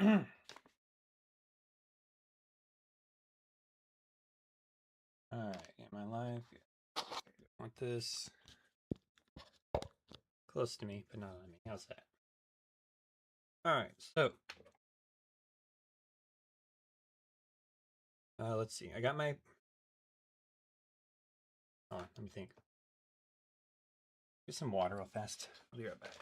Alright, get my live. I want this close to me, but not on me. How's that? Alright, so let's see. I got my let me think. Get some water real fast. I'll be right back.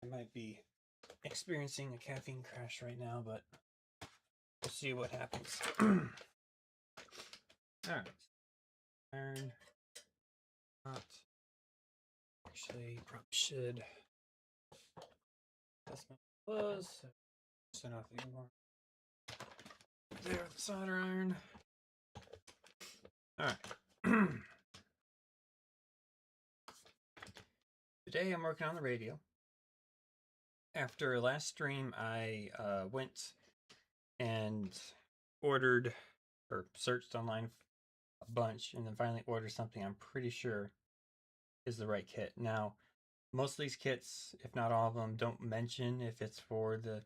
I might be experiencing a caffeine crash right now, but we'll see what happens. Alright. Iron. Not. Actually, probably should. That's my plus. So nothing more. There with the solder iron. Alright. Today I'm working on the radio. After last stream, I went and ordered or searched online a bunch and then finally ordered something I'm pretty sure is the right kit. Now, most of these kits, if not all of them, don't mention if it's for the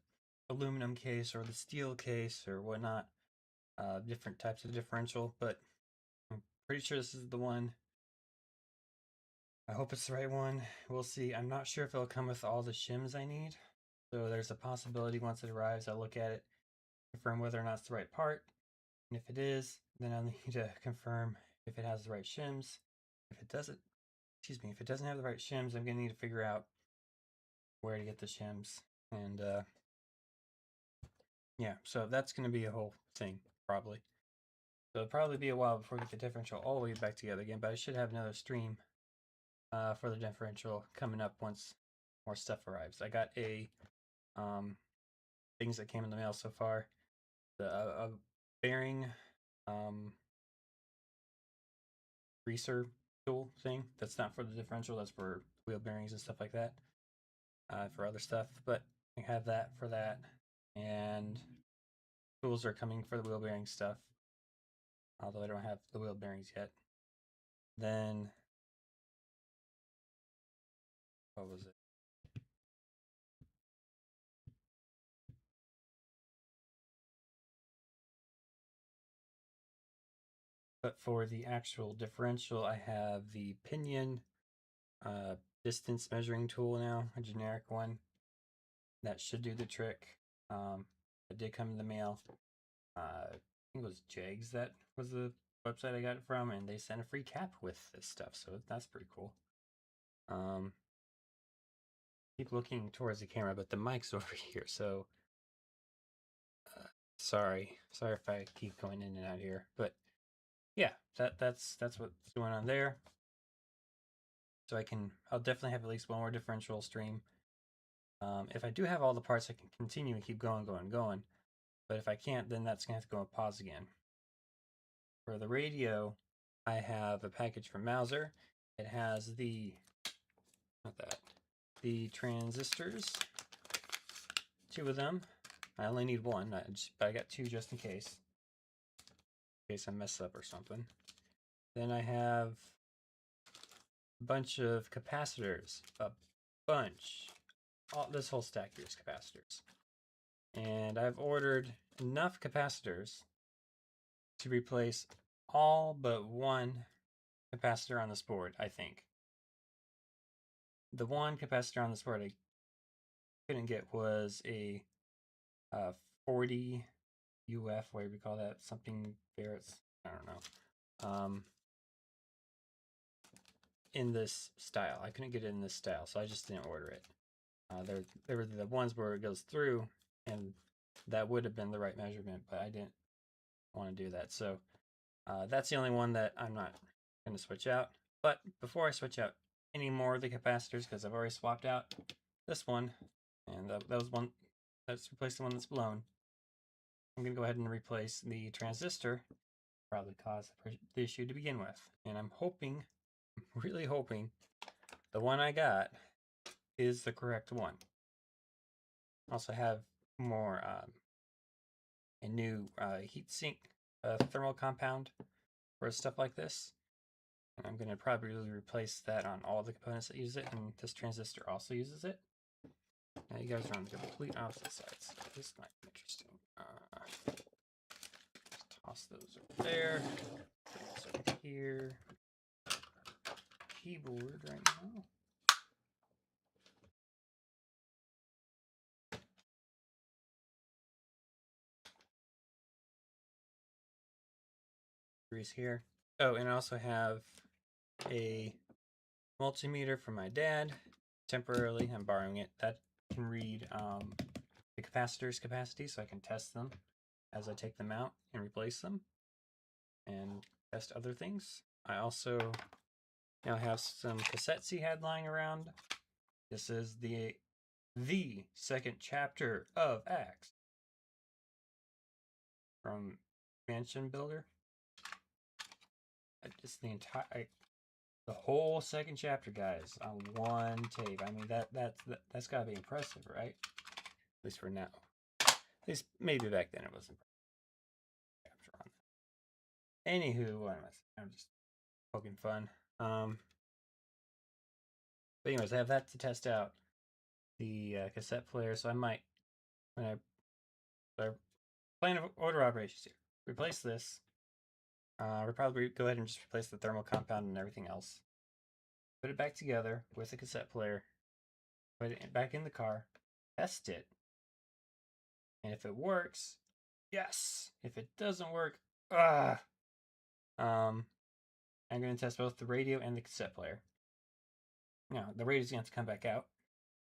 aluminum case or the steel case or whatnot, different types of differential, but I'm pretty sure this is the one. I hope it's the right one. We'll see. I'm not sure if it'll come with all the shims I need. So there's a possibility once it arrives, I'll look at it, confirm whether or not it's the right part. And if it is, then I'll need to confirm if it has the right shims. If it doesn't, if it doesn't have the right shims, I'm going to need to figure out where to get the shims. And yeah, so that's going to be a whole thing, probably. So it'll probably be a while before we get the differential all the way back together again, but I should have another stream for the differential coming up once more stuff arrives. I got a things that came in the mail so far. The bearing greaser tool thing. That's not for the differential. That's for wheel bearings and stuff like that. For other stuff, but I have that for that, and tools are coming for the wheel bearing stuff. Although I don't have the wheel bearings yet. Then what was it? But for the actual differential, I have the pinion distance measuring tool now, a generic one. That should do the trick. It did come in the mail. I think it was Jags that was the website I got it from, and they sent a free cap with this stuff, so that's pretty cool. Keep looking towards the camera, but the mic's over here, so sorry if I keep going in and out here, but yeah, that's what's going on there. So I'll definitely have at least one more differential stream. If I do have all the parts, I can continue and keep going. But if I can't, then that's gonna have to go on pause again. For the radio, I have a package from Mauser. It has the transistors, 2 of them. I only need 1, but I got 2 just in case I mess up or something. Then I have a bunch of capacitors, this whole stack here is capacitors. And I've ordered enough capacitors to replace all but 1 capacitor on this board, I think. The 1 capacitor on this board I couldn't get was a 40 UF, whatever you call that, something Barrett's, I don't know. In this style. I couldn't get it in this style, so I just didn't order it. There were the ones where it goes through, and that would have been the right measurement, but I didn't want to do that. So that's the only one that I'm not going to switch out. But before I switch out any more of the capacitors, because I've already swapped out this one, and that was one that's replaced the one that's blown. I'm going to go ahead and replace the transistor. Probably caused the issue to begin with. And I'm hoping, really hoping, the one I got is the correct one. Also have more, a new heatsink thermal compound for stuff like this. And I'm going to probably replace that on all the components that use it, and this transistor also uses it. Now you guys are on the complete opposite sides. This might be interesting. Just toss those over there. Put this over here. Keyboard right now. Here. Oh, and I also have a multimeter from my dad. Temporarily, I'm borrowing it. That can read the capacitor's capacity, so I can test them as I take them out and replace them, and test other things. I also now have some cassettes he had lying around. This is the second chapter of Acts from Mansion Builder. Just the whole second chapter, guys, on one tape. I mean, that's got to be impressive, right? At least for now. At least maybe back then it wasn't. Anywho, what am I saying? I'm just poking fun. But anyways, I have that to test out the cassette player, so I might, when I plan of order operations here, replace this. We'll probably go ahead and just replace the thermal compound and everything else. Put it back together with the cassette player. Put it back in the car. Test it. And if it works, yes. If it doesn't work, I'm going to test both the radio and the cassette player. Now, the radio's going to have to come back out.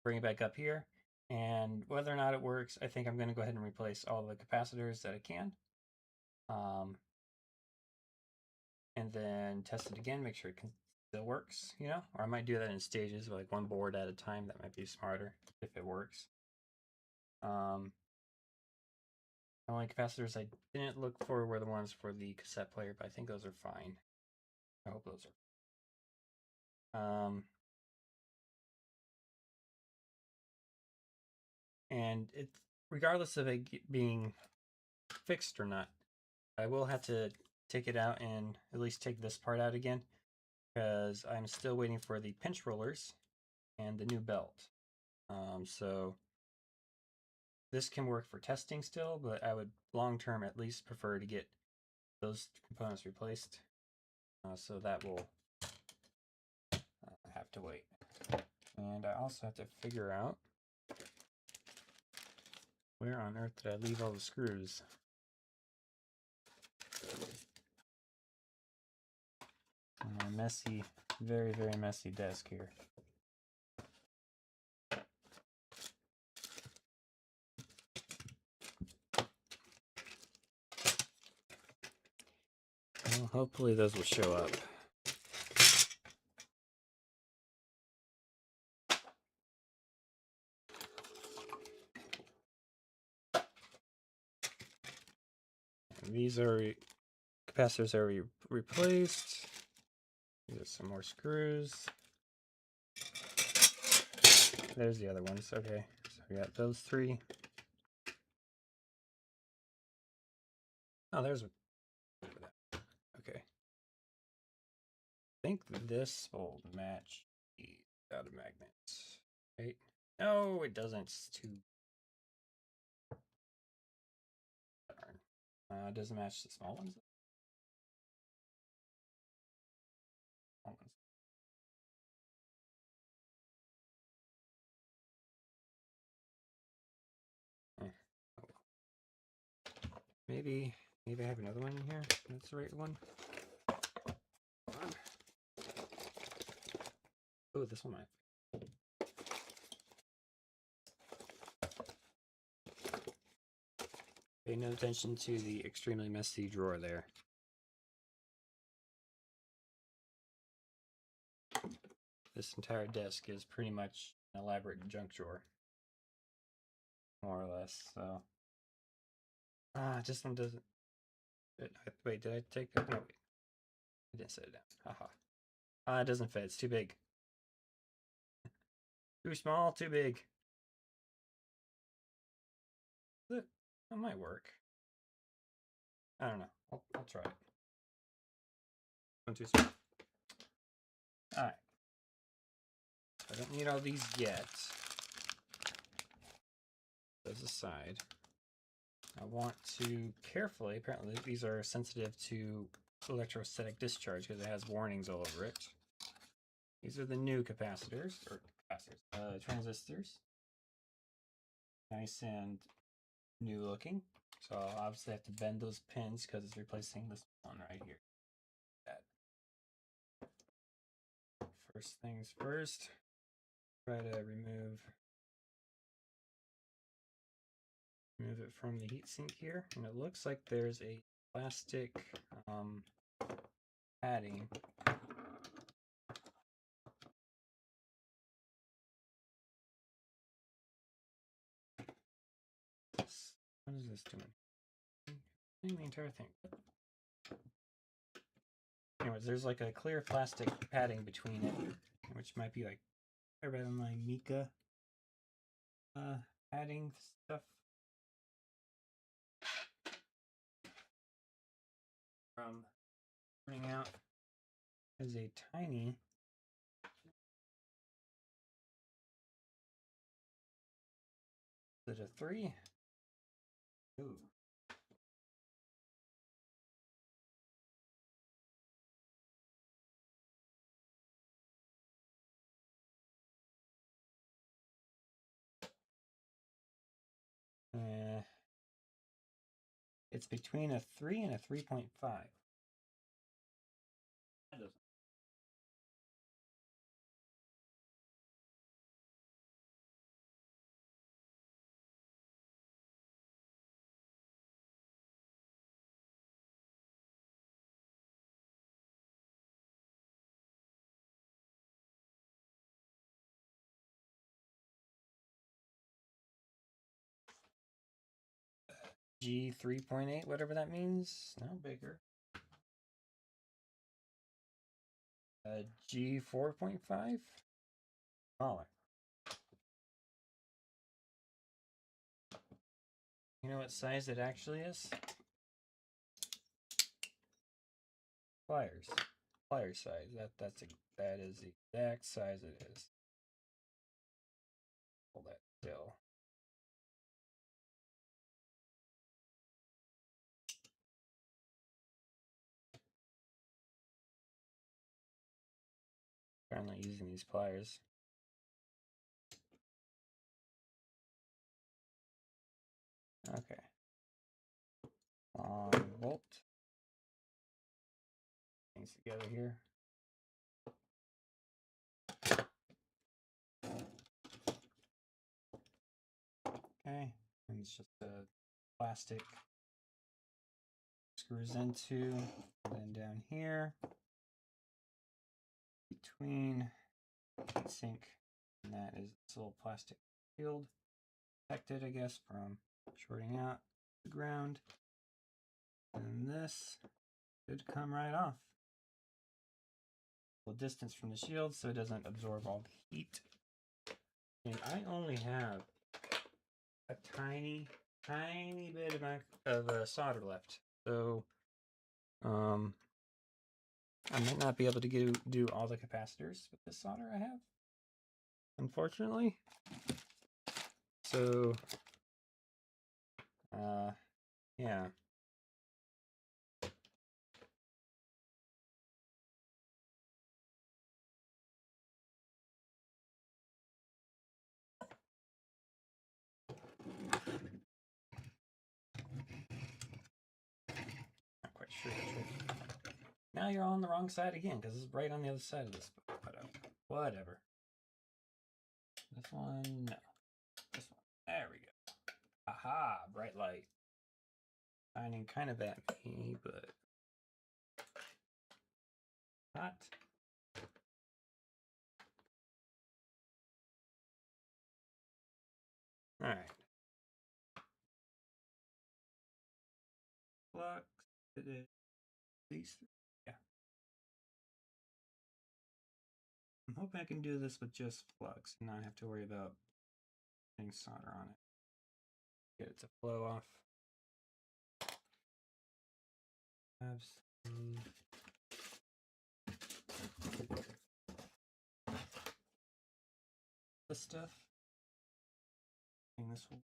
Bring it back up here. And whether or not it works, I think I'm going to go ahead and replace all the capacitors that I can. And then test it again, make sure it still works, you know? Or I might do that in stages, like one board at a time. That might be smarter if it works. The only capacitors I didn't look for were the ones for the cassette player, but I think those are fine. I hope those are. And it's regardless of it being fixed or not, I will have to take it out and at least take this part out again, because I'm still waiting for the pinch rollers and the new belt. So this can work for testing still, but I would long term at least prefer to get those components replaced. So that will have to wait. And I also have to figure out where on earth did I leave all the screws? On my messy, very, very messy desk here. Well, hopefully those will show up. And these are capacitors are replaced. These are some more screws. There's the other ones. Okay, so we got those three. Oh, there's okay. I think this will match the other magnets, right? No, it doesn't. It's too. It doesn't match the small ones. Maybe I have another one in here. That's the right one. Hold on. Oh, this one might. Pay no attention to the extremely messy drawer there. This entire desk is pretty much an elaborate junk drawer, more or less. So This one doesn't. Wait, did I take that? No, wait. I didn't set it down. Haha. It doesn't fit. It's too big. Too small, too big. That might work. I don't know. I'll try it. One too small. Alright. I don't need all these yet. Those aside. I want to carefully, apparently these are sensitive to electrostatic discharge because it has warnings all over it. These are the new capacitors, or transistors. Nice and new looking. So I'll obviously have to bend those pins because it's replacing this one right here. That. First things first, try to remove it from the heatsink here. And it looks like there's a plastic padding. What is this doing? Doing the entire thing. Anyways, there's like a clear plastic padding between it, which might be like better than my Mica padding stuff. From running out is a tiny is it a 3? Ooh. It's between a 3 and a 3.5. That doesn't. G 3.8, whatever that means. No bigger. G 4.5. Smaller. You know what size it actually is? Pliers. Pliers size. That is the exact size it is. Hold that still. I'm not using these pliers. Okay. Bolt. Things together here. Okay. And it's just a plastic screws into, and then down here between heatsink and that is this little plastic shield, protected, I guess, from shorting out the ground. And this should come right off. A little distance from the shield so it doesn't absorb all the heat. And I only have a tiny bit of solder left. So I might not be able to do all the capacitors with the solder I have, unfortunately. So yeah. Not quite sure. Now you're on the wrong side again because it's right on the other side of this. Whatever. This one, no. This one. There we go. Aha! Bright light. Shining kind of at me, but not. Alright. It is these. Yeah. I'm hoping I can do this with just flux and not have to worry about putting solder on it. Get it to flow off. Have some this stuff. This will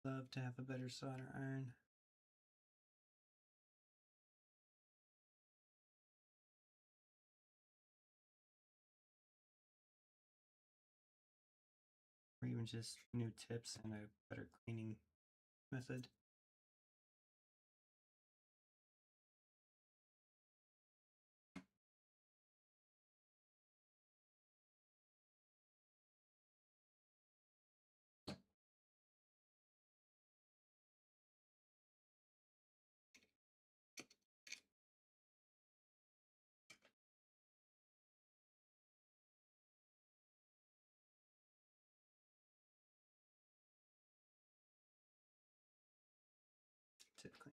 love to have a better solder iron. Or even just new tips and a better cleaning method. Tip clean.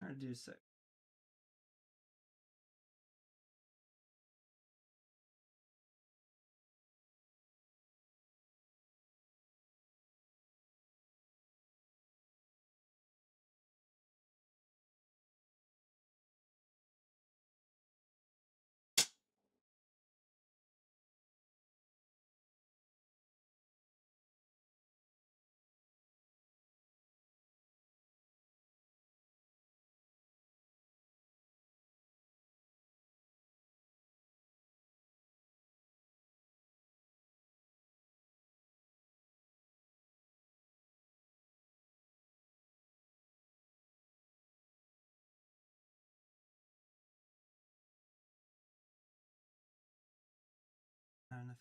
How to do so. Not enough.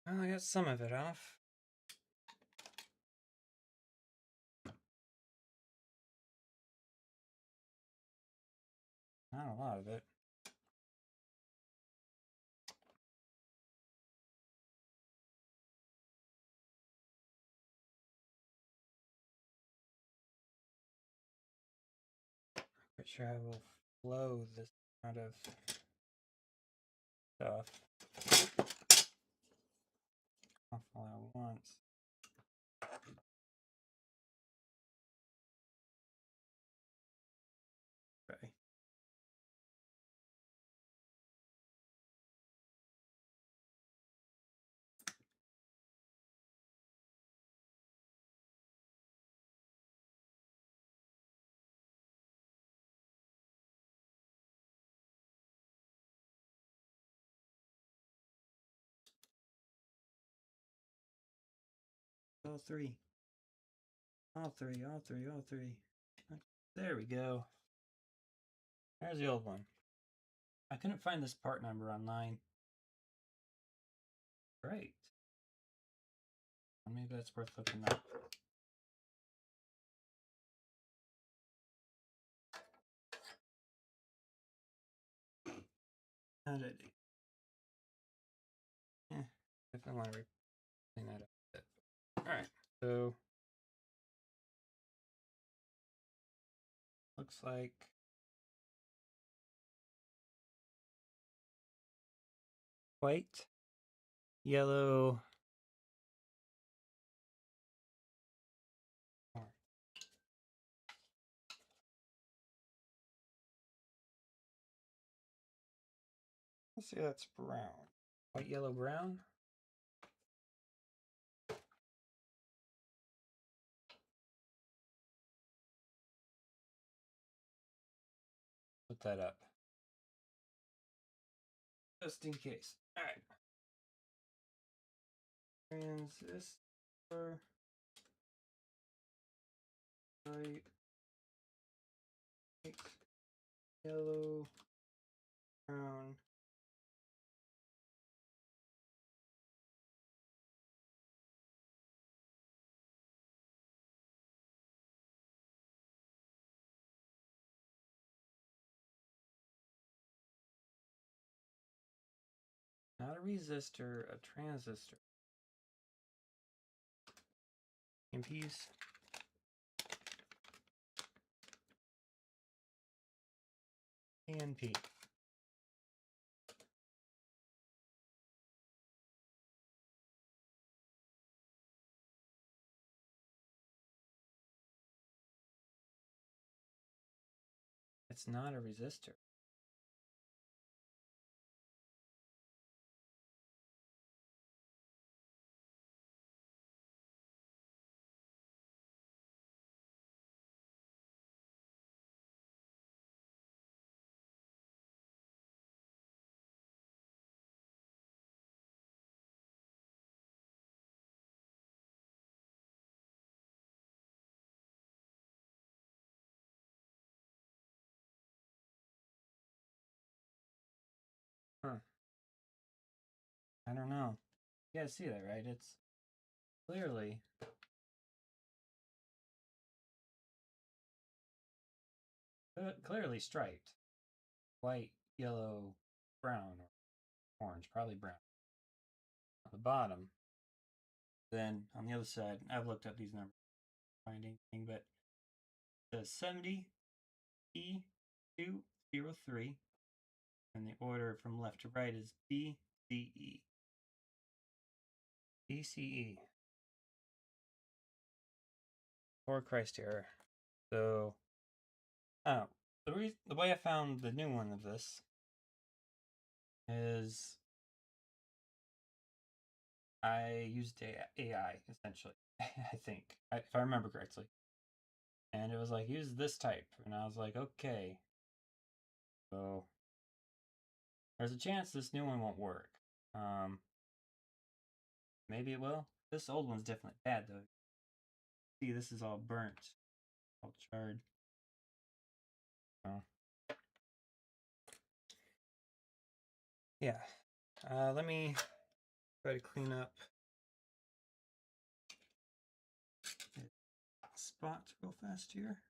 Well, I got some of it off. Not a lot of it. Quite sure I will flow this amount of stuff off all at once. Okay. All three. All three, all three, all three. There we go. There's the old one. I couldn't find this part number online. Great. Maybe that's worth looking up. How did it? Definitely want to clean that up a bit. Alright, so looks like white, yellow, let's see, that's brown. White, yellow, brown. that up. Just in case. Alright. Transistor. White. Yellow. Brown. Not a resistor, a transistor. MPs. ANP. It's not a resistor. Huh. I don't know. You guys see that, right? It's clearly striped. White, yellow, brown, or orange, probably brown. On the bottom. Then on the other side, I've looked up these numbers, find anything, but it says 70 E203, and the order from left to right is BCE. BCE. For Christ error. So, oh, the way I found the new one of this is I used AI essentially. I think, if I remember correctly, and it was like use this type, and I was like, okay. So there's a chance this new one won't work. Maybe it will. This old one's definitely bad though. See, this is all burnt, all charred. Oh. Yeah. Let me try to clean up spots real fast here.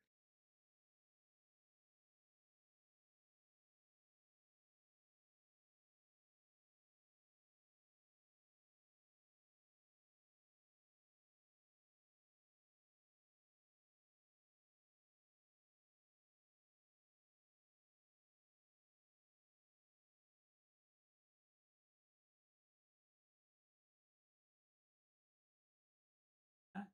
That.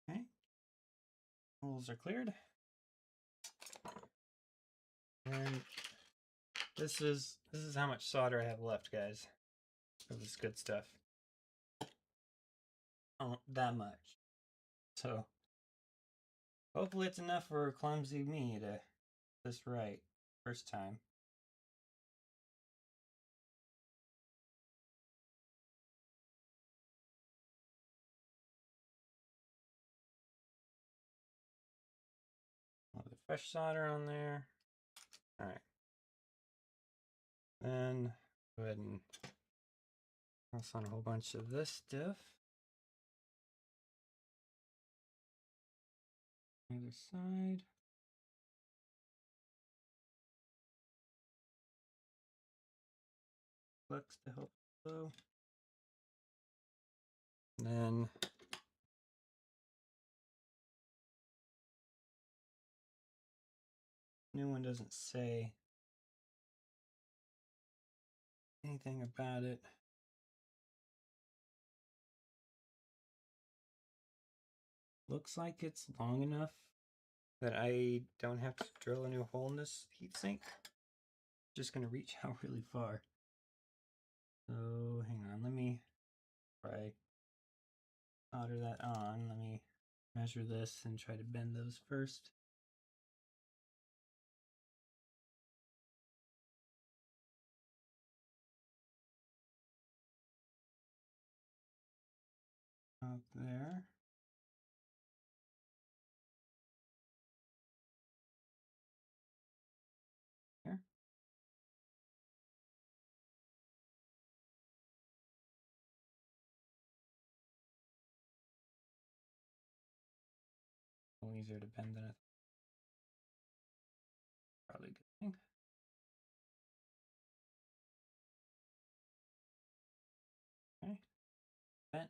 Okay. Holes are cleared. And this is how much solder I have left, guys. Of this good stuff. Oh, that much. So hopefully it's enough for clumsy me to this right first time. The fresh solder on there. All right. Then go ahead and toss on a whole bunch of this stuff. Other side. Flex to help flow. Then new one doesn't say anything about it. Looks like it's long enough that I don't have to drill a new hole in this heatsink. Just gonna reach out really far. So hang on, let me try solder that on. Let me measure this and try to bend those first. Up there. Here. A little easier to bend than I thought. Probably a good thing. Okay. Bent.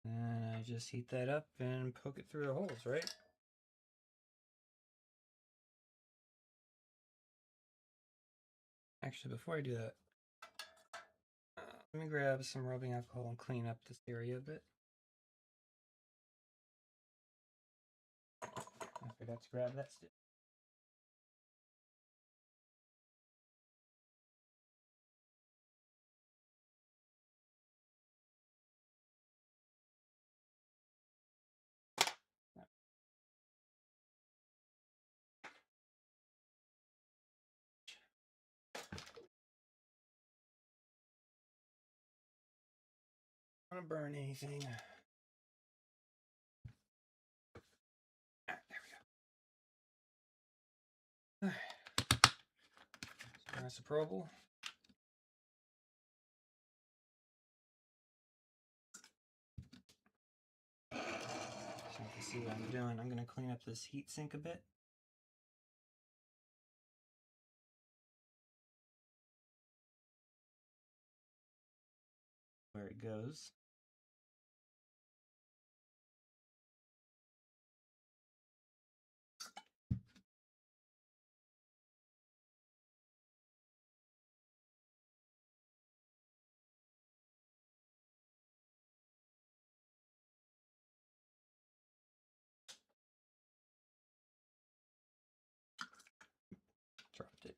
And I just heat that up and poke it through the holes, right? Actually, before I do that, let me grab some rubbing alcohol and clean up this area a bit. I forgot to grab that stick. I don't want to burn anything. There we go. Isopropyl. So you can see what I'm doing. I'm going to clean up this heatsink a bit. Where it goes. Dropped it.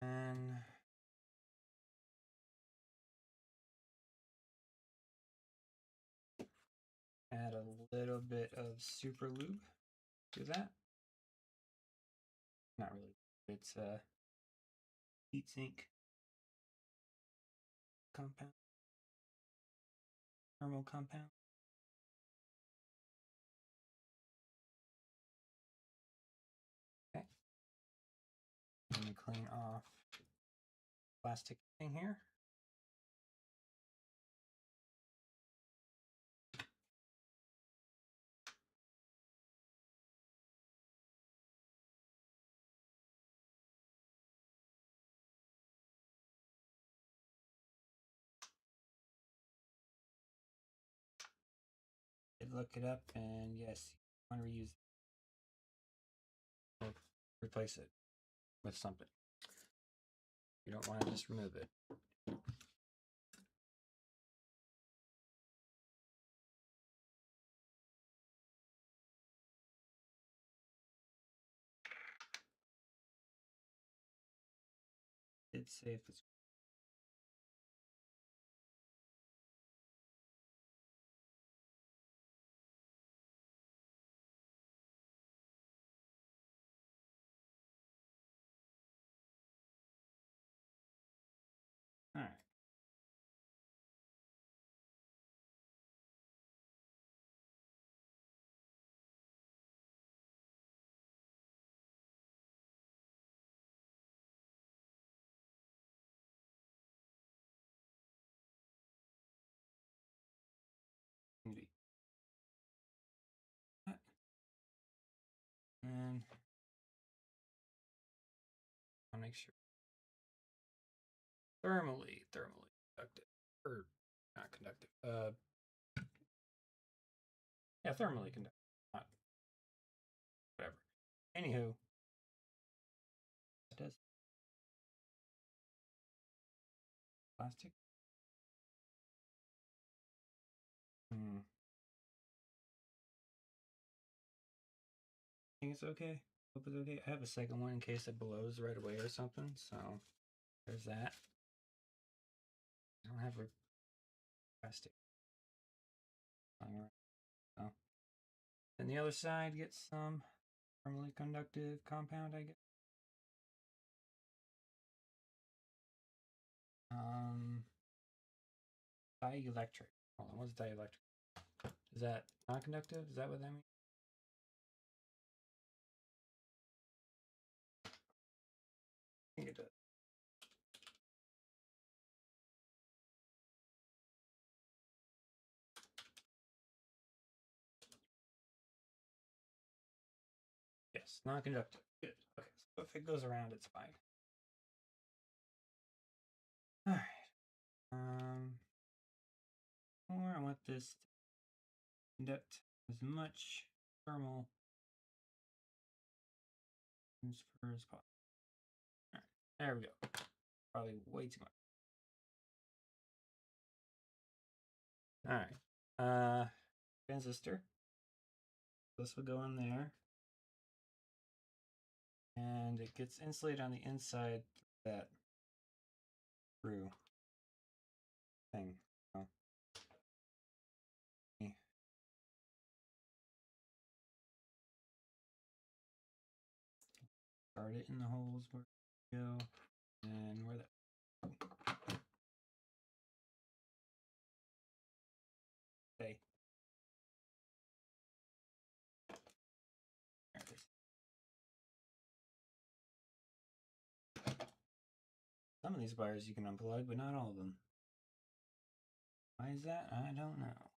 And add a little bit of super lube to that. Not really. It's a heatsink compound, thermal compound. Okay. Let me clean off plastic thing here. Look it up, and yes, you want to reuse it. Or replace it with something. You don't want to just remove it. It's safe. It's all right. And make sure. Thermally conductive. Or not conductive. Yeah, thermally conductive. Not whatever. Anywho. It does. Plastic? I think it's okay. Hope it's okay. I have a second one in case it blows right away or something, so there's that. I don't have a plastic. Oh. And the other side gets some thermally conductive compound, I guess. Dielectric. Hold on, what's dielectric? Is that non-conductive? Is that what that means? I think it does. Yes, non-conductive. Good. Okay, so if it goes around, it's fine. All right. Or I want this to conduct as much thermal transfer as possible. All right, there we go. Probably way too much. All right. Transistor. This will go in there. And it gets insulated on the inside through that screw thing. Oh. Start it in the holes where we go. And where that. Okay. There it is. Some of these wires you can unplug, but not all of them. Why is that? I don't know.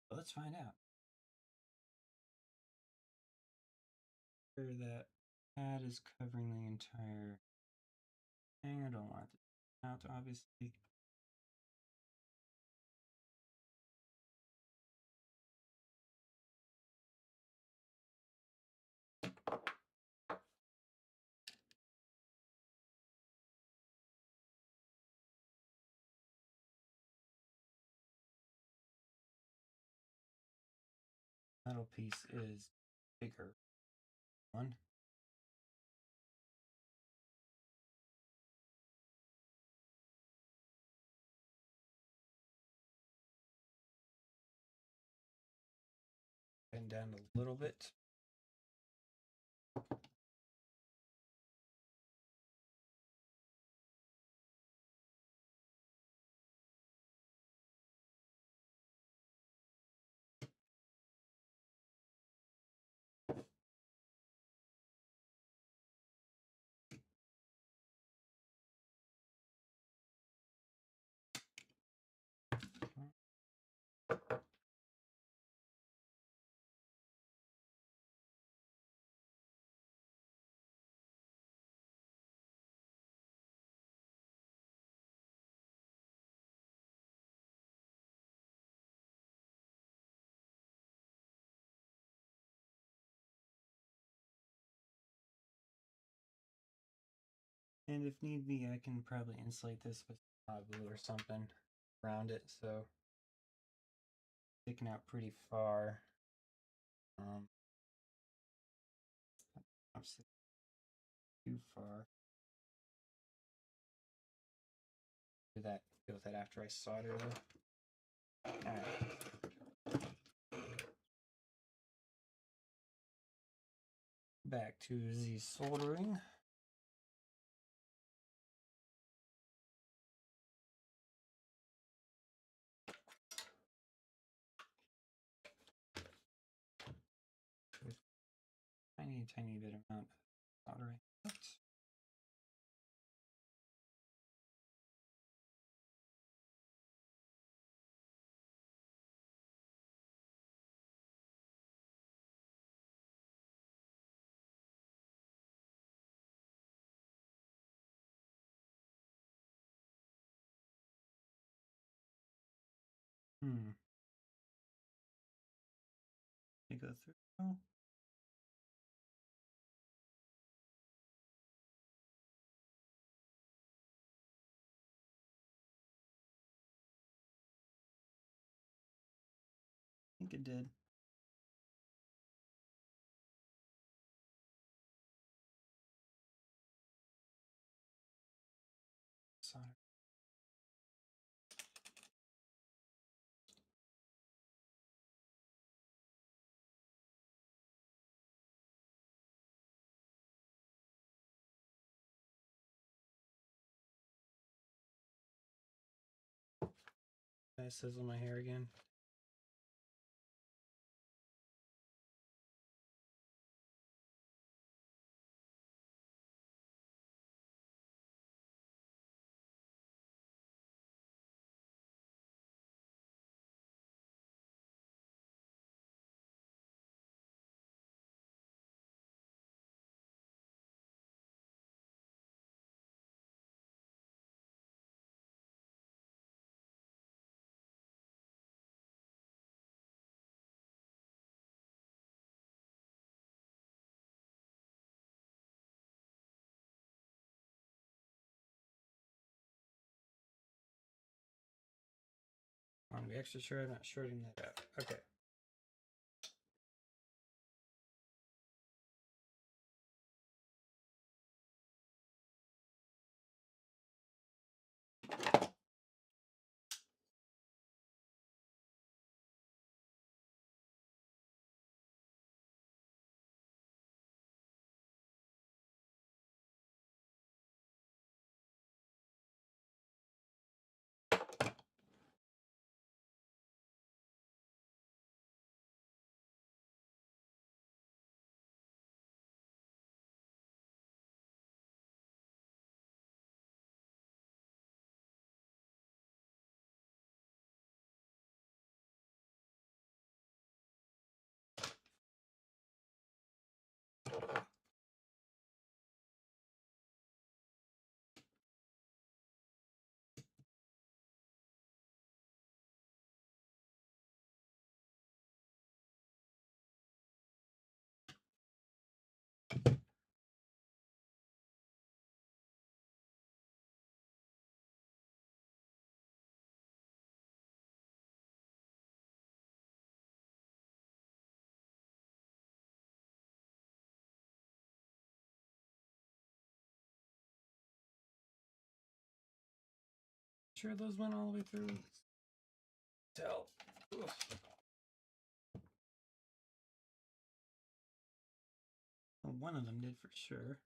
But let's find out. Sure that pad is covering the entire thing. I don't want it out, obviously. Metal piece is bigger. One. Bend down a little bit. And if need be, I can probably insulate this with hot glue or something around it, so sticking out pretty far. Obviously too far. Do that. Deal with that after I solder though. Alright. Back to the soldering. Tiny bit amount of soldering. Oops. You go through. I think it did. Solder. Did I sizzle my hair again? I want to be extra sure I'm not shorting that out. Okay. Sure those went all the way through. Tell. Well, one of them did for sure.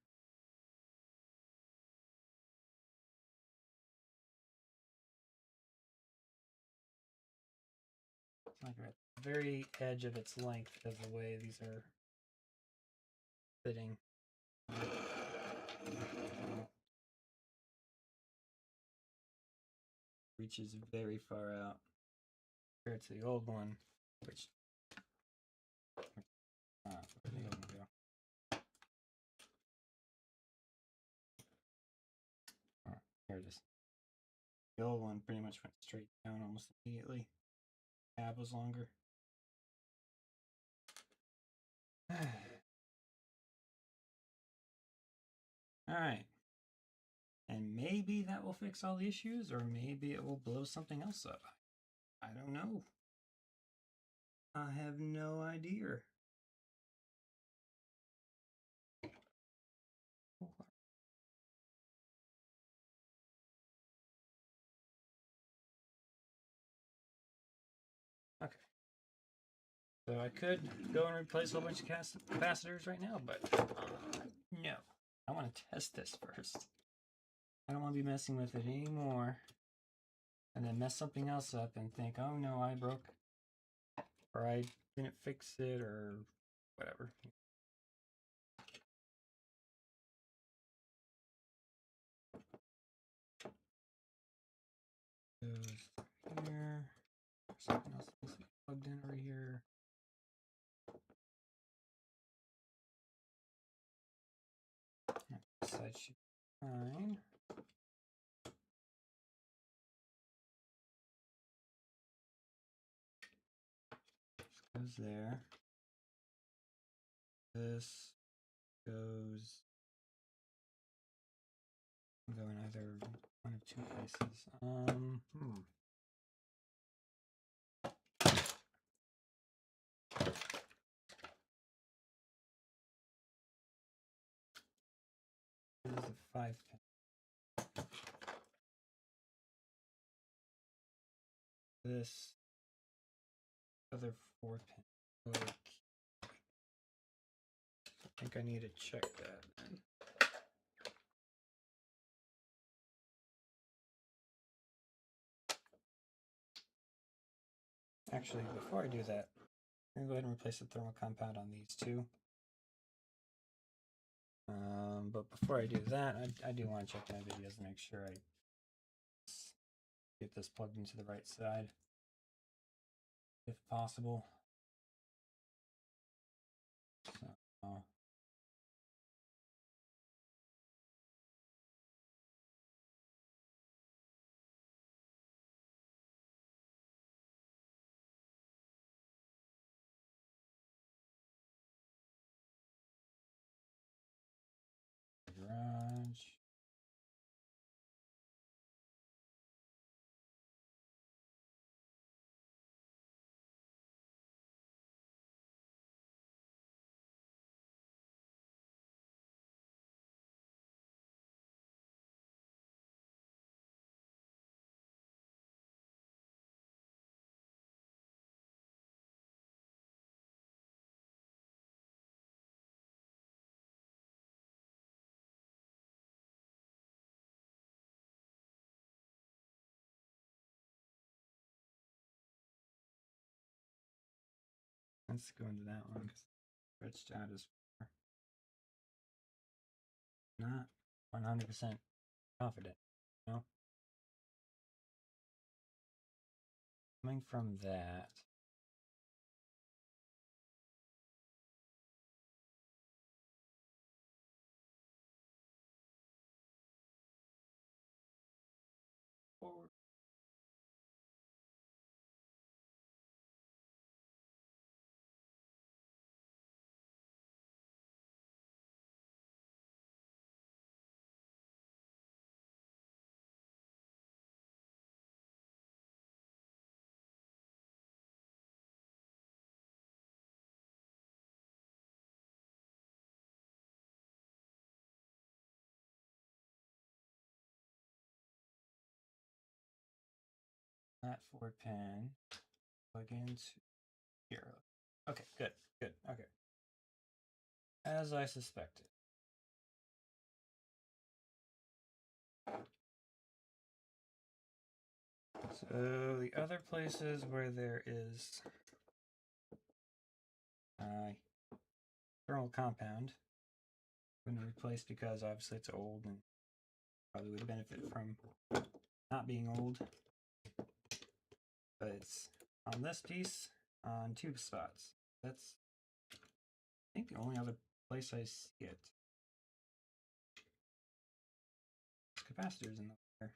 Like at the very edge of its length is the way these are fitting. Reaches very far out compared to the old one, which where'd the old one go? Oh, here it is. The old one pretty much went straight down almost immediately. Tab was longer. All right. And maybe that will fix all the issues, or maybe it will blow something else up. I don't know. I have no idea. Okay. So I could go and replace a whole bunch of capacitors right now, but no. I want to test this first. I don't want to be messing with it anymore. And then mess something else up and think, oh no, I broke, or I didn't fix it, or whatever. Goes here. Something else needs to be plugged in over here. Side should be fine. Goes there. This goes. Go in either one of two places. This is a 5-pin. This other 4-pin. Okay. I think I need to check that then. Actually, before I do that, I'm going to go ahead and replace the thermal compound on these two. But before I do that, I do want to check my videos and make sure I get this plugged into the right side, if possible. So, garage. Let's go into that one because stretched out as far. Not 100% confident, you know? Coming from that. Forward. That 4-pin. Plug into here. Okay, good, good, okay. As I suspected. So the other places where there is thermal compound, I'm going to replace because obviously it's old and probably would benefit from not being old. But it's on this piece on 2 spots. That's, I think, the only other place I see it. Capacitors in there.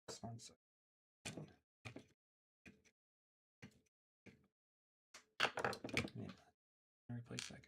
This one's replace that.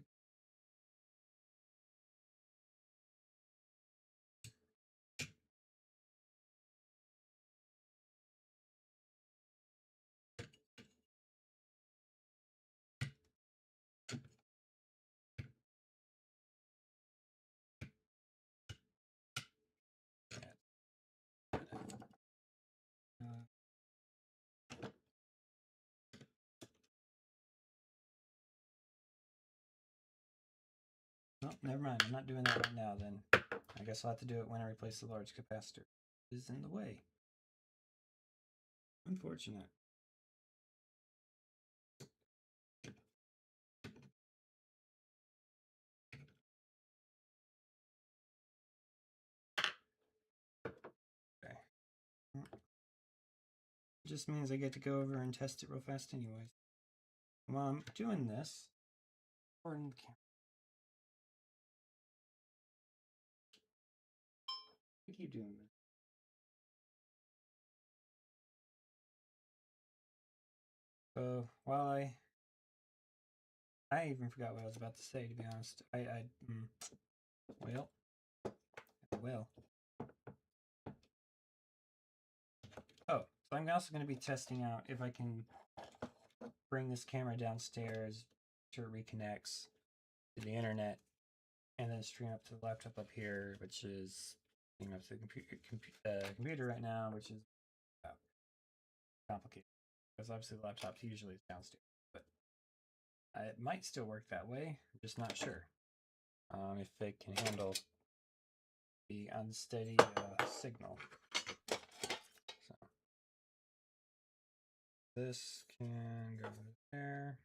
No, never mind. I'm not doing that right now then. I guess I'll have to do it when I replace the large capacitor. It is in the way. Unfortunate. Okay. It just means I get to go over and test it real fast anyways. while I'm doing this, recording the camera. I keep doing this. So while I even forgot what I was about to say, to be honest. Well. Oh, so I'm also going to be testing out if I can bring this camera downstairs, sure it reconnects to the internet, and then stream up to the laptop up here, which is up to the computer right now, which is complicated because obviously the laptop usually is downstairs, but it might still work that way. I'm just not sure if it can handle the unsteady signal. So this can go there.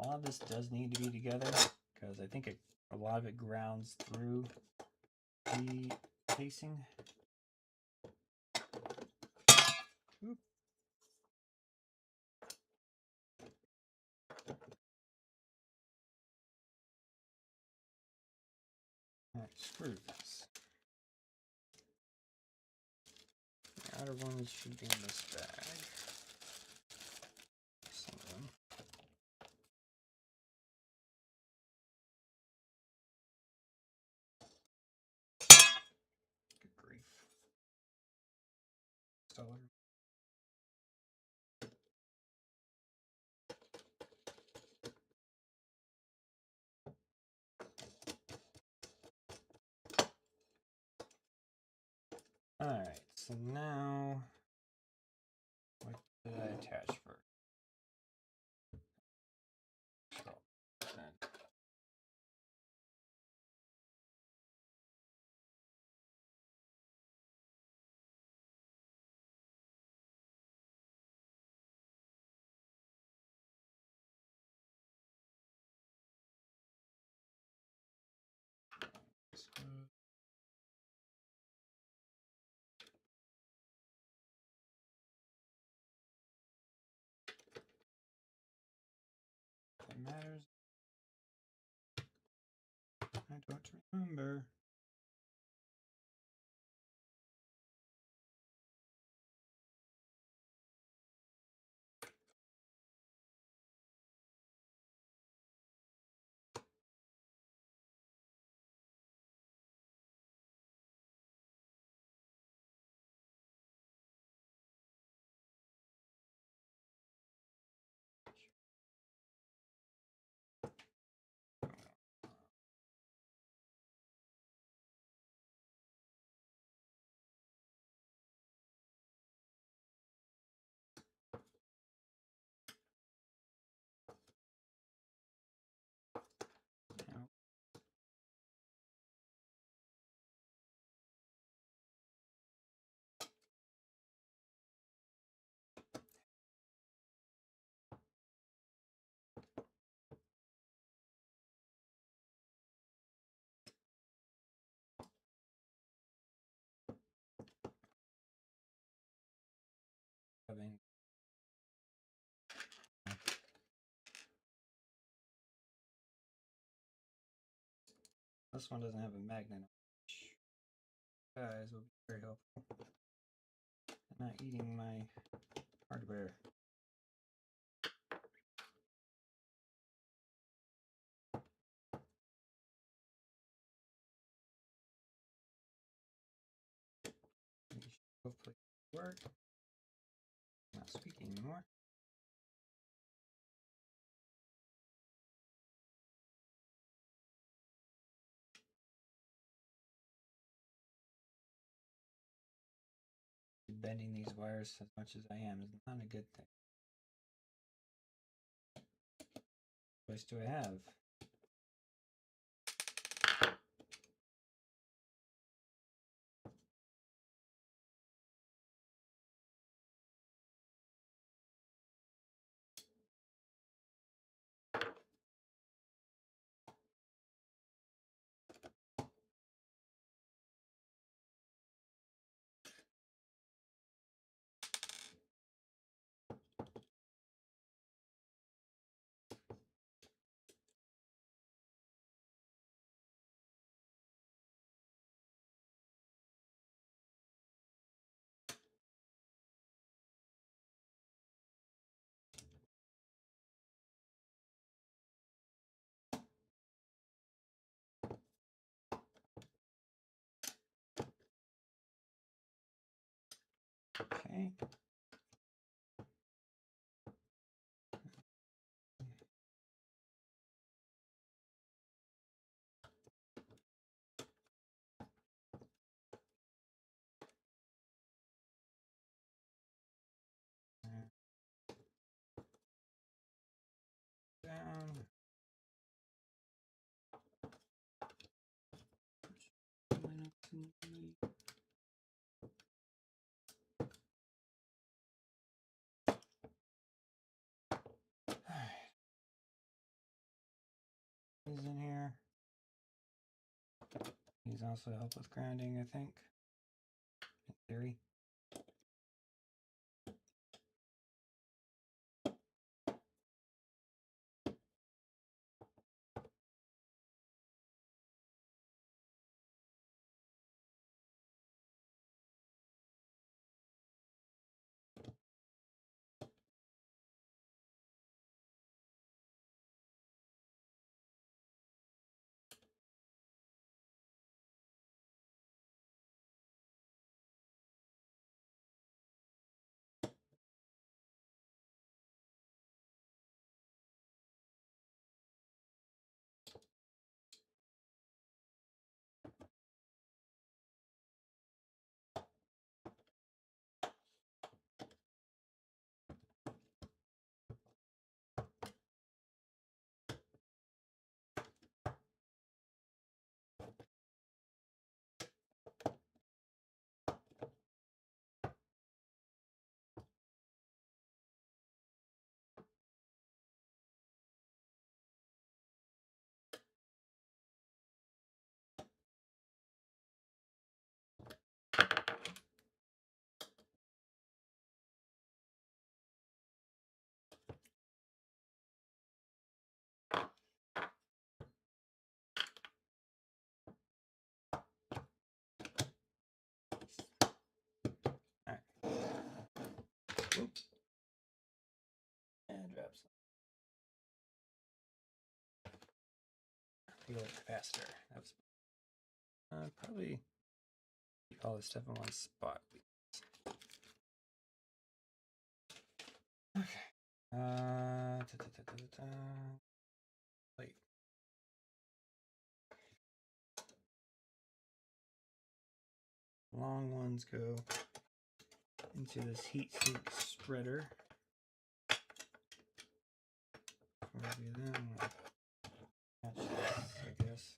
All of this does need to be together because I think a lot of it grounds through the casing. Oop. All right, screw this. The outer ones should be in this bag. Some of them. Good grief. Stellar. Alright, so now what did I attach first? That matters. I don't remember. This one doesn't have a magnet, which guys will be very helpful. Not eating my hardware. Hopefully work. Not speaking anymore. Bending these wires as much as I am is not a good thing. What choice do I have? Okay. Down. He's in here. He's also help with grounding, I think. In theory. Alright. Oops. And drop some. Fuel capacitor. That was probably keep all this stuff in one spot. Okay. Wait. Long ones go into this heat sink spreader. Before I do that, I'm gonna catch this, I guess.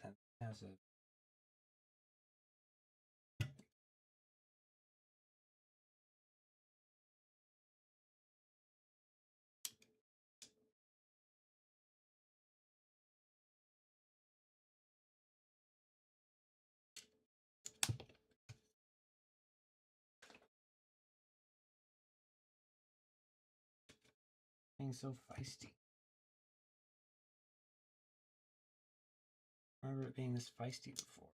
That has a being so feisty. I remember it being this feisty before.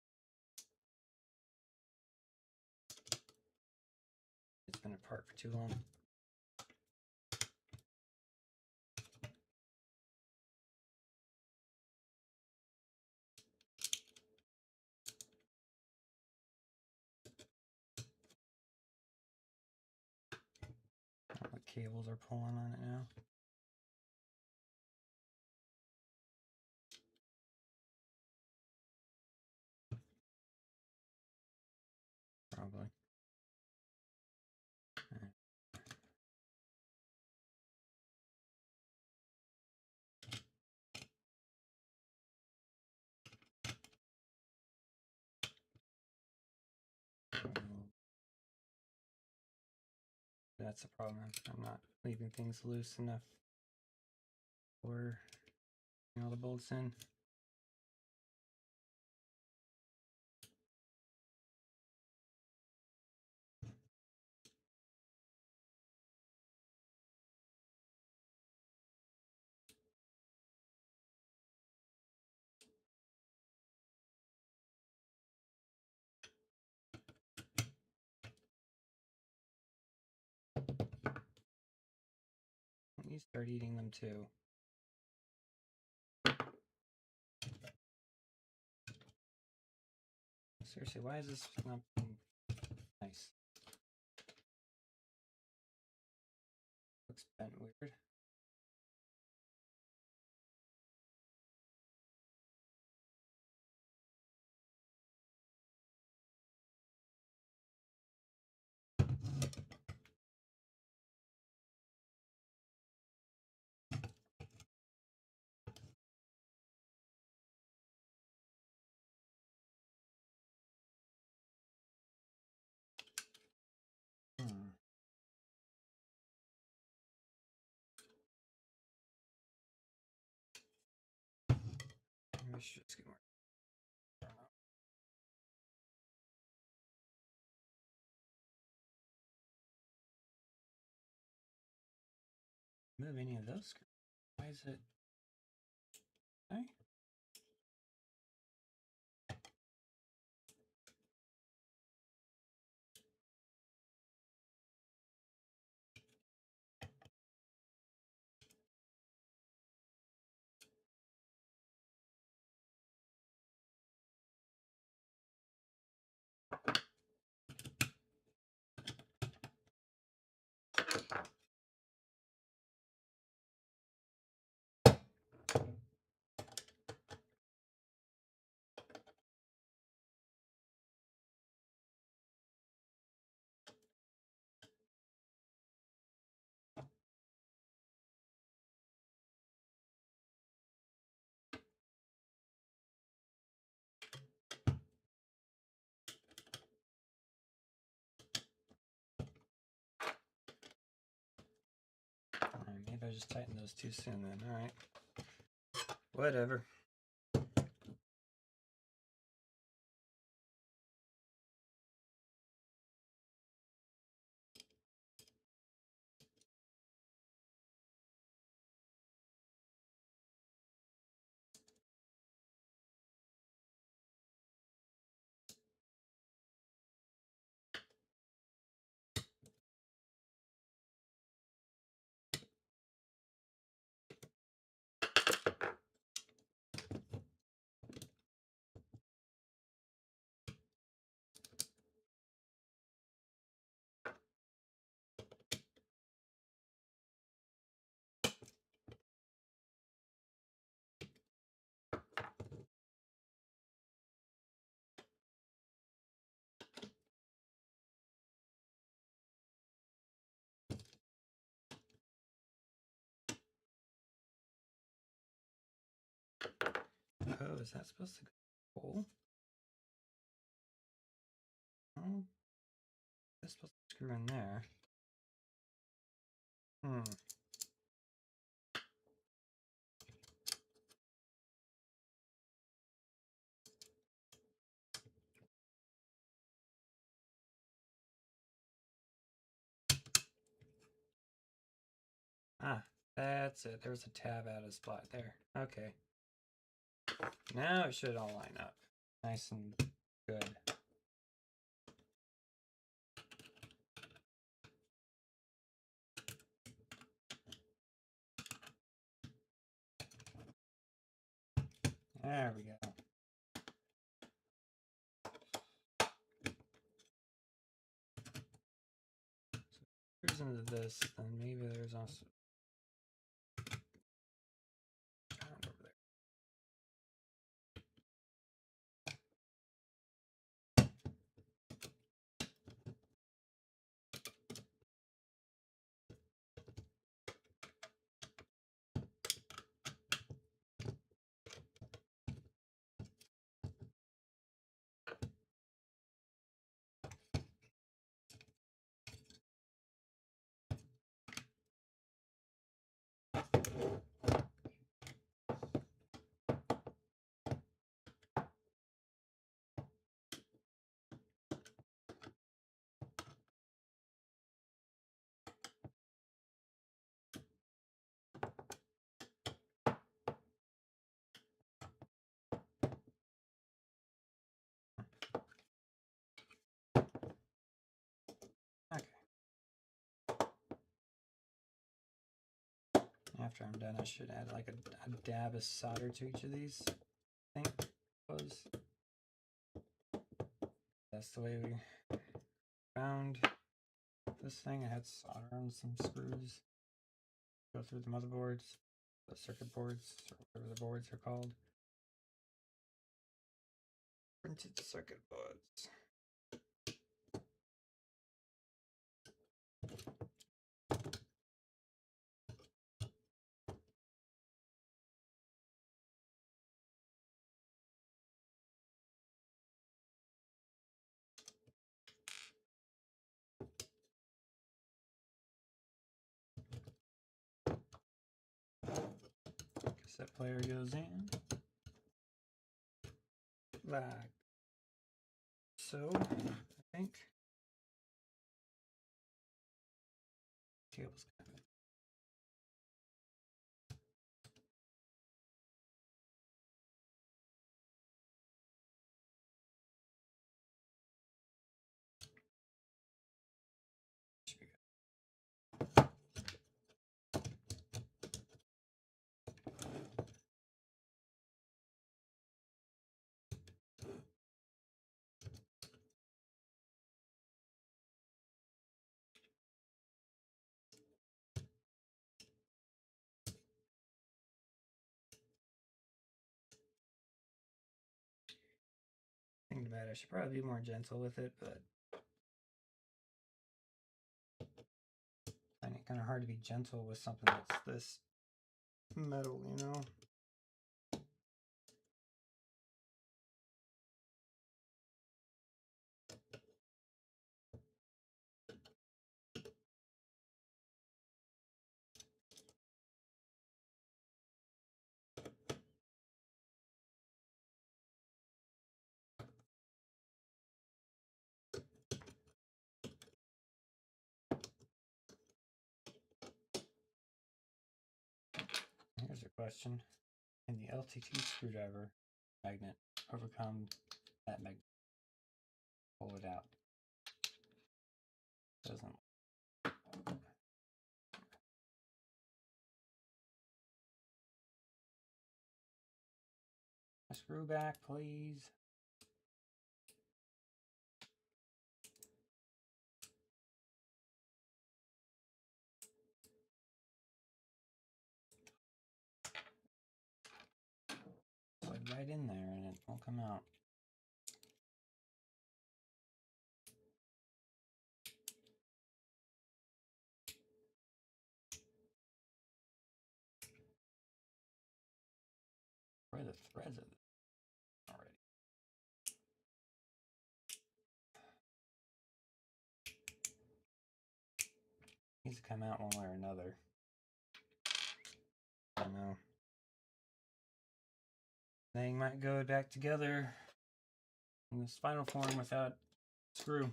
It's been apart for too long. All the cables are pulling on it now. Probably. That's the problem. I'm not leaving things loose enough for all the bolts in. you start eating them too? Seriously, why is this not nice? Looks bent weird. Maybe I should just get more. Move any of those screws. Why is it? Okay. Alright, maybe I just tightened those too soon then. Alright. Whatever. Oh, is that supposed to go hole? Oh, that's supposed to screw in there. Ah, that's it. There's a tab out of spot there. Okay. Now it should all line up. Nice and good. There we go. So if it goes into this, then maybe there's also around over there. after I'm done, I should add like a dab of solder to each of these. I think it was. That's the way we found this thing. I had solder on some screws. Go through the motherboards, the circuit boards, or whatever the boards are called. Printed circuit boards. Cassette player goes in. Like so, I think. Cable's kind of. Should be good. Thinking about it, I should probably be more gentle with it, but I find it kind of hard to be gentle with something that's this metal, you know? Here's a question. Can the LTT screwdriver magnet overcome that magnet? Pull it out. Doesn't. A screw back, please. Slide right in there and it won't come out. Where are the threads of this already? Needs to come out one way or another. I don't know. Thing might go back together in this final form without screw.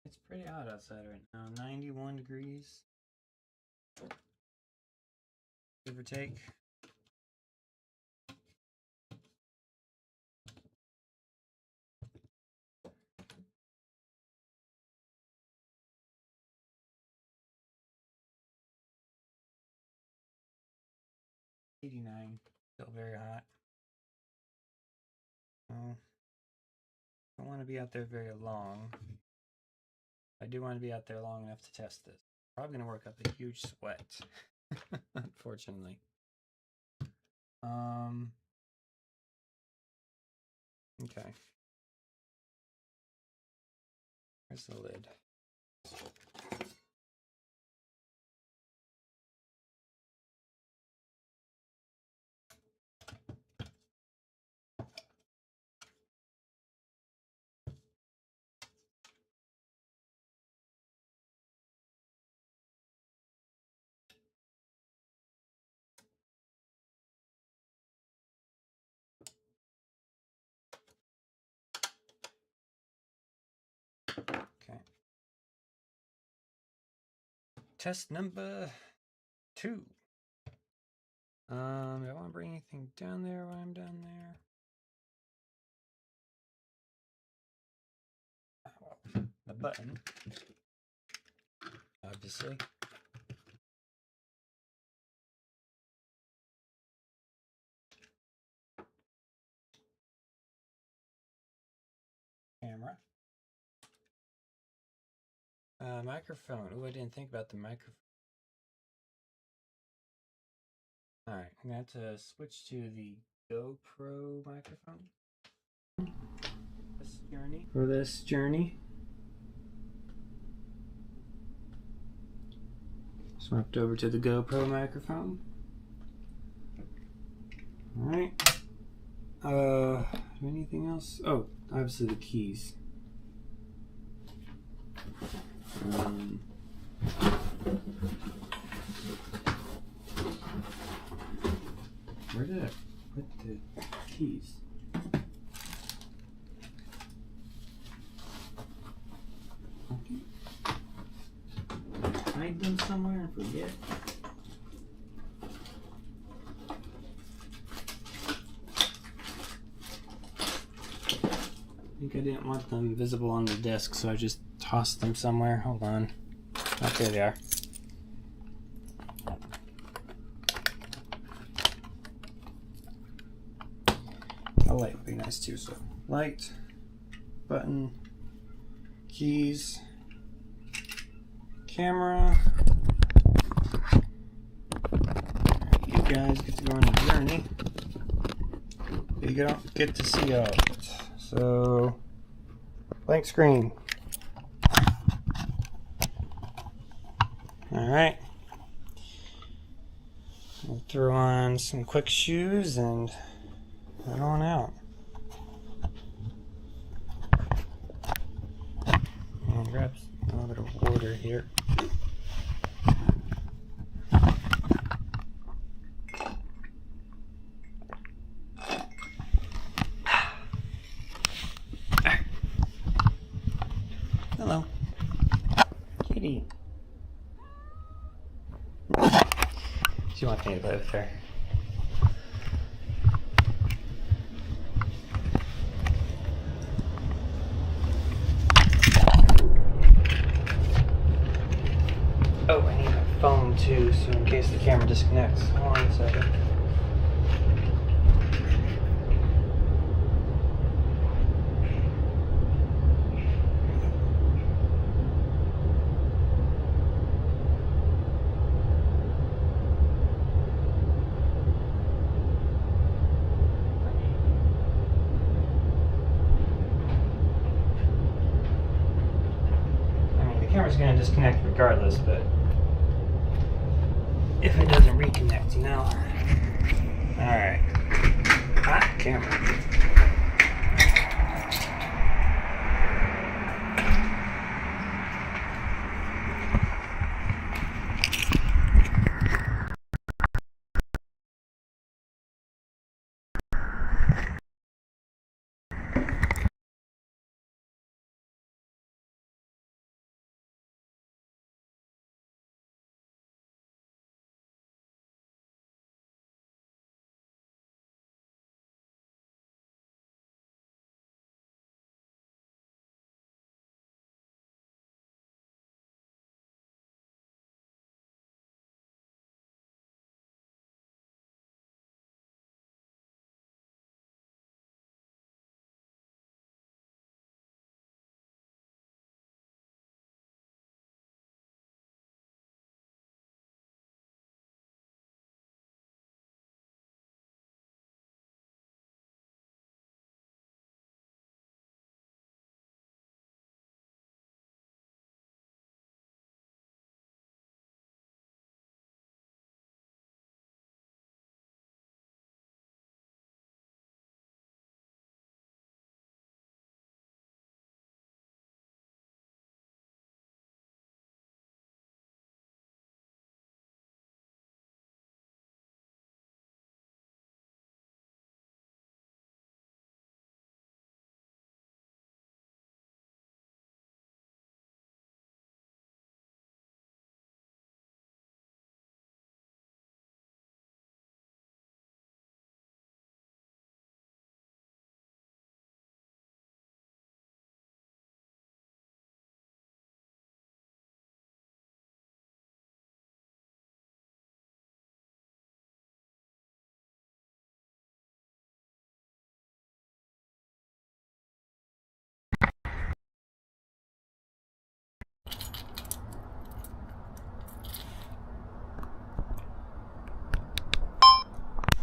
It's pretty hot outside right now. 91 degrees. Give or take. $89. Still very hot. Oh, don't want to be out there very long. I do want to be out there long enough to test this. Probably going to work up a huge sweat, unfortunately. Okay. Where's the lid? Okay. Test number 2. Do I want to bring anything down there while I'm down there? Well, the button, obviously. Camera. Microphone. Oh, I didn't think about the microphone. Alright, I'm going to have to switch to the GoPro microphone. For this journey. Swapped over to the GoPro microphone. Alright. Anything else? Oh, obviously the keys. Where did I put the keys? Hide them somewhere and forget. I think I didn't want them visible on the desk, so I just tossed them somewhere. Hold on. Oh, there they are. A light would be nice too. So light, button, keys, camera. You guys get to go on a journey. You don't get to see all of it. So, blank screen. Alright. We'll throw on some quick shoes and head on out. And grab a little bit of water here. Hello. Kitty. She wants me to play with her. Oh, I need my phone too, so in case the camera disconnects. Hold on a second. The camera's going to disconnect regardless, but if it doesn't reconnect, you know. Alright. Hot camera.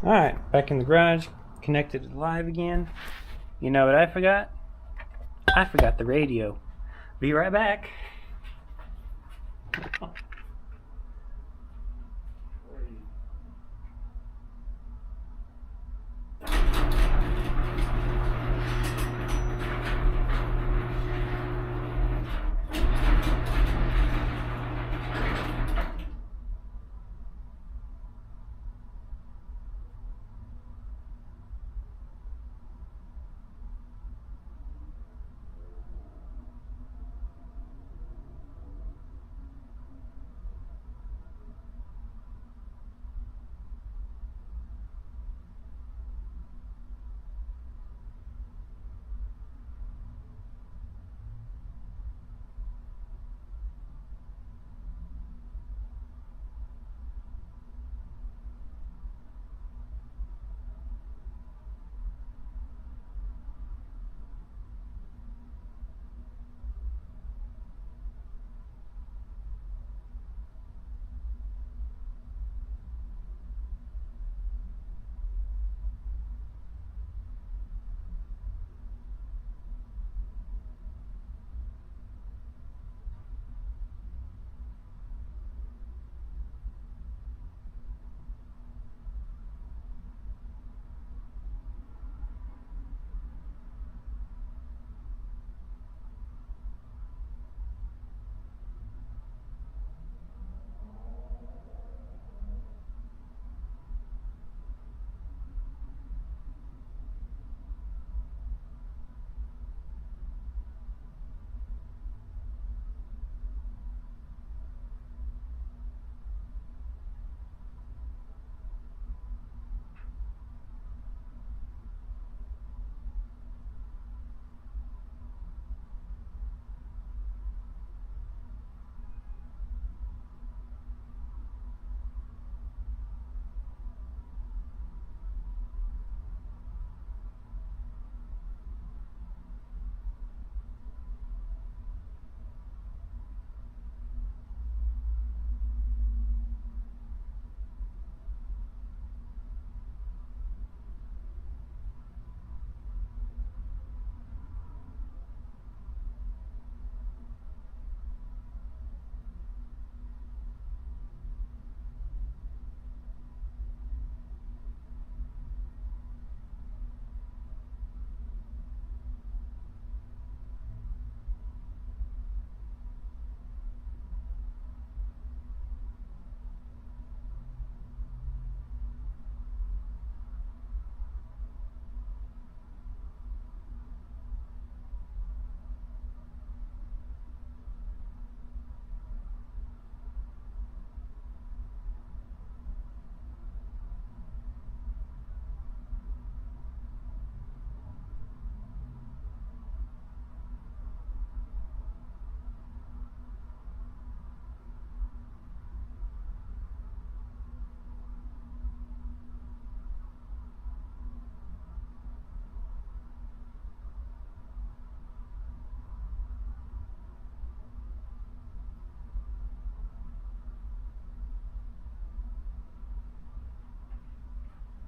Alright, back in the garage, connected live again. You know what I forgot? I forgot the radio. Be right back.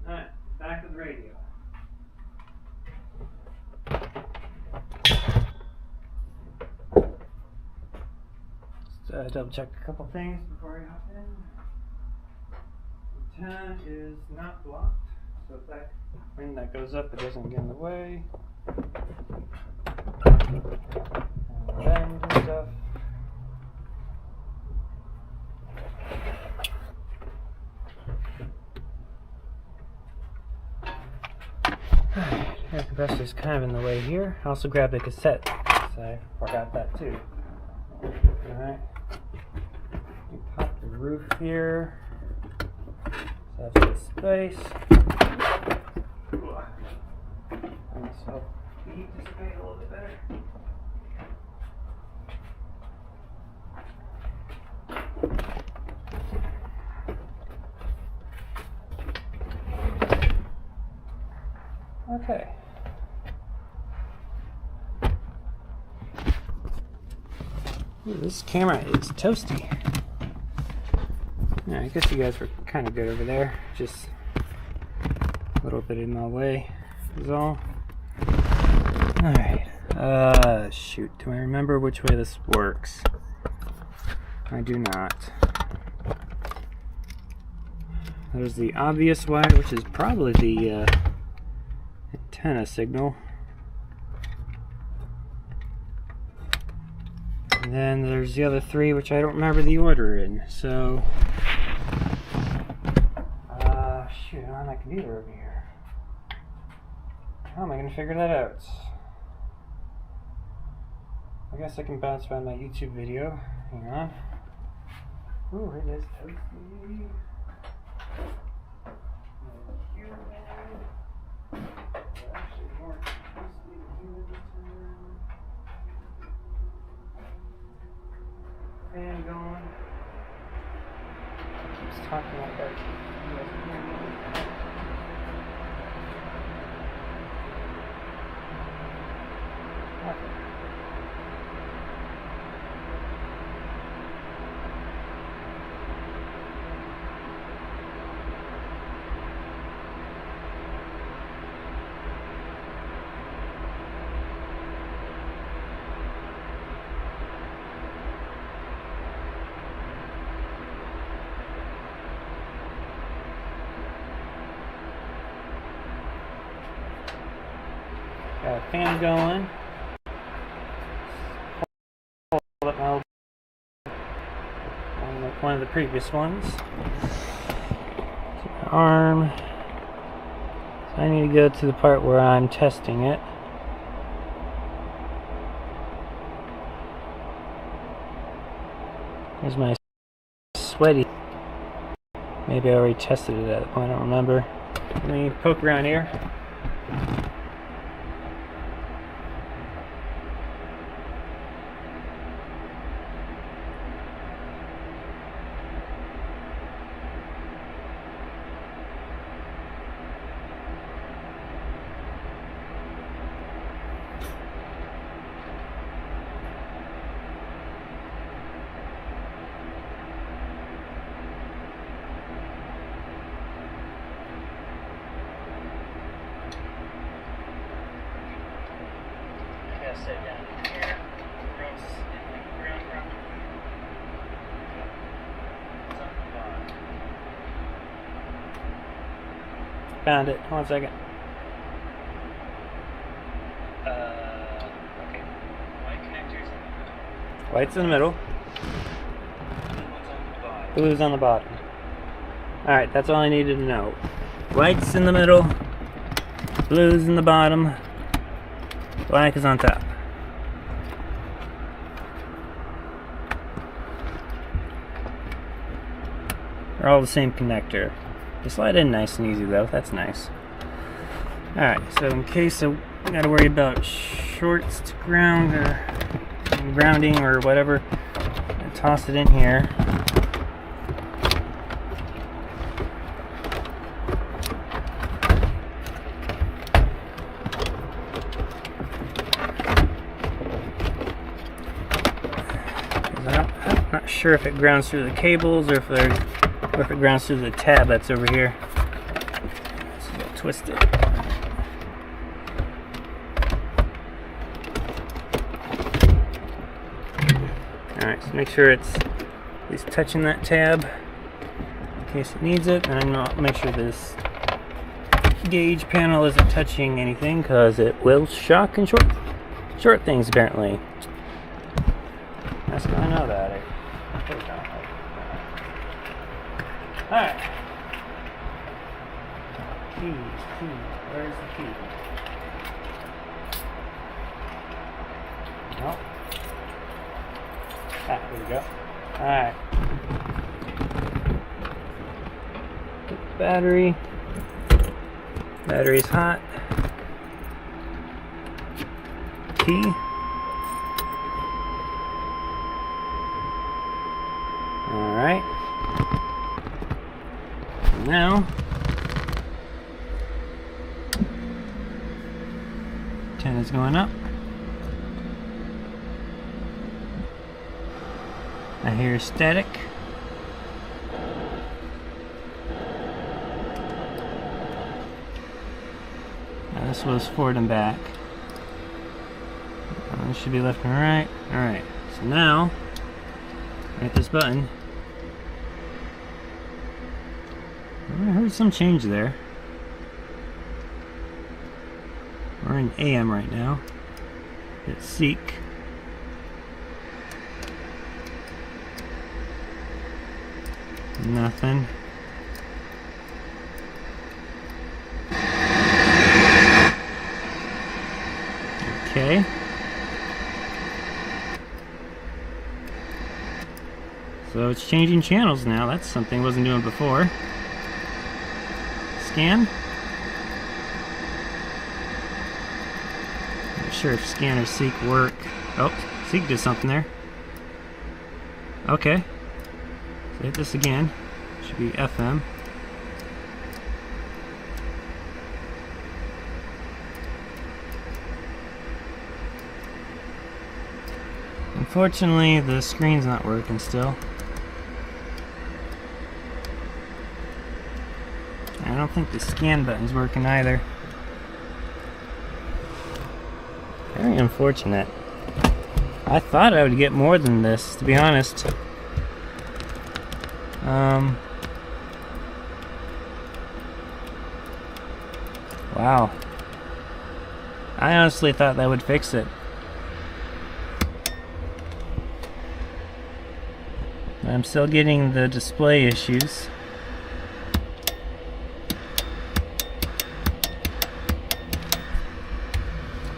Alright, back with the radio. Double check a couple things before we hop in. The 10 is not blocked, so if that when that goes up, it doesn't get in the way. And stuff. Air compressor is kind of in the way here. I also grabbed a cassette, so I forgot that too. Alright. You pop the roof here. So that's the space. So heat dissipate a little bit better. Okay. Ooh, this camera is toasty. Yeah, I guess you guys were kind of good over there. Just A little bit in my way is all. Alright. Shoot. Do I remember which way this works? I do not. There's the obvious wire, which is probably the antenna signal. And then there's the other three, which I don't remember the order in. So, shoot, I'm on my computer over here. How am I going to figure that out? I guess I can bounce around my YouTube video. Hang on. Ooh, it is toasty. Fan going. Keeps talking like that. Okay. Got a fan going. Hold up my old one of the previous ones. Arm. So I need to go to the part where I'm testing it. Here's my sweaty. Maybe I already tested it at that point, I don't remember. Let me poke around here. Set down here, gross in the ground properly. It's on the bottom. Found it. 1 second. Okay. White connectors in the middle. White's in the middle. Blue's on the bottom. Alright, that's all I needed to know. White's in the middle. Blue's in the bottom. Black is on top. They're all the same connector. They slide in nice and easy though, that's nice. Alright, so in case I gotta worry about shorts to ground or grounding or whatever, I toss it in here. I'm not sure if it grounds through the cables or if it grounds through the tab that's over here. So I'll twist it. Alright, so make sure it's at least touching that tab in case it needs it, and I'll make sure this gauge panel isn't touching anything because it will shock and short things apparently. That's gonna know that. Alright. Key. Where's the key? Nope. Ah, here we go. Alright. Battery. Battery's hot. Key. Alright. Now, antenna's going up. I hear static. This was forward and back. This should be left and right. Alright, so now, hit this button. I heard some change there. We're in AM right now. Hit seek. Nothing. Okay. So it's changing channels now. That's something it wasn't doing before. Scan. Not sure if scan or seek work. Oh, seek did something there. Okay. So hit this again. Should be FM. Unfortunately, the screen's not working still. I don't think the scan button's working either. Very unfortunate. I thought I would get more than this, to be honest. Wow. I honestly thought that would fix it. I'm still getting the display issues.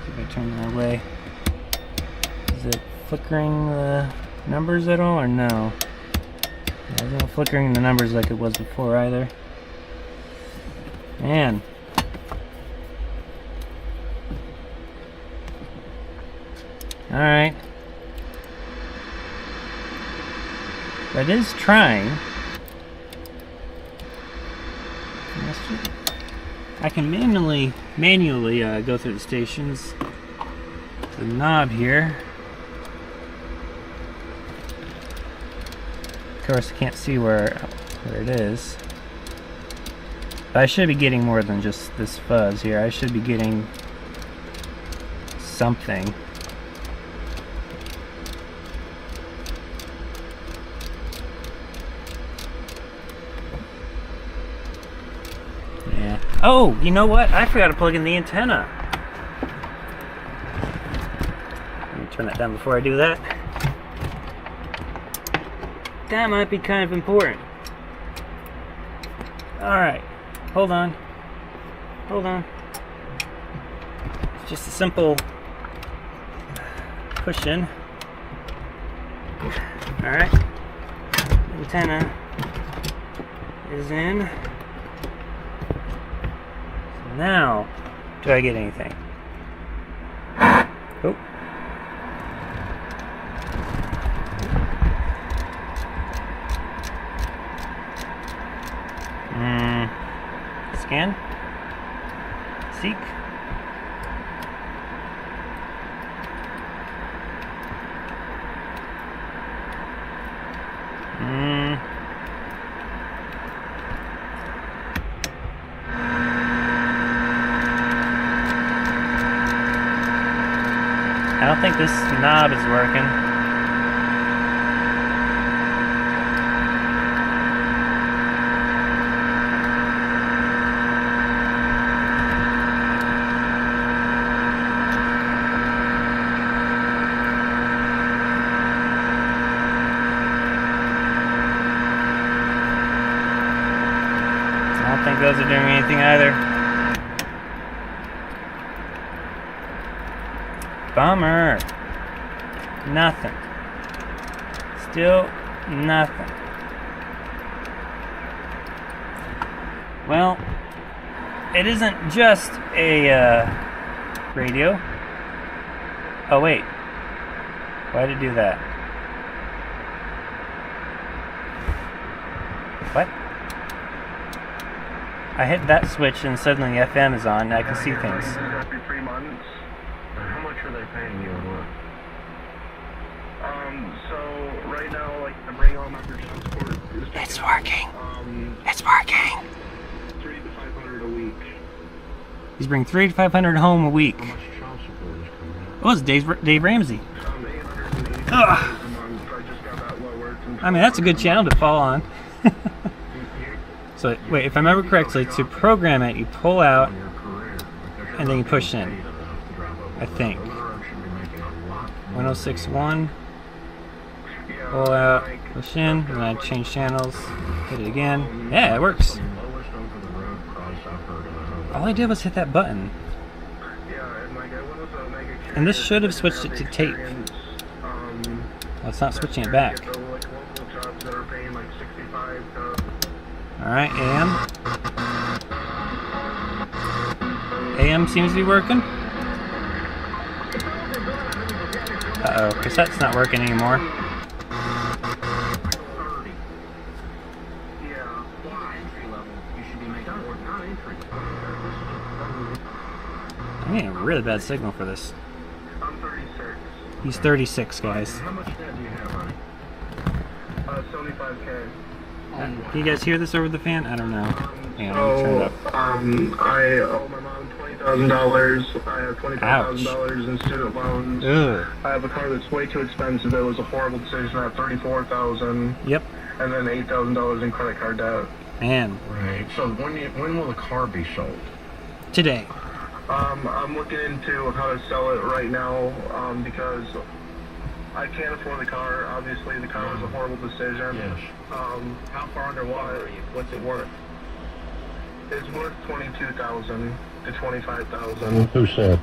If I turn that away, is it flickering the numbers at all or no? It's not flickering the numbers like it was before either. Man. Alright. But it is trying. I can manually go through the stations. The knob here. Of course, I can't see where it is. But I should be getting more than just this fuzz here. I should be getting something. Yeah. Oh, you know what? I forgot to plug in the antenna. Let me turn that down before I do that. That might be kind of important. Alright. Hold on. Hold on. It's just a simple push in. Alright. Antenna is in. So now, do I get anything? Oh. Scan. Seek. I don't think this knob is working. I don't think those are doing anything either. Bummer. Nothing. Still nothing. Well, it isn't just a radio. Oh wait. Why did it do that? What? I hit that switch and suddenly FM is on and I can see things. After 3 months, how much are they paying you and what? So right now, like the bring home after child support is It's working. It's working. $300 to $500 a week. He's bringing 300 to 500 home a week. How much child support is coming out? Oh, it's Dave Ramsey. 880 Ugh. a month. I just got that lowered to I mean, that's a good channel to fall on. So, wait, if I remember correctly, to program it, you pull out, and then you push in. I think. 1061. Pull out, push in, and then I change channels. Hit it again. Yeah, it works. All I did was hit that button. And this should have switched it to tape. Well, it's not switching it back. Alright, AM. AM seems to be working. Uh-oh, cassette's not working anymore. I'm getting a really bad signal for this. I'm 36. He's 36, guys. How much debt do you have on it? 75K. Can you guys hear this over the fan? I don't know. Hang on, let me turn it up. I owe my mom $20,000. I have $25,000 in student loans. Ugh. I have a car that's way too expensive. It was a horrible decision. I have $34,000. Yep. And then $8,000 in credit card debt. Man. Right. So when will the car be sold? Today. I'm looking into how to sell it right now because I can't afford the car. Obviously, the car was a horrible decision. Yes. How far underwater are you? What's it worth? It's worth $22,000 to $25,000. Who said?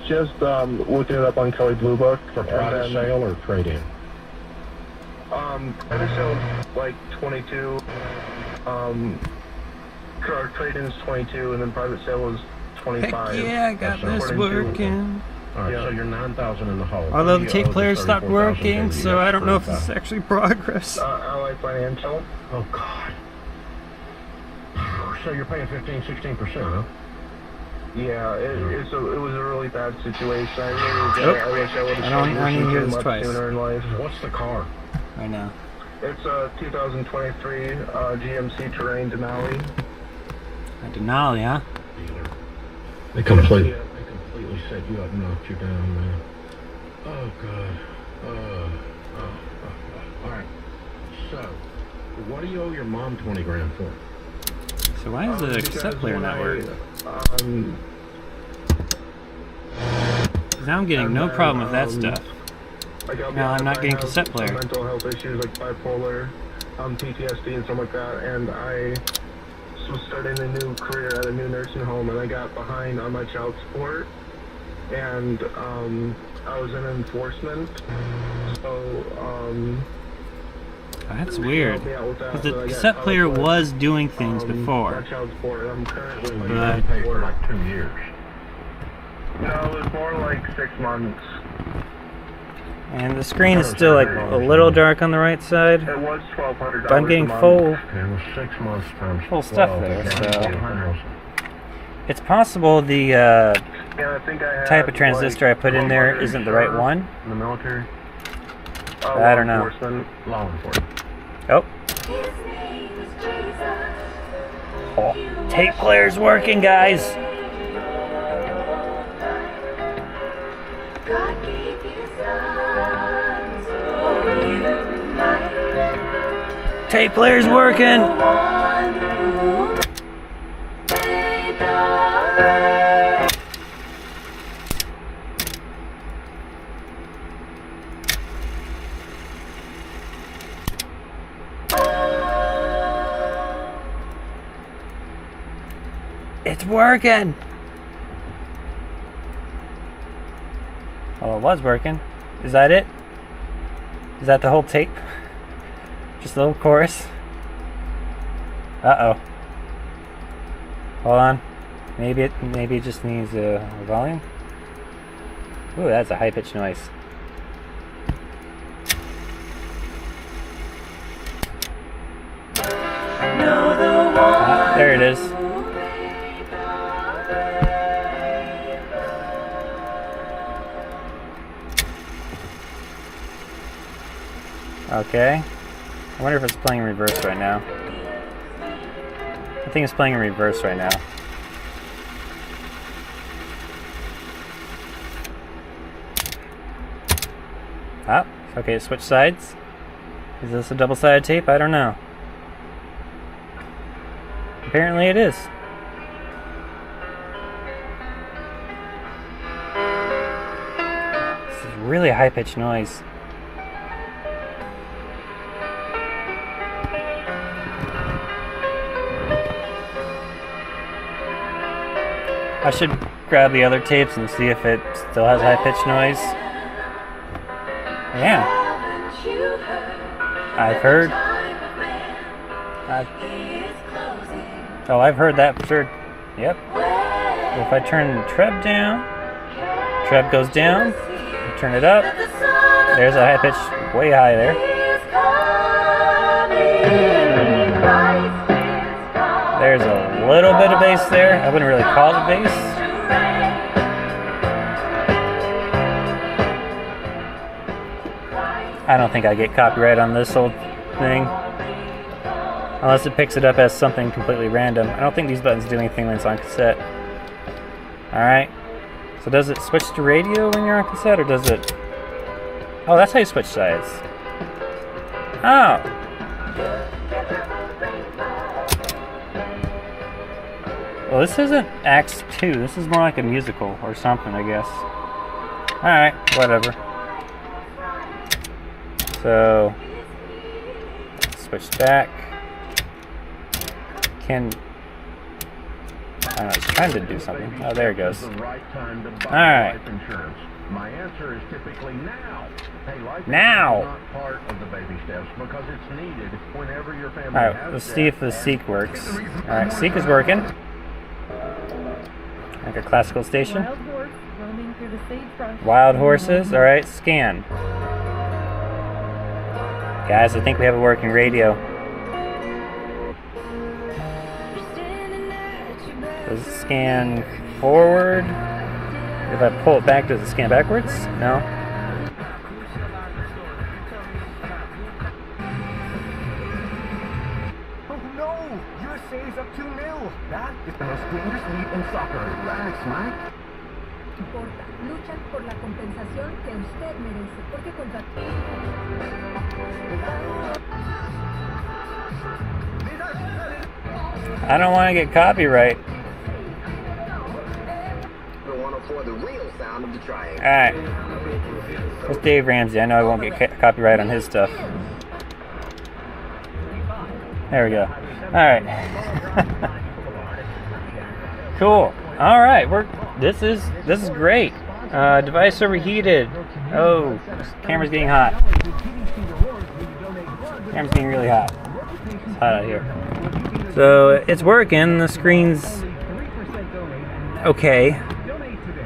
Just looking it up on Kelly Blue Book. For private sale or trade-in? Private sale like 22. Trade-in's 22, and then private sale is 25. Heck yeah, I got this working. All right, Yeah. so you're 9,000 in the hole. Although the You tape owe player stopped 34,000 working, maybe. so I don't know if this is 35. actually progress. Ally Financial. Oh God. So you're paying 15-16%, huh? Yeah, it was a really bad situation. I really regret it. I wish I would have I don't started need to hear listening this much twice. sooner in life. What's the car? Right now. It's a 2023 GMC Terrain Denali. A Denali, huh? Dealer. They completely set you up and knocked you down, man. Oh God. All right. So, what do you owe your mom 20 grand for? So why is the cassette player not working? Now I'm getting no problem with that stuff. No, I'm not getting cassette player. Mental health issues like bipolar, PTSD and stuff like that, and I was starting a new career at a new nursing home, and I got behind on my child support, and I was in enforcement, so Oh, that's weird. helped me out with that, Because the so I got cassette child player support, was doing things my before. child support, I'm currently You But- didn't pay for like 2 years. no, it was more like 6 months. And the screen is still like a little dark on the right side. It was $1,200. But I'm getting a month. full. Okay, well, 6 months times Full stuff 12, there, that's so- 1,000. It's possible the Yeah, I think I had, type of transistor I put in there isn't the right one. In the military. I don't know. Law enforcement. Oh. Oh. Tape player's working, guys. Tape player's working. It's working. Well, it was working. Is that it? Is that the whole tape? Just a little chorus? Uh-oh. Hold on. Maybe it just needs a volume. Ooh, that's a high-pitched noise. Ah, there it is. Okay. I wonder if it's playing in reverse right now. I think it's playing in reverse right now. Okay, switch sides. Is this a double-sided tape? I don't know. Apparently it is. This is really high-pitched noise. I should grab the other tapes and see if it still has high-pitched noise. Yeah. I've heard. I've heard that for sure. Yep. If I turn the treb down, treb goes down, turn it up. There's a high pitch, way high there. There's a little bit of bass there. I wouldn't really call it bass. I don't think I get copyright on this old thing. Unless it picks it up as something completely random. I don't think these buttons do anything when it's on cassette. Alright. So does it switch to radio when you're on cassette, or does it... Oh, that's how you switch sides. Oh! Well, this isn't Acts 2. This is more like a musical or something, I guess. Alright, whatever. So... switch back. I don't know, it's trying to do something. Oh, there it goes. Alright. My answer is typically now. Hey, life now! is not part of the baby steps because it's needed whenever your family Alright, has let's death. see if the Seek works. Alright, Seek is working. Like a classical station. Wild horse roaming through the sagebrush. Wild horses. Alright, scan. Guys, I think we have a working radio. Does it scan forward? If I pull it back, does it scan backwards? No. Oh no! USA is up 2-0! That is the most dangerous lead in soccer. Relax, Mike. Importa, luchan por la compensación que usted merece, porque contra... I don't want to get copyright. Alright. What's Dave Ramsey? I know I won't get copyright on his stuff. There we go. Alright. Cool. Alright, this is great. Device overheated. Oh, camera's getting hot. Camera's getting really hot. It's hot out here. So it's working. The screen's okay.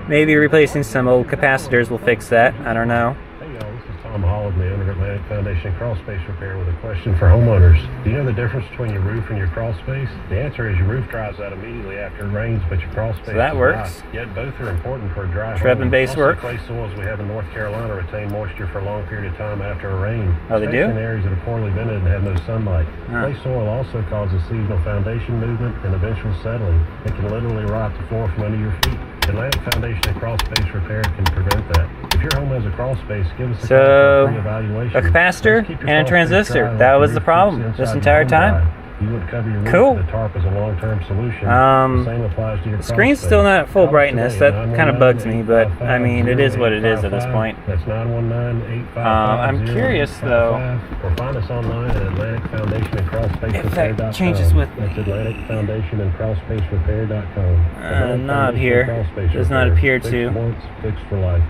Maybe replacing some old capacitors will fix that. I don't know. Hey y'all, this is Tom Holland, the Under Atlantic Foundation Crawl Space Repair, with a question for homeowners. Do you know the difference between your roof and your crawl space? The answer is your roof dries out immediately after it rains, but your crawl space So that is works. dry. Yet both are important for a dry Treb home. and base Also, work. clay soils we have in North Carolina retain moisture for a long period of time after a rain. Oh, they do? Especially in areas that are poorly vented and have no sunlight. Huh. Clay soil also causes seasonal foundation movement and eventual settling. It can literally rot the floor from under your feet. Atlantic Foundation and Crawl Space Repair can prevent that. If your home has a crawl space, give us a call for a free evaluation. A capacitor Keep your and a crawl space transistor. dry, That let was the the roof problem keeps this inside entire your home time. dry. You would cover your roof Cool. with a tarp as a long-term solution. The same applies to your The crawl screen's space. still not at full Call us brightness. today, That kind of bugs me, but I mean, it is what it is at this 919-855-0855. point. That's 919-855-0855. I'm curious, though. Or find us online at Atlantic Foundation and Crawl Space If Repair.com. that changes with That's Atlantic Foundation and Crawl Space Repair.com. Knob here does not appear to. Once, fixed for life.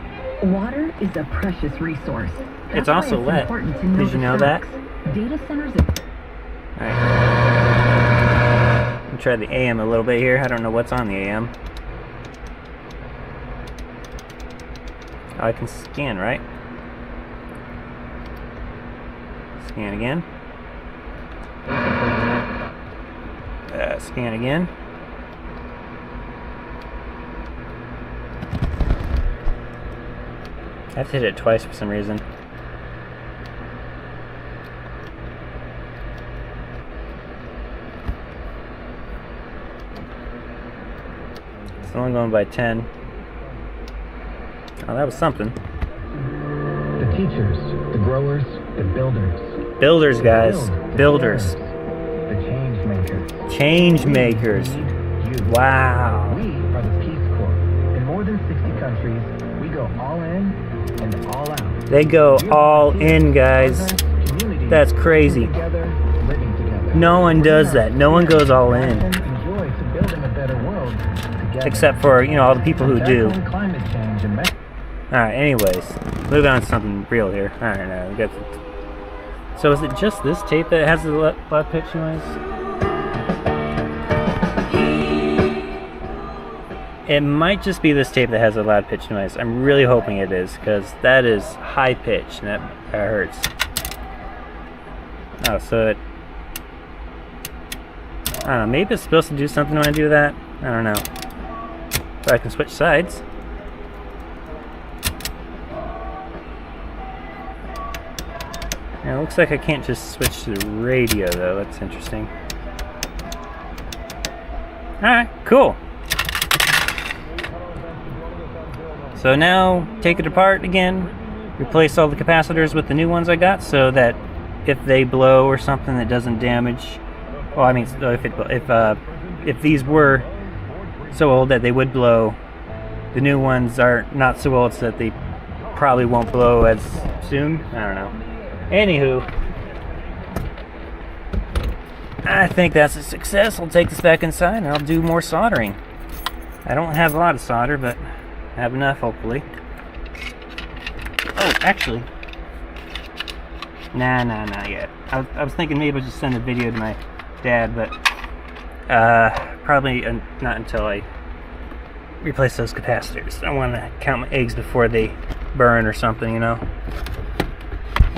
Water is a precious resource. It's That's why also wet. important to Did you the know that? facts. Data centers. Alright. Try the AM a little bit here. I don't know what's on the AM. Oh, I can scan, right? Scan again. Scan again. I have to hit it twice for some reason. It's only going by 10. Oh, that was something. The teachers, the growers, the builders. Builders, guys. Builders. The change makers. Change makers. We need you. Wow. We are the Peace Corps. In more than 60 countries, we go all in and all out. They go all in, guys. Community, That's crazy. together, living together. No one does that. No one goes all in. Passion and joy to building a better world together. Except for, you know, all the people who do. Tackling climate change and Alright, anyways. Moving on to something real here. Alright, now we got the... So is it just this tape that has the loud pitch noise? It might just be this tape that has a loud pitch noise. I'm really hoping it is, because that is high pitch and that hurts. Oh, so it... I don't know, maybe it's supposed to do something when I do that? I don't know. But I can switch sides. Now, it looks like I can't just switch to the radio, though. That's interesting. Alright, cool. So now, take it apart again. Replace all the capacitors with the new ones I got, so that if they blow or something, that doesn't damage. Well, I mean, if these were so old that they would blow, the new ones are not so old, so that they probably won't blow as soon. I don't know. Anywho, I think that's a success. I'll take this back inside and I'll do more soldering. I don't have a lot of solder, but I have enough, hopefully. Oh, actually. Nah, not yet. I was thinking maybe I'll just send a video to my dad, but probably not until I replace those capacitors. I want to count my eggs before they burn or something, you know.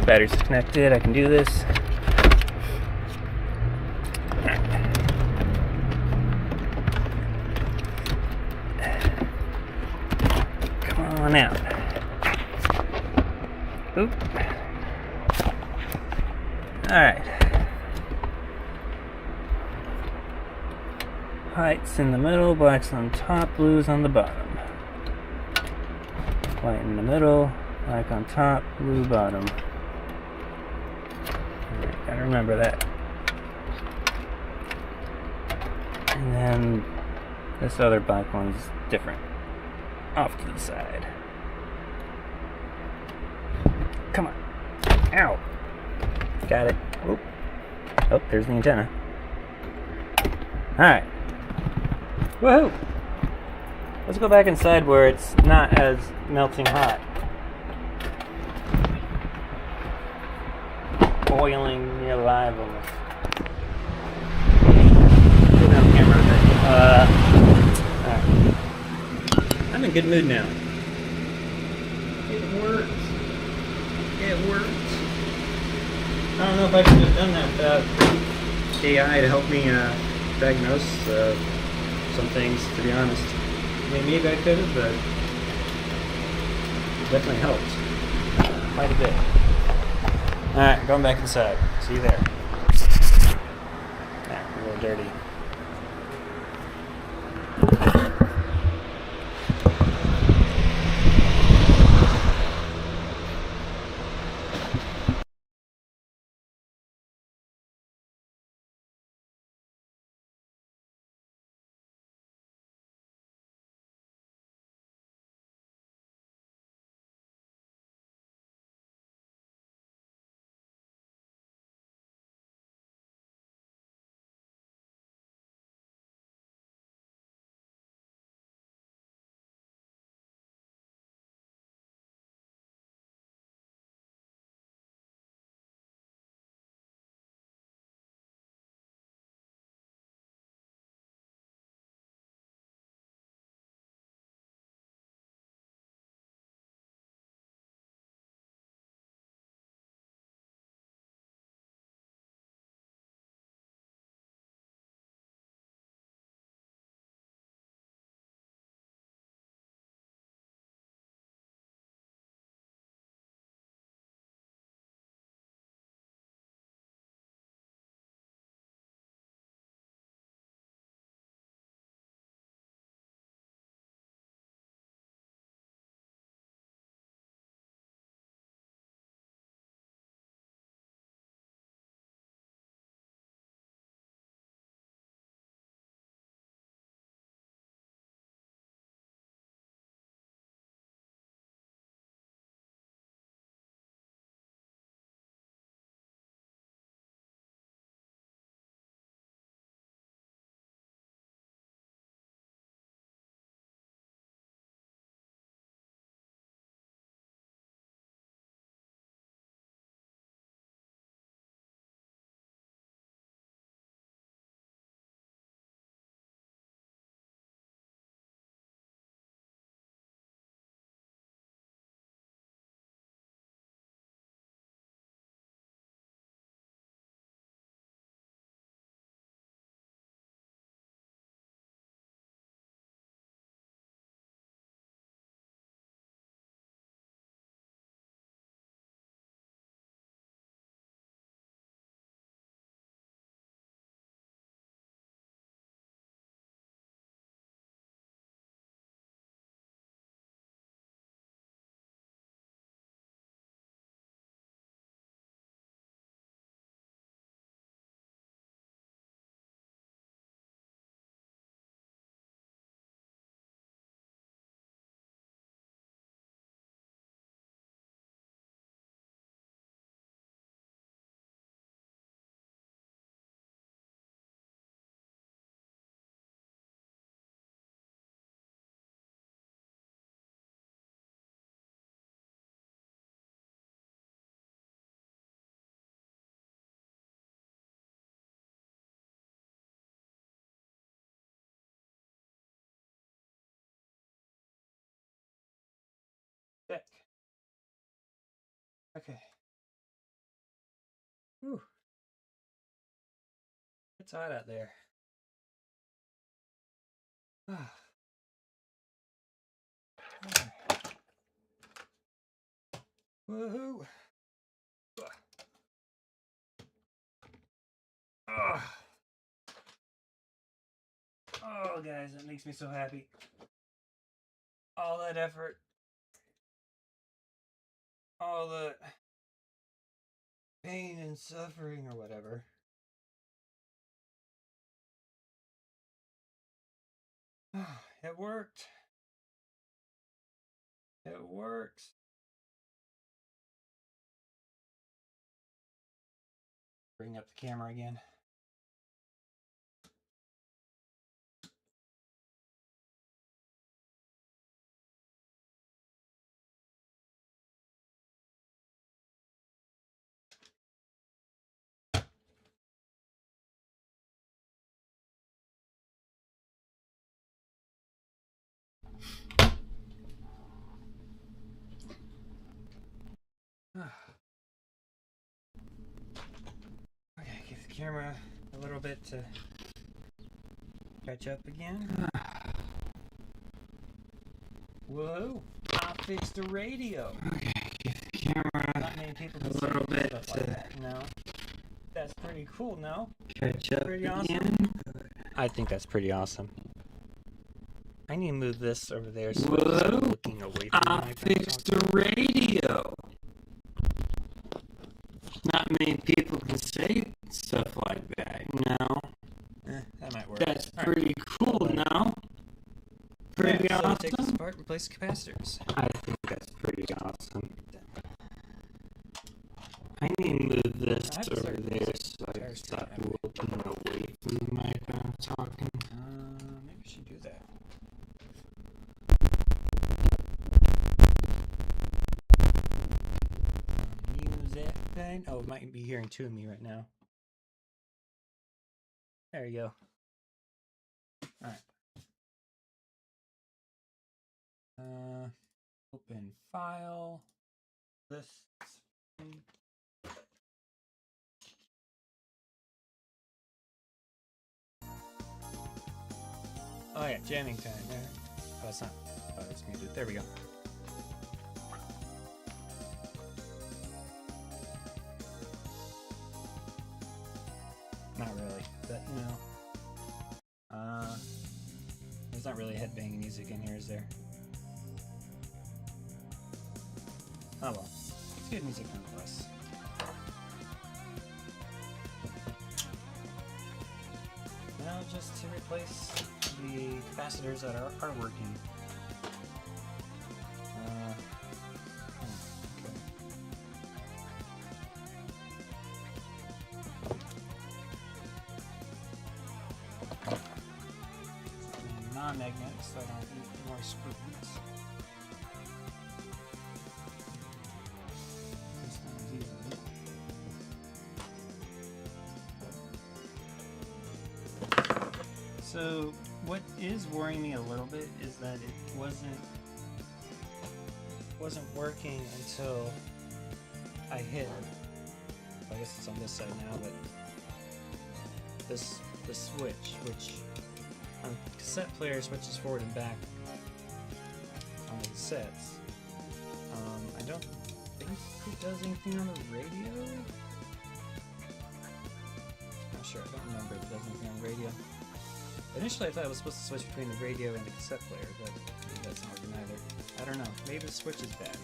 Batteries connected, I can do this. Come on out. Oop. Alright. White's in the middle, black's on top, blue's on the bottom. White in the middle, black on top, blue bottom. Gotta remember that. And then this other black one's different. Off to the side. Come on. Ow. Got it. Oop. Oh, there's the antenna. Alright. Woohoo! Let's go back inside where it's not as melting hot. Boiling me alive almost. Put down camera thing. Alright. I'm in good mood now. It worked. It worked. I don't know if I could have done that without AI to help me diagnose some things, to be honest. I mean, maybe I could have, but it definitely helped. Quite a bit. Alright, going back inside. See you there. Nah, a little dirty. Check. Okay. Whew. It's hot out there. Ah. Woohoo! Oh. Oh, guys, that makes me so happy. All that effort. All the pain and suffering or whatever. It worked. It works. Bring up the camera again. Okay, give the camera a little bit to catch up again. Whoa! I fixed the radio. Okay, give the camera not many people a little bit to like no. That's pretty cool, no? Catch up pretty again. Awesome. I think that's pretty awesome. I need to move this over there so I'm looking away from I fixed the radio. Not many people can say stuff like that, no? That might work. That's all pretty right. Cool, no? Pretty awesome. So take this apart and replace capacitors. I think that's pretty awesome. I need to move this over there so I can stop looking away from the mic when I'm talking. Maybe we should do that. Music thing. Oh, it might be hearing two of me right now. There you go. Alright. Open file. This. Oh yeah, jamming time. There. Oh, it's not. Oh, it's muted. There we go. Not really, but you know. There's not really headbanging music in here, is there? Oh well. It's good music nonetheless. Now just to replace the capacitors that are working. Non-magnetic, so I don't need more screws. So what is worrying me a little bit is that it wasn't working until I hit. I guess it's on this side now, but the switch, which on cassette player switches forward and back on the cassettes. I don't think it does anything on the radio. Not sure. I don't remember if it does anything on the radio. Initially, I thought it was supposed to switch between the radio and the cassette player, but maybe that's not working either. I don't know. Maybe the switch is bad.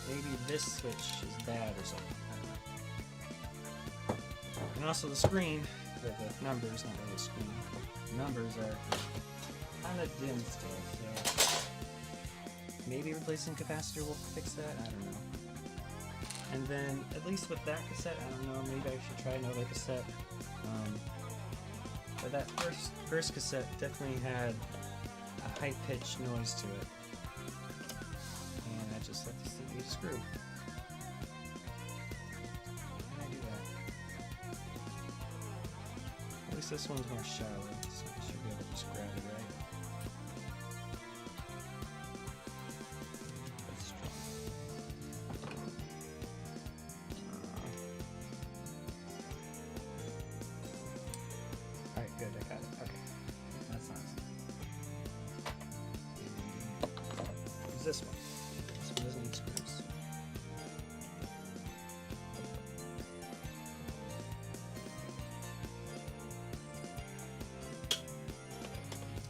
Maybe this switch is bad or something. I don't know. And also the screen, the numbers, not really the screen. The numbers are kind of dim still, so maybe replacing capacitor will fix that. I don't know. And then, at least with that cassette, I don't know. Maybe I should try another cassette. But that first cassette definitely had a high-pitched noise to it. And I just left the CD screw. How can I do that? At least this one's more shallow, so I should be able to just grab it right. That's strong. this one. This one doesn't need screws.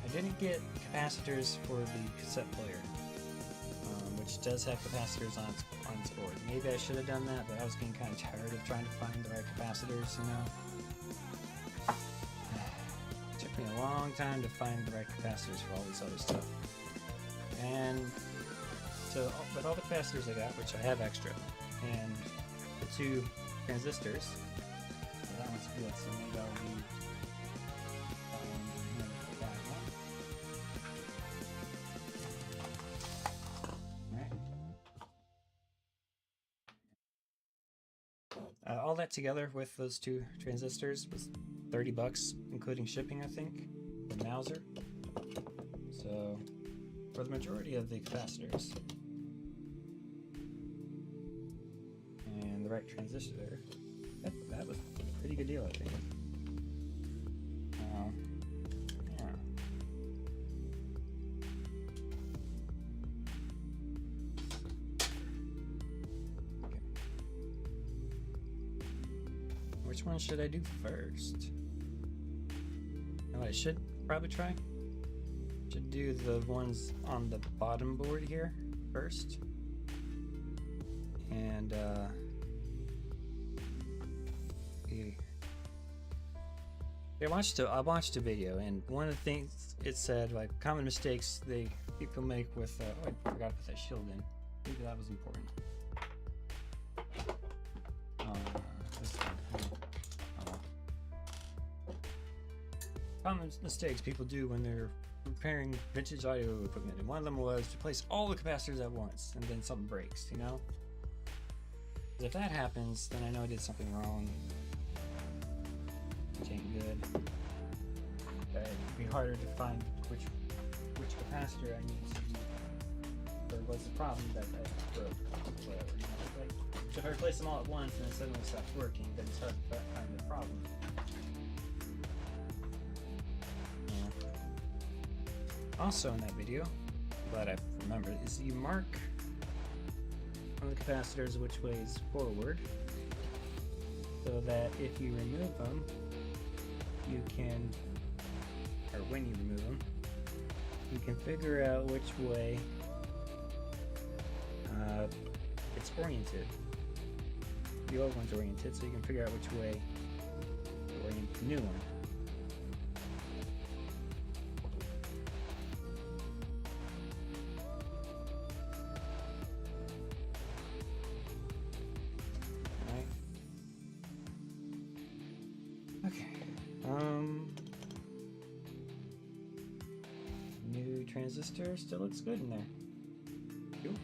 I didn't get capacitors for the cassette player, which does have capacitors on its board. Maybe I should have done that, but I was getting kind of tired of trying to find the right capacitors, you know? It took me a long time to find the right capacitors for all this other stuff. And so, with all the capacitors I got, which I have extra, and the 2 transistors, so that one's good, so maybe I'll need all that together with those 2 transistors was $30, including shipping, I think, from Mauser. So, for the majority of the capacitors and the right transistor, that was a pretty good deal, I think. Yeah. Which one should I do first? Oh, I should probably try. Should do the ones on the bottom board here first. And I watched a video, and one of the things it said, like, common mistakes people make with oh, I forgot to put that shield in. Maybe that was important. Common mistakes people do when they're repairing vintage audio equipment, and one of them was to place all the capacitors at once, and then something breaks, you know? 'Cause if that happens, then I know I did something wrong. Which ain't good. It'd be harder to find which capacitor I need to use, or what's the problem that I broke, whatever, you know? Like, if I replace them all at once and it suddenly stops working, then it's hard to find the problem. Also in that video, I'm glad I remembered, is you mark on the capacitors which way is forward, so that if you remove them, you can, or when you remove them, you can figure out which way it's oriented. The old one's oriented, so you can figure out which way to orient the new one. New transistor still looks good in there. Cool.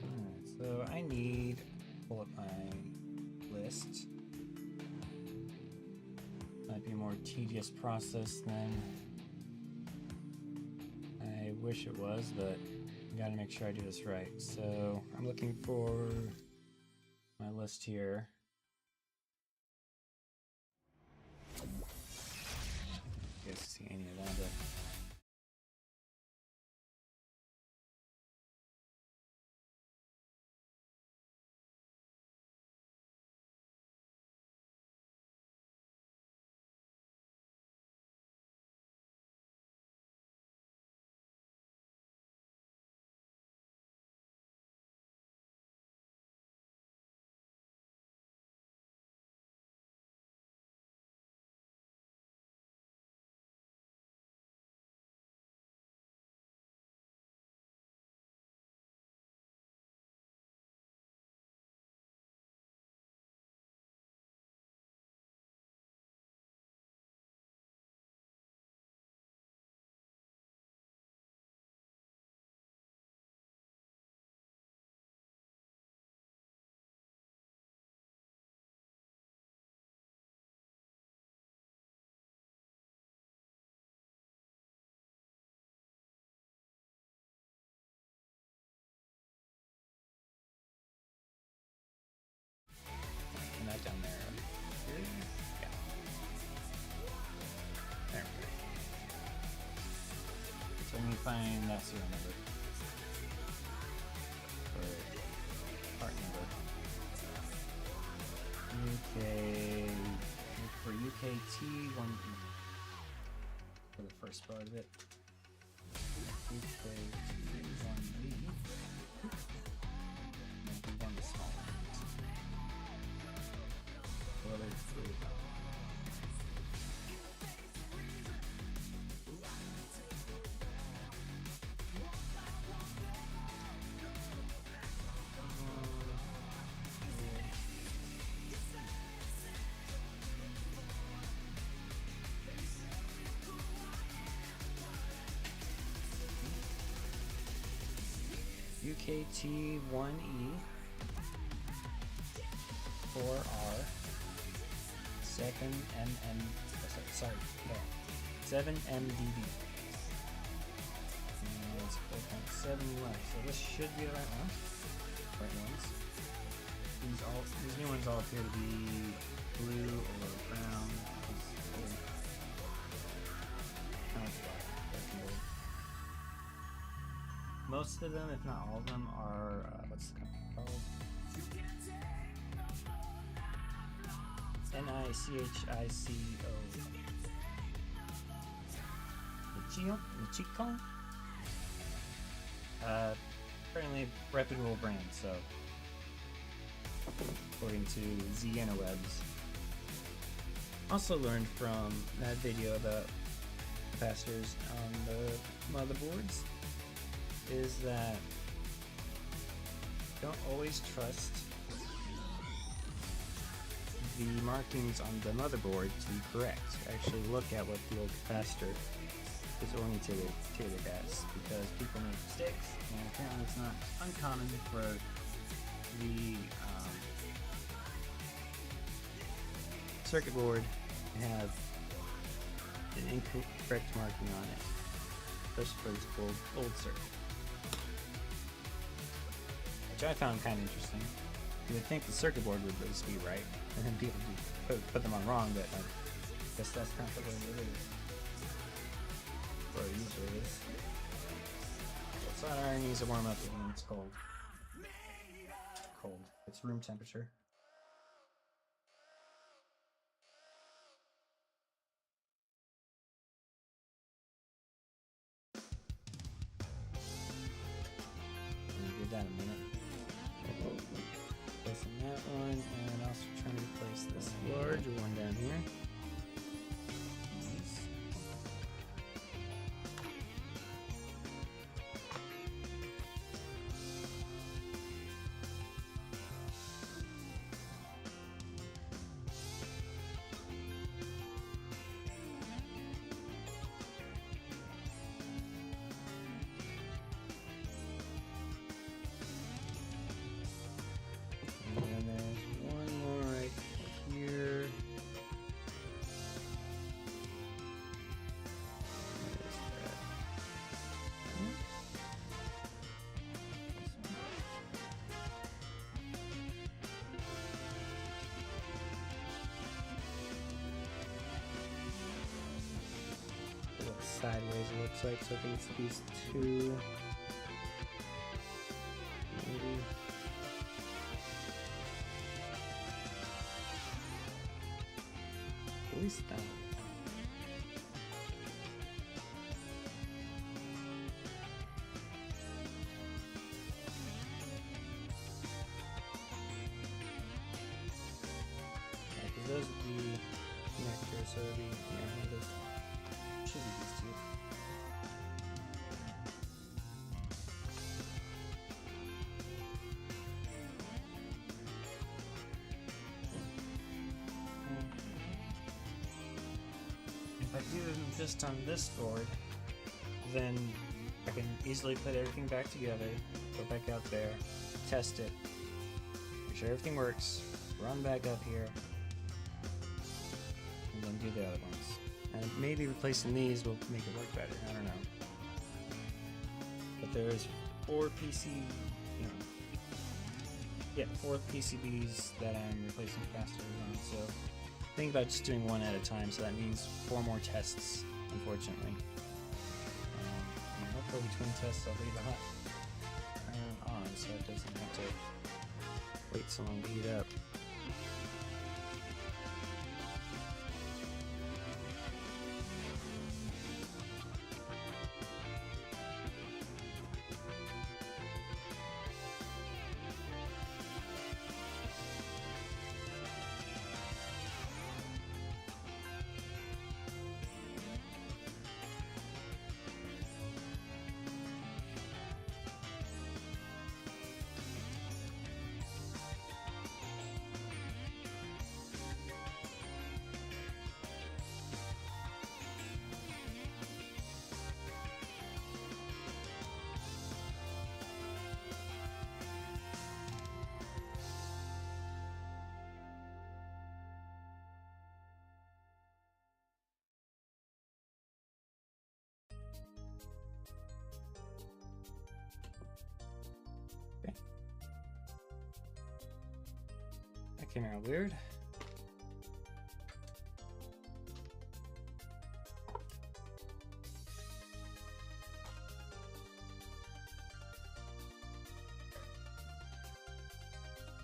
Alright, so I need to pull up my list. Might be a more tedious process than I wish it was, but I gotta make sure I do this right. So I'm looking for my list here. Guess see any of that. So I need to find that serial number. Or part number. UK for UKT1E for the first part of it. UKT1E. Maybe one of the small ones. Well, there's three. UKT1E 4R 7MM sorry, 7MDB. And it's 4.71. So this should be the right one. Right ones. These new ones all appear to be blue or brown. Most of them, if not all of them, are what's the company called? NICHICO. Nichiko? Apparently reputable brand, so according to Z Interwebs. Also learned from that video about capacitors on the motherboards is that don't always trust the markings on the motherboard to be correct. Actually look at what the old capacitor is oriented as, because people make mistakes, and apparently it's not uncommon for the circuit board to have an incorrect marking on it, especially for this old circuit. Which I found kind of interesting. You would think the circuit board would at least be right, and then people put them on wrong, but I guess that's not the way it is. Or it usually is. So hot iron needs to warm up when it's cold. Cold. It's room temperature. Give that a minute. Placing that one, and also trying to replace this larger one down here. And there's one more right here. Where is that? It looks sideways, it looks like, so I think it's these two. Maybe. At least that. Yeah, because those would be connectors, so it would be, yeah, those should be these two. If I do them just on this board, then I can easily put everything back together, go back out there, test it, make sure everything works, run back up here, and then do the other ones. And maybe replacing these will make it work better, I don't know. But there's 4 PCBs that I'm replacing capacitors on, so think about just doing one at a time, so that means 4 more tests, unfortunately. For between tests, I'll leave a hot iron on so it doesn't have to wait so long to heat up. That came out weird.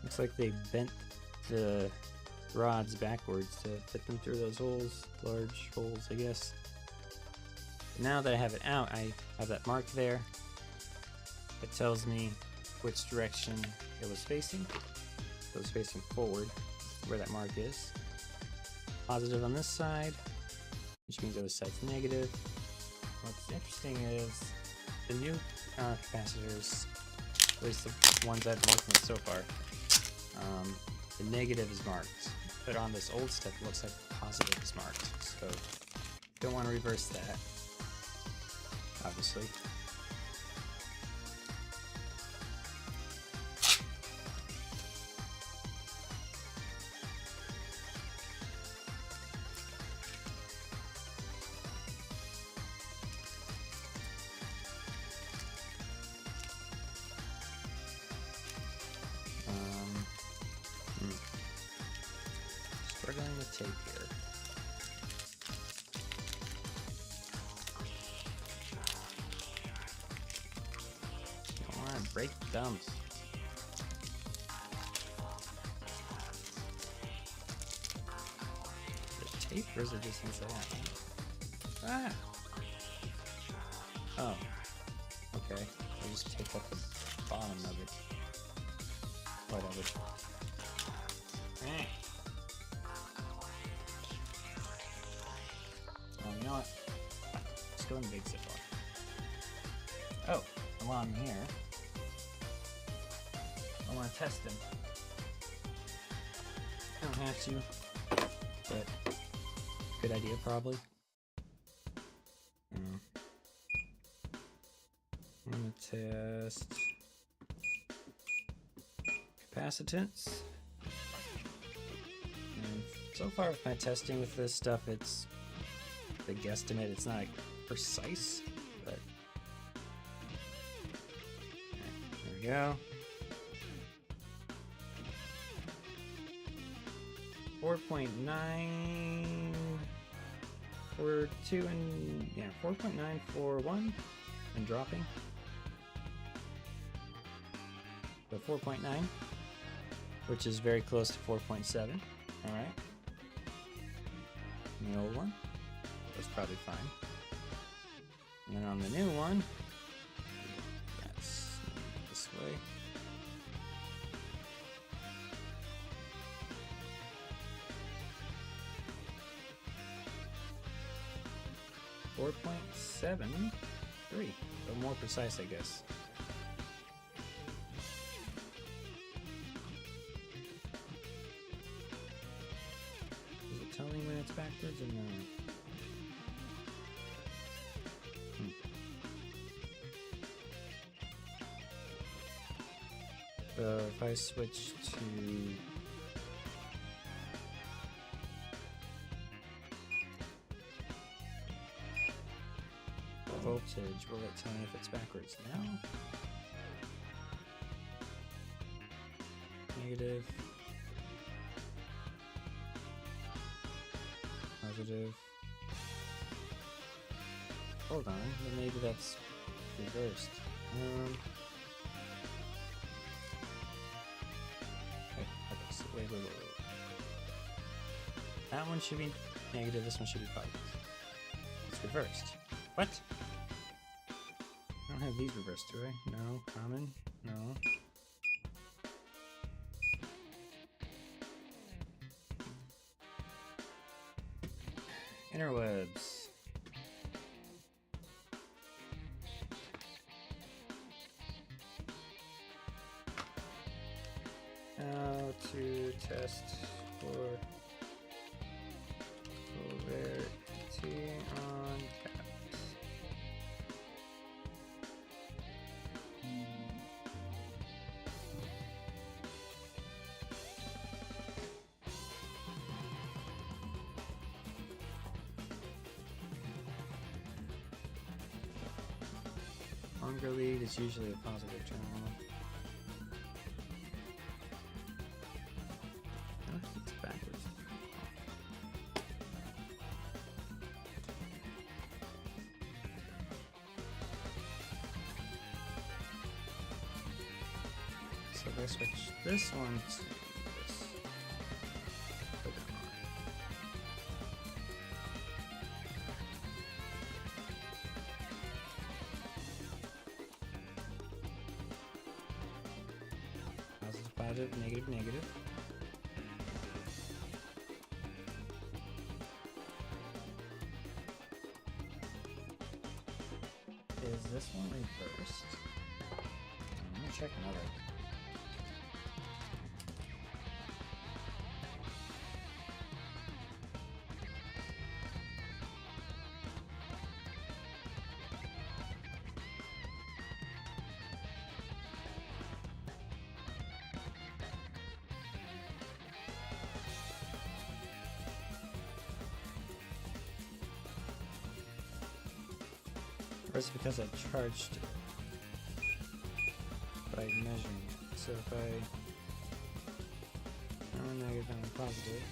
Looks like they bent the rods backwards to fit them through those holes, large holes, I guess. Now that I have it out, I have that mark there. It tells me which direction it was facing. It was facing forward, where that mark is. Positive on this side, which means the other side's negative. What's interesting is the new capacitors, at least the ones I've been working with so far, the negative is marked, but on this old stuff it looks like positive is marked, so don't want to reverse that, obviously. Struggling with tape here. Don't want to break the gums. The tape, or is it just inside? Ah! Oh. Okay. I'll just tape up the bottom of it. Whatever. Eh. You know what? Let's go in the big ziplock. Oh, and while I'm here, I want to test them. I don't have to, but good idea probably. I'm going to test capacitance. And so far with my testing with this stuff, it's the guesstimate. It's not precise, but there we go. 4.9 for 2 and 4.941 and dropping. So 4.9, which is very close to 4.7. All right. And the old one was probably fine. And then on the new one, that's this way. .73, so more precise, I guess. Is it telling me when it's backwards or no? So if I switch to voltage, will it tell me if it's backwards now? Negative. Positive. Hold on, then maybe that's reversed. Okay, so wait. That one should be negative, this one should be positive. It's reversed. What? I don't have these reversed, do I? No. Common? No. Interwebs. How to test for polarity on caps. Longer lead is usually a positive terminal. It's backwards. So if I switch this one to this. Put it on. Positive, positive, negative, negative. Is this one reversed? Let me check another. Or is it because I charged it by measuring it? So if I'm a negative and I'm positive.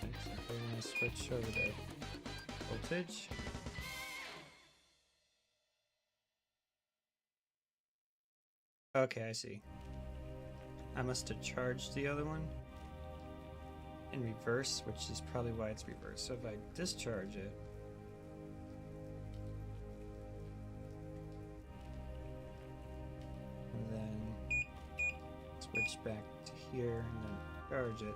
Next, I'm going to switch over to voltage. Okay, I see. I must have charged the other one in reverse, which is probably why it's reversed. So if I discharge it, and then switch back to here and then charge it,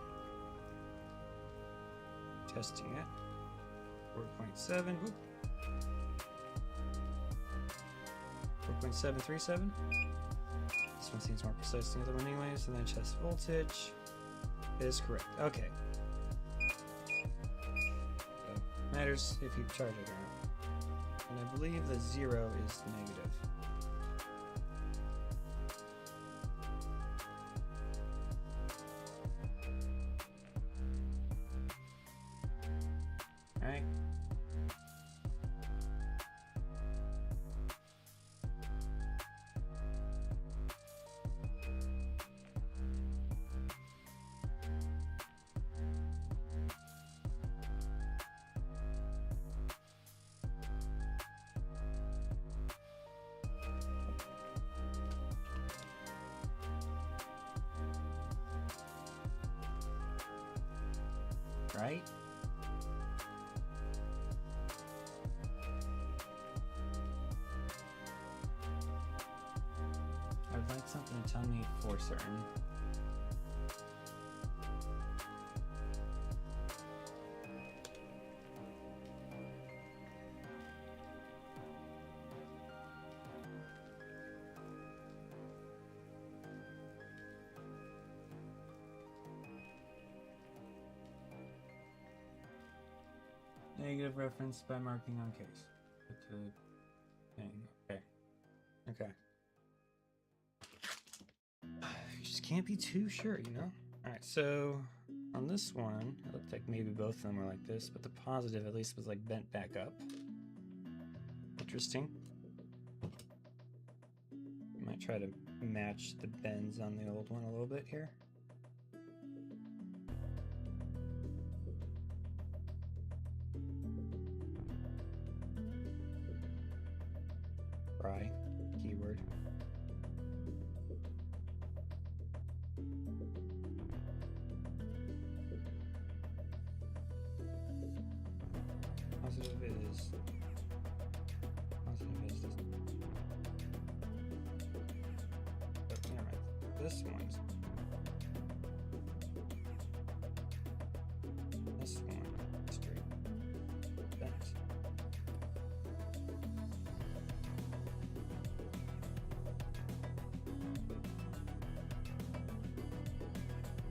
testing it, 4.7, 4.737. This one seems more precise than the other one anyways, and then chest voltage is correct. Okay. So, matters if you charge it or not. And I believe the 0 is negative. Alright. Right? I'd like something to tell me for certain. Negative reference by marking on case. Put the thing. Okay. Okay. You just can't be too sure, you know? Alright, so on this one, it looked like maybe both of them were like this, but the positive at least was like bent back up. Interesting. Might try to match the bends on the old one a little bit here. try keyword. Positive is this. But never mind. This one's straight. Bent.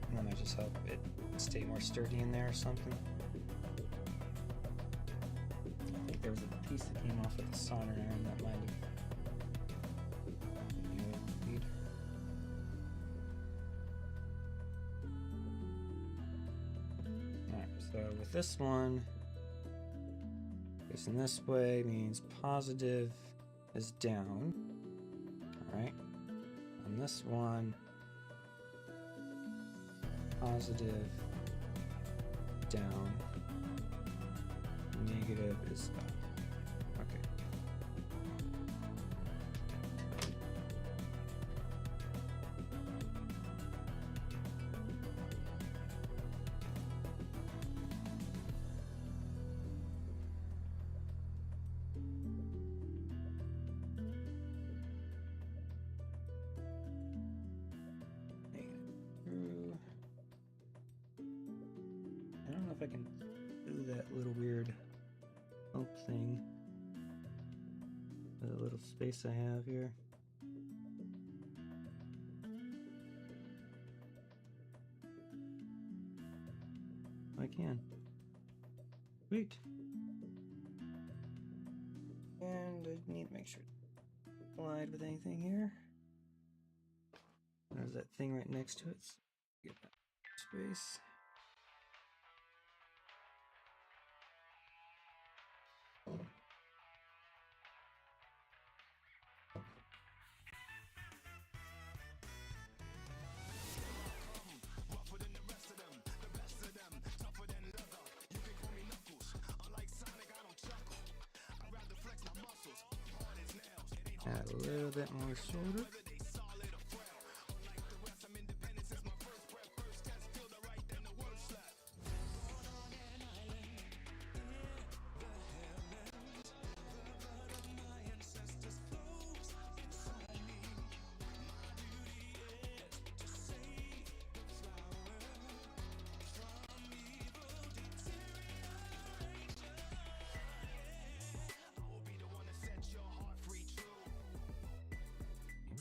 And that might just help it stay more sturdy in there or something. I think there was a piece that came off with the solder iron that might have. Alright, so with this one, facing this way means positive is down. Alright. On this one, positive down, negative is up. Okay. Through. I don't know if I can do that little weird bump thing. The little space I have here. I can. Sweet. And I need to make sure to collide with anything here. There's that thing right next to it. So get that space. Add a little bit more solder.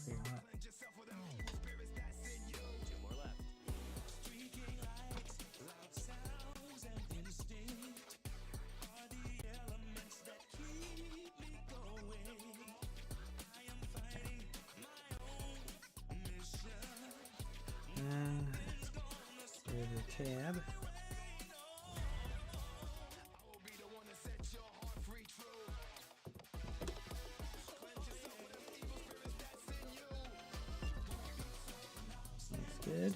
Pretty hot. And there's the tab. Good.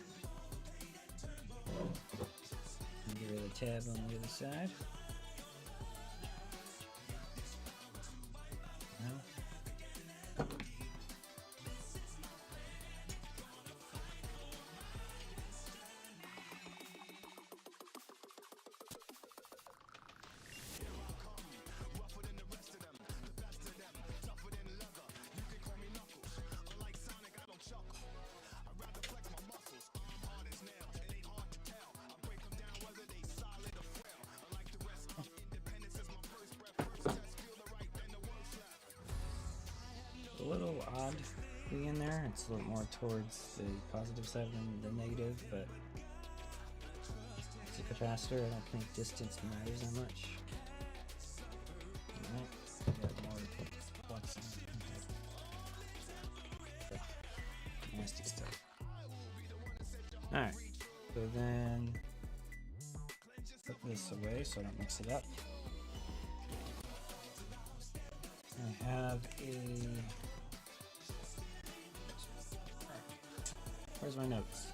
And get rid of the tab on the other side. Now. A little odd being in there. It's a little more towards the positive side than the negative, but it's a capacitor. I don't think distance matters that much. Alright, got more flux in it. Nasty stuff. Alright, so then put this away so I don't mix it up. I have a... Where's my notes?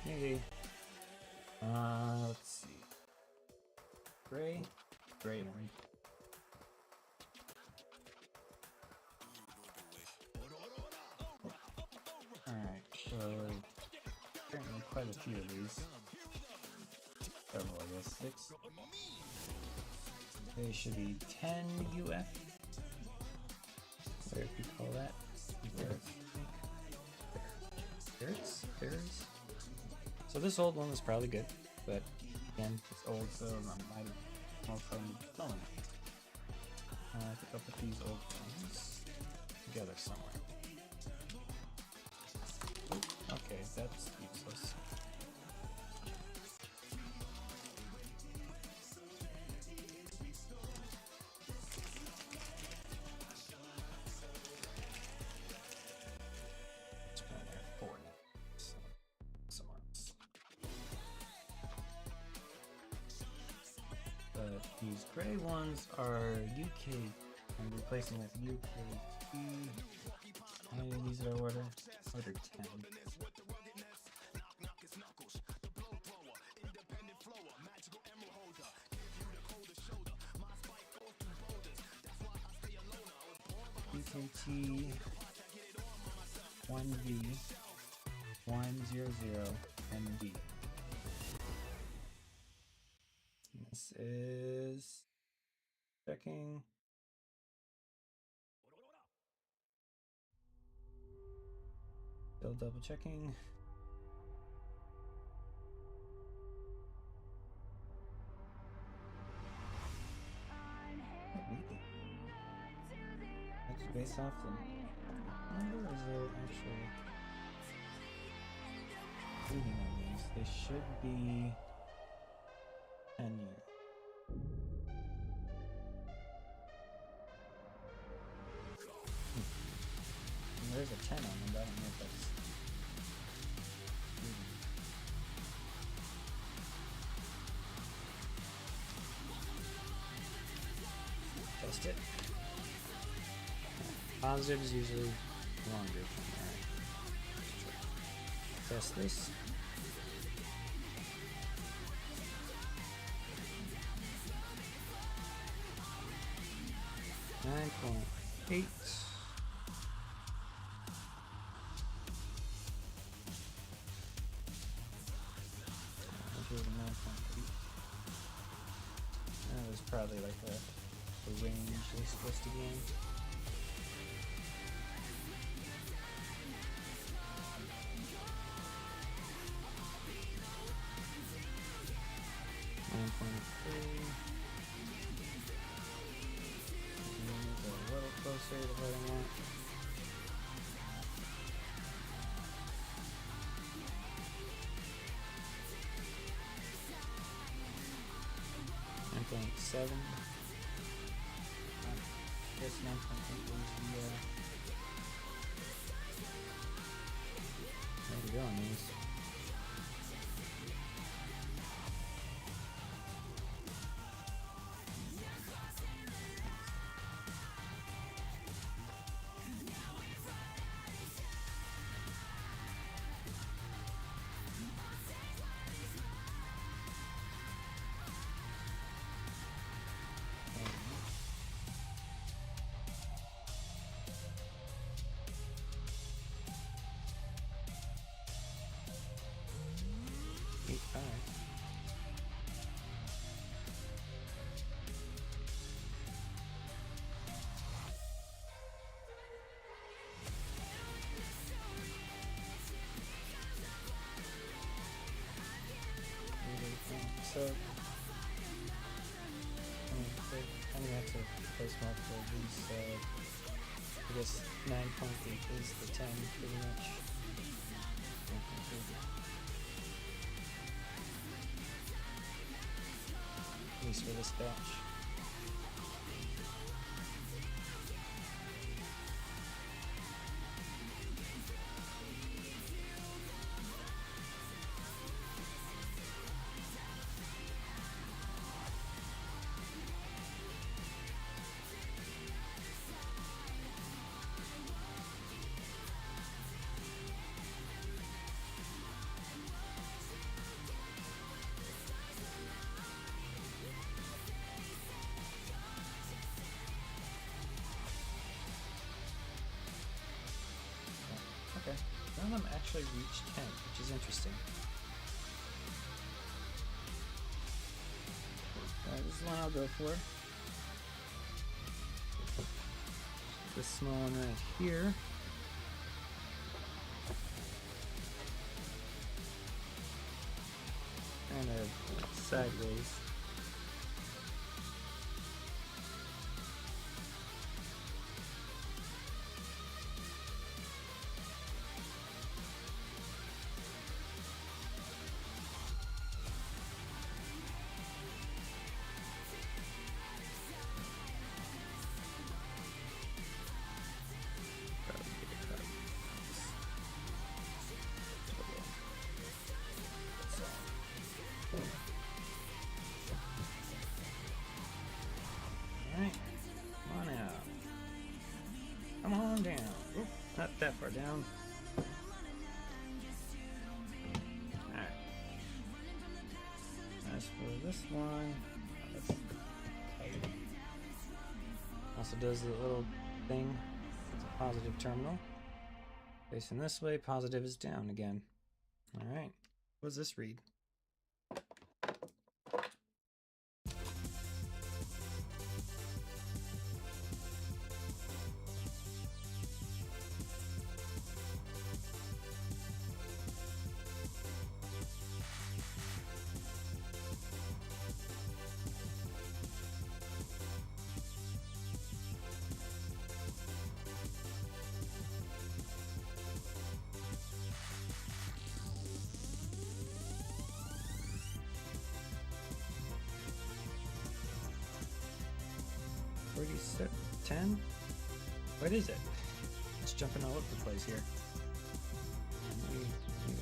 Maybe. gray, gray one. Alright, so apparently quite a few of these. Several, I guess. 6. They should be 10 UF. Whatever you call that. Ferrets? So this old one was probably good, but again, it's old, so I might have more fun throwing it. I think I'll put these old ones together somewhere. Ooh, okay, that's useless. Let's put in there 4 next. Somewhere else. But these gray ones are UK. I'm replacing with UKT. How many of these did I order? I ordered 10. UKT 1V 100 MD. This is checking. Still double checking. That's based off the number, or is it actually reading on these? They should be 10 years. There's a 10 on them, but I don't know if that's test it. Positive is usually longer. Alright. Test this. $9.8. That was probably like the range they're supposed to be in. A little closer to what I want. $9.7. I guess 9.8 was the way to go on these. So, I mean, they kind of have to place multiple of these, so I guess 9.8 is the 10 pretty much. At least for this batch. of them actually reach 10, which is interesting. Alright, this is the one I'll go for. This small one right here. Kind of sideways. Alright, come on out. Come on down. Oop, not that far down. Alright. As for this one, also does the little thing. It's a positive terminal. Facing this way, positive is down again. Alright, what does this read? Set 10? What is it? It's jumping all over the place here. Let me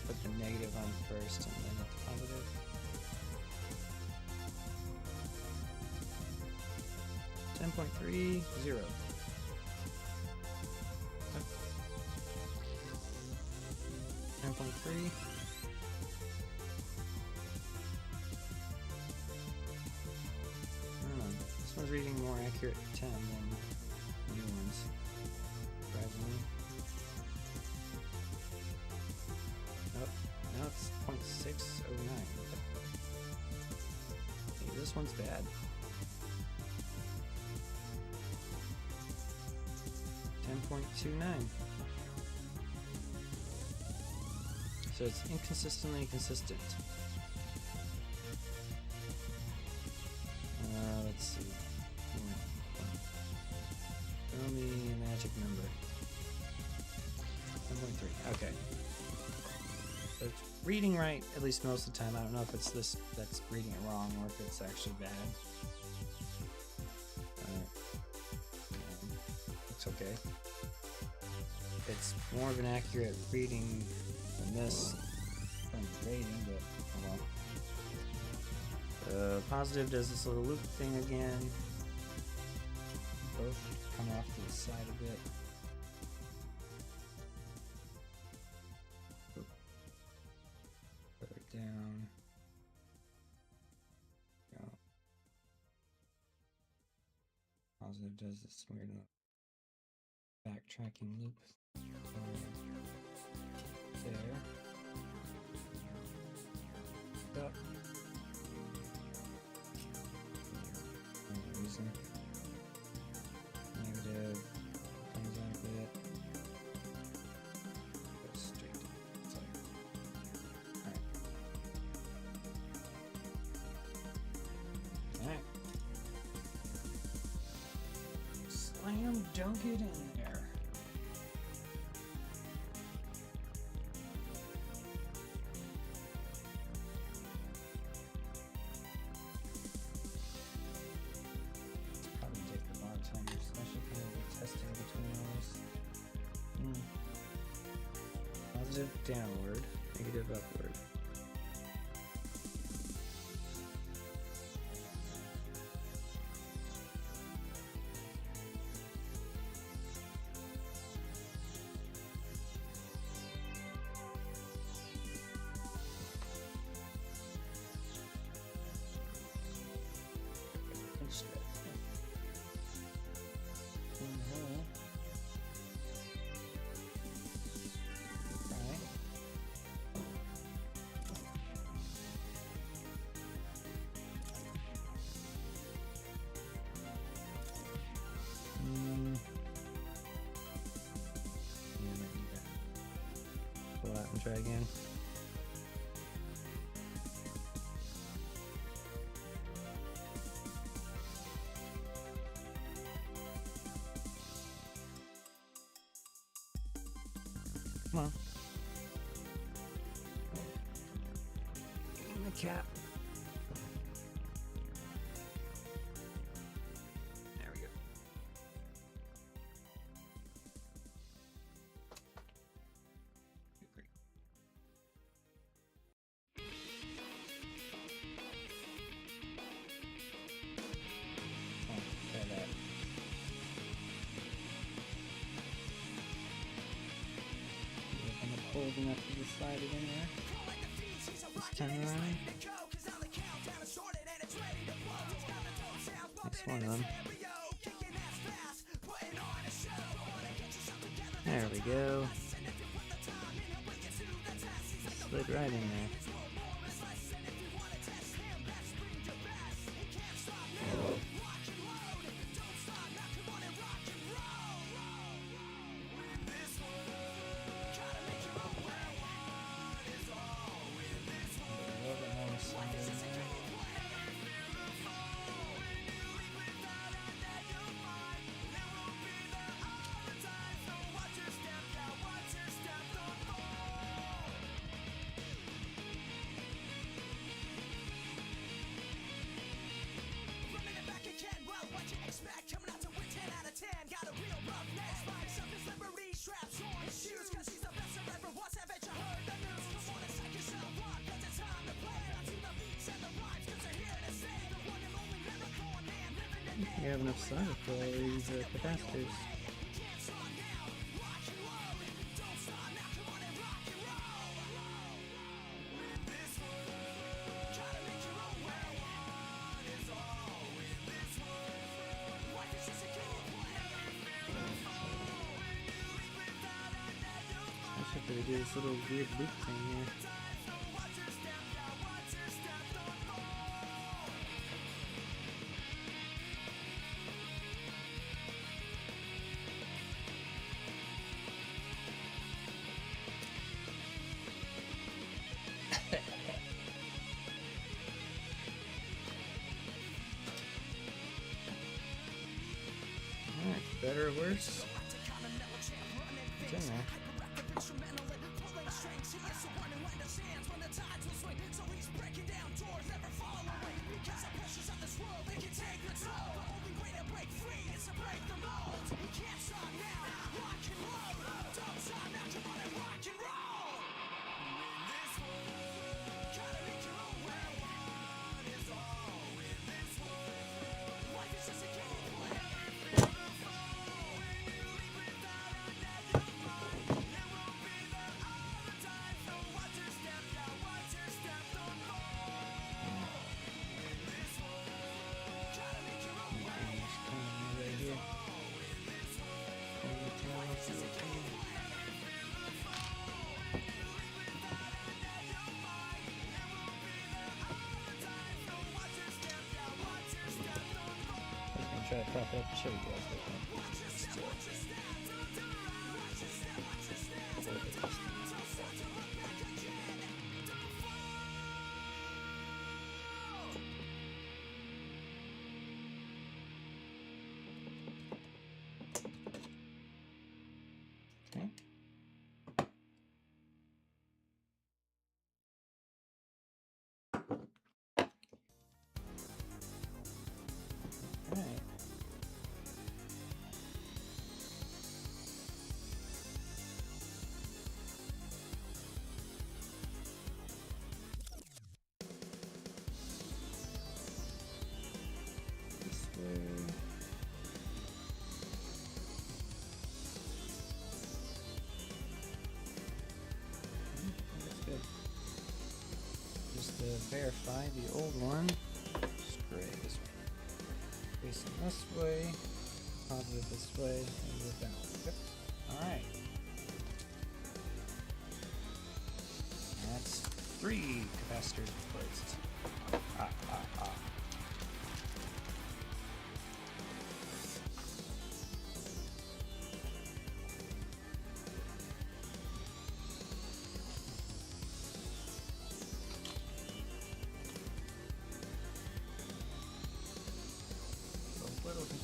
put the negative on first and then the positive. .30. 10.3. This one's reading more accurate 10 than new ones. Surprisingly. Oh, now it's .609. Hey, this one's bad. 10.29. So it's inconsistently consistent. Let's see. Show me a magic number. 10.3. Okay. So it's reading right at least most of the time. I don't know if it's this that's reading it wrong or if it's actually bad. It's okay. It's more of an accurate reading than this from the rating, but oh well. Positive does this little loop thing again. Both come off to the side a bit. Put it down. Go. Positive does this weird backtracking loop. There. Up. No reason. Negative comes out a bit. Goes straight to the side. Alright. Slam dunk it in there. Positive downward, negative upward. try again. Come on. My cap. There we go. Great. Oh, try that. I'm gonna pull enough to the side again there. This time around. Next one of them. There we go. Slid right in there. You have enough solder for all these capacitors. I should have to do this little weird loop thing here. Alright, better or worse? It's in there. Try to prop it up and show you guys okay. Alright. That's good. Just to verify the old one. Spray this way. Facing this way. Positive this way. And we're down. Yep. Alright. That's 3 capacitors replaced.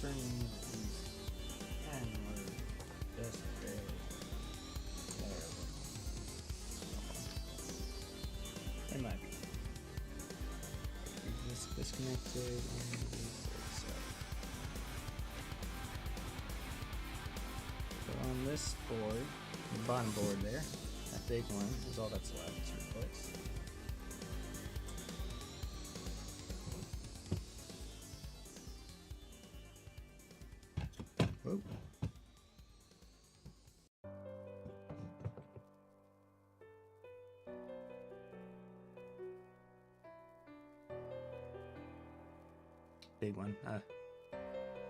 burning these 10 were just barely there. They might be. Is this disconnected? So on this board, the bottom board there, that big one is all that's left to replace. Whoop. Big one.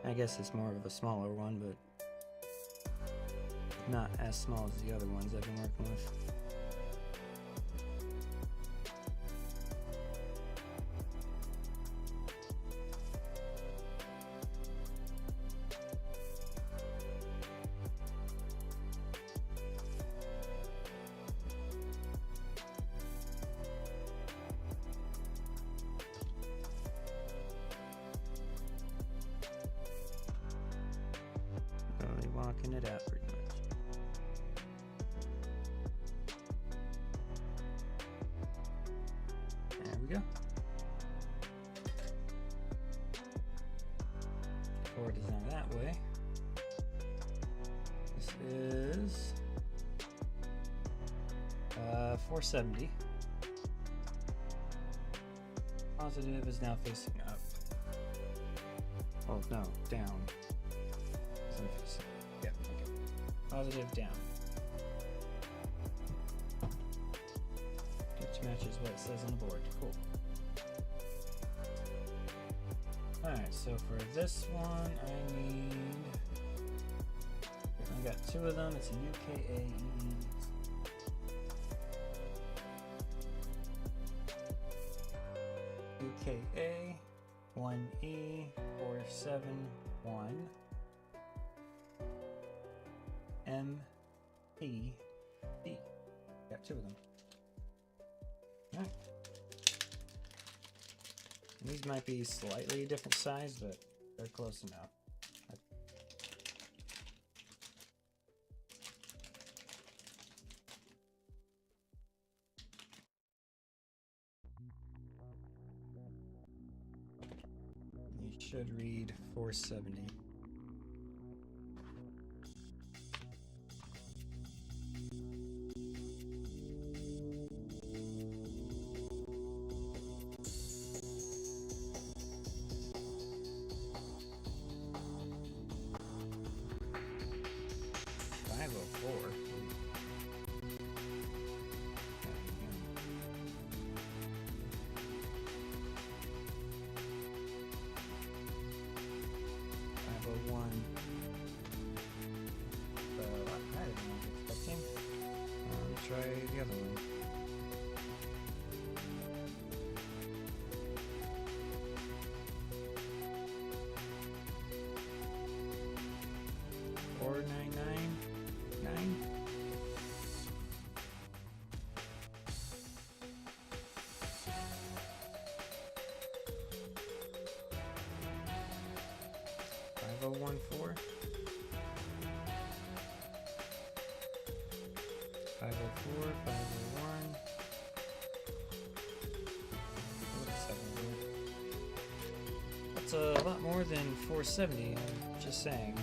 I guess it's more of a smaller one, but not as small as the other ones I've been working with. Only walking it out pretty much. There we go. Board is now that way. This is 470. Positive is now facing up. Oh no, down. Yeah, okay. Positive down. Which matches what it says on the board. Cool. Alright, so for this one, I got two of them. It's a UKAE. UKA 1E 471 MP B. Got two of them. Alright. These might be slightly different size, but they're close enough. You should read 470. Try the other one. Or 999. $5014. 504, 501. That's a lot more than 470, I'm just saying.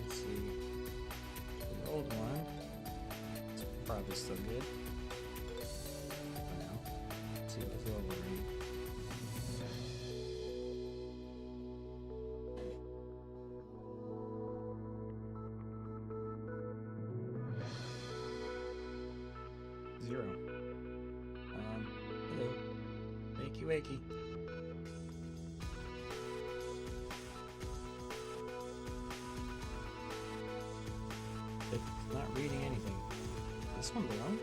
Let's see. The old one, it's probably still good. I know. Let's see what the old one reads. Zero. Hello. Wakey wakey. It's not reading anything. This one belong?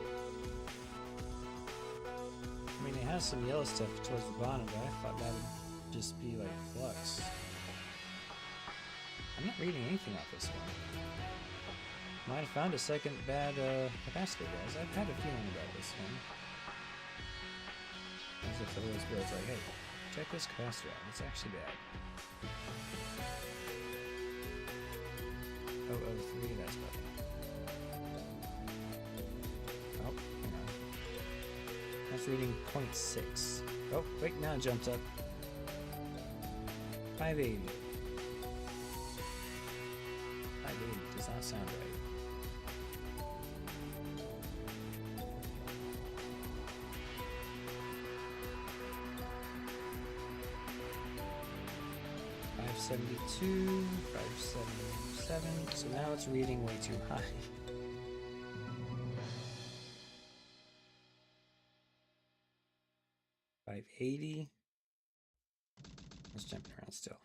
I mean, it has some yellow stuff towards the bottom, but I thought that would just be like flux. I'm not reading anything off this one. Might have found a second bad capacitor, guys. I've had a feeling about this one. As if the Holy Spirit's like, hey, check this capacitor out. It's actually bad. Oh, 03, that's better. Oh, hang on. That's reading 0.6. Oh, wait, now it jumped up. 580. 580 does not sound right. $572, $577. So now it's reading way too high. $580. It's jumping around still.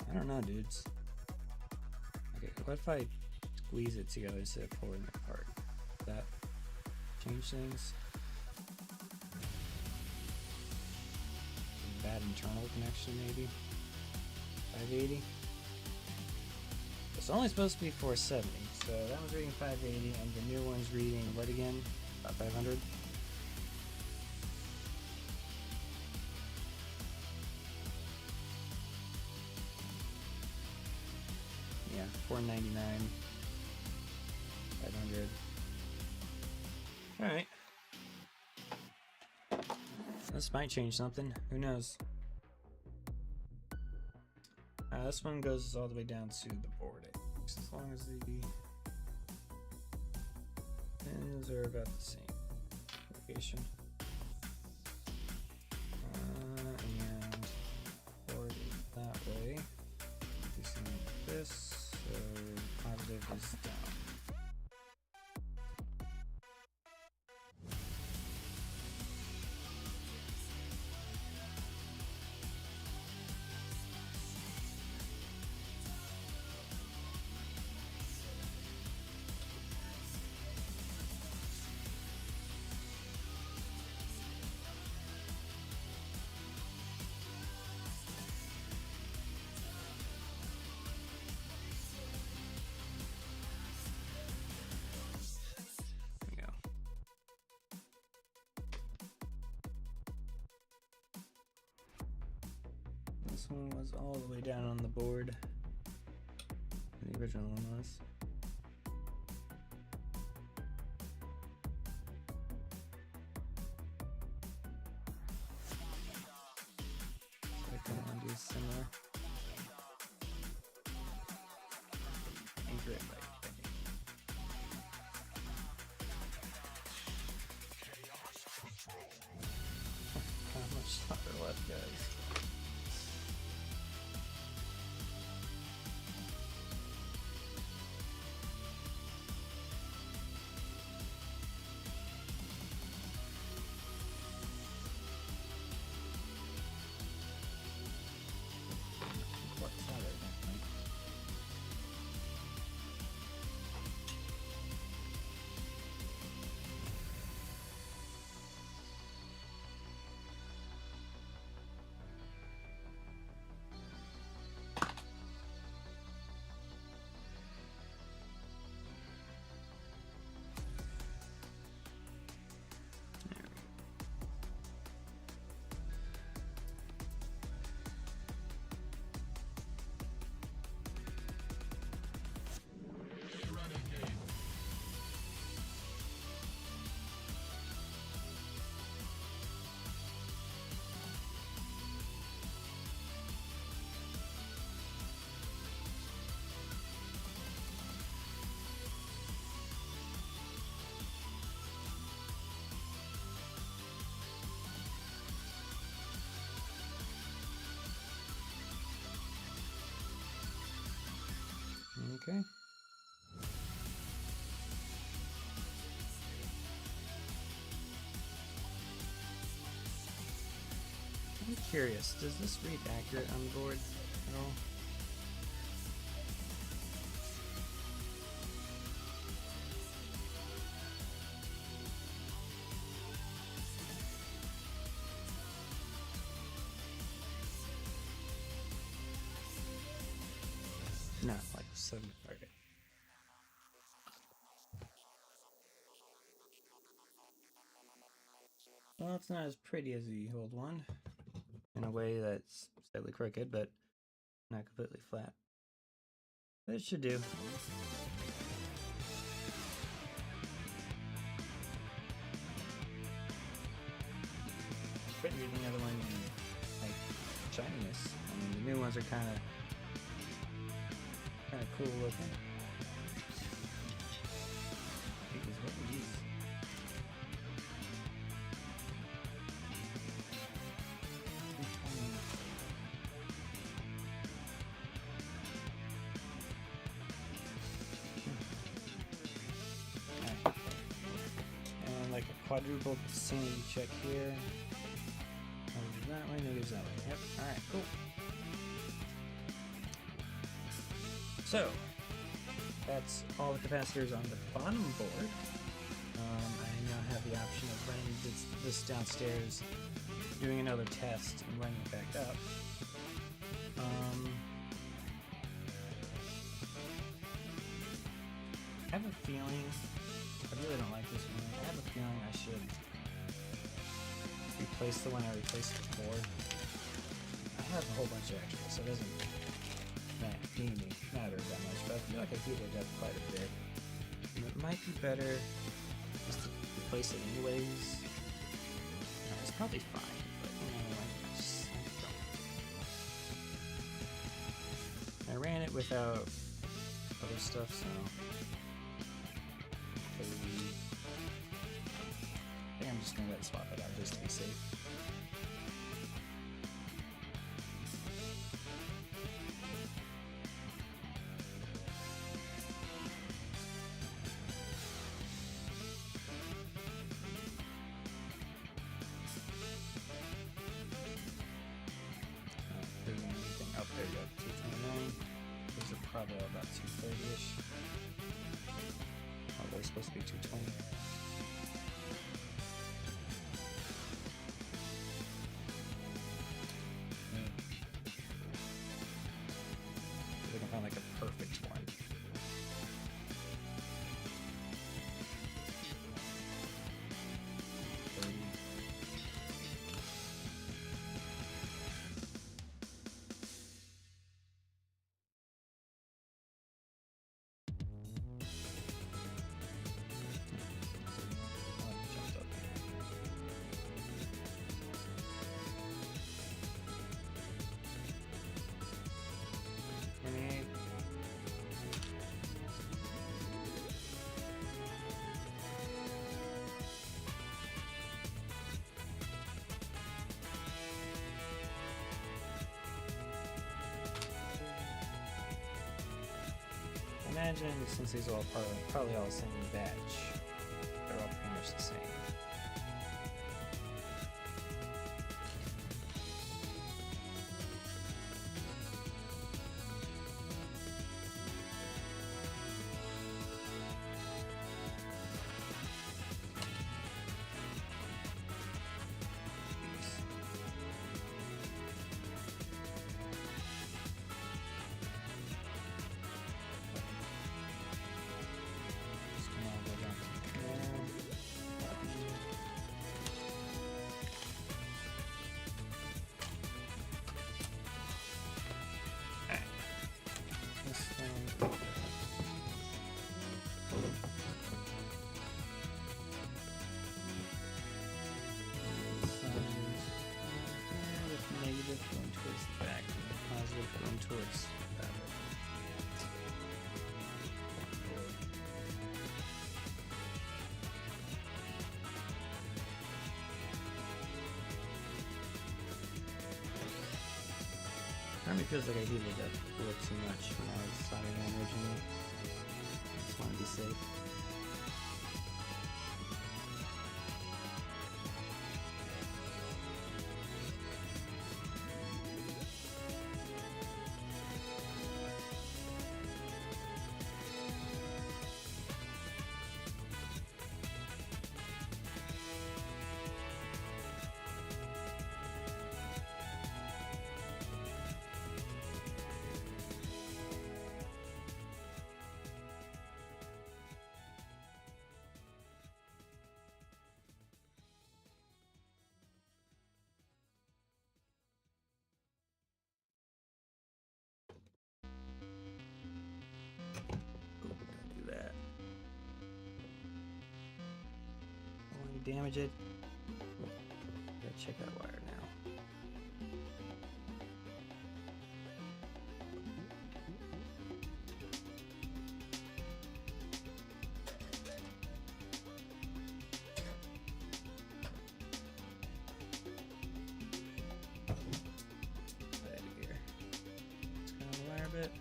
I don't know, dudes. Okay, what if I squeeze it together instead of pulling it apart? Does that change things? Bad internal connection, maybe? 580? It's only supposed to be 470, so that one's reading 580, and the new one's reading what again? About 500? Yeah, 499. 500. Alright. This might change something. Who knows? This one goes all the way down to the board, I think. As long as the pins are about the same location. And board is that way. Facing this, so positive is down. This one was all the way down on the board. The original one was. I can undo similar. Anchor it right. How much solder left, guys? Okay. I'm curious, does this read accurate on the board at all? Not like 7. Okay. Well, it's not as pretty as the old one. In a way that's slightly crooked, but not completely flat. But it should do. But you're the other one, like, shininess. I mean, the new ones are kind of cool looking. I think is what we use. And like a quadruple sanity check here. Goes that way, no goes that way. Yep. Alright, cool. So that's all the capacitors on the bottom board. I now have the option of running this downstairs, doing another test, and running it back up. I have a feeling, I really don't like this one. I have a feeling I should replace the one I replaced before. I have a whole bunch of extras, so it doesn't matter that much, but I feel like I heated it up quite a bit. And it might be better just to replace it anyways. No, it's probably fine, but you know, I ran it without other stuff, so maybe I think I'm just gonna swap it out just to be safe. Up there, you go, 229. These are probably all about 230-ish. Oh, they're supposed to be 220. We can find like a perfect one. Imagine, since these are all probably all the same batch, they're all pretty much the same. Negative going towards the back, and positive going towards that way. Part of me feels like I heated it up a little too much when I was soldering it originally. I just want to be safe. damage it. Gotta check that wire now. Right here. Just kind of wire a bit.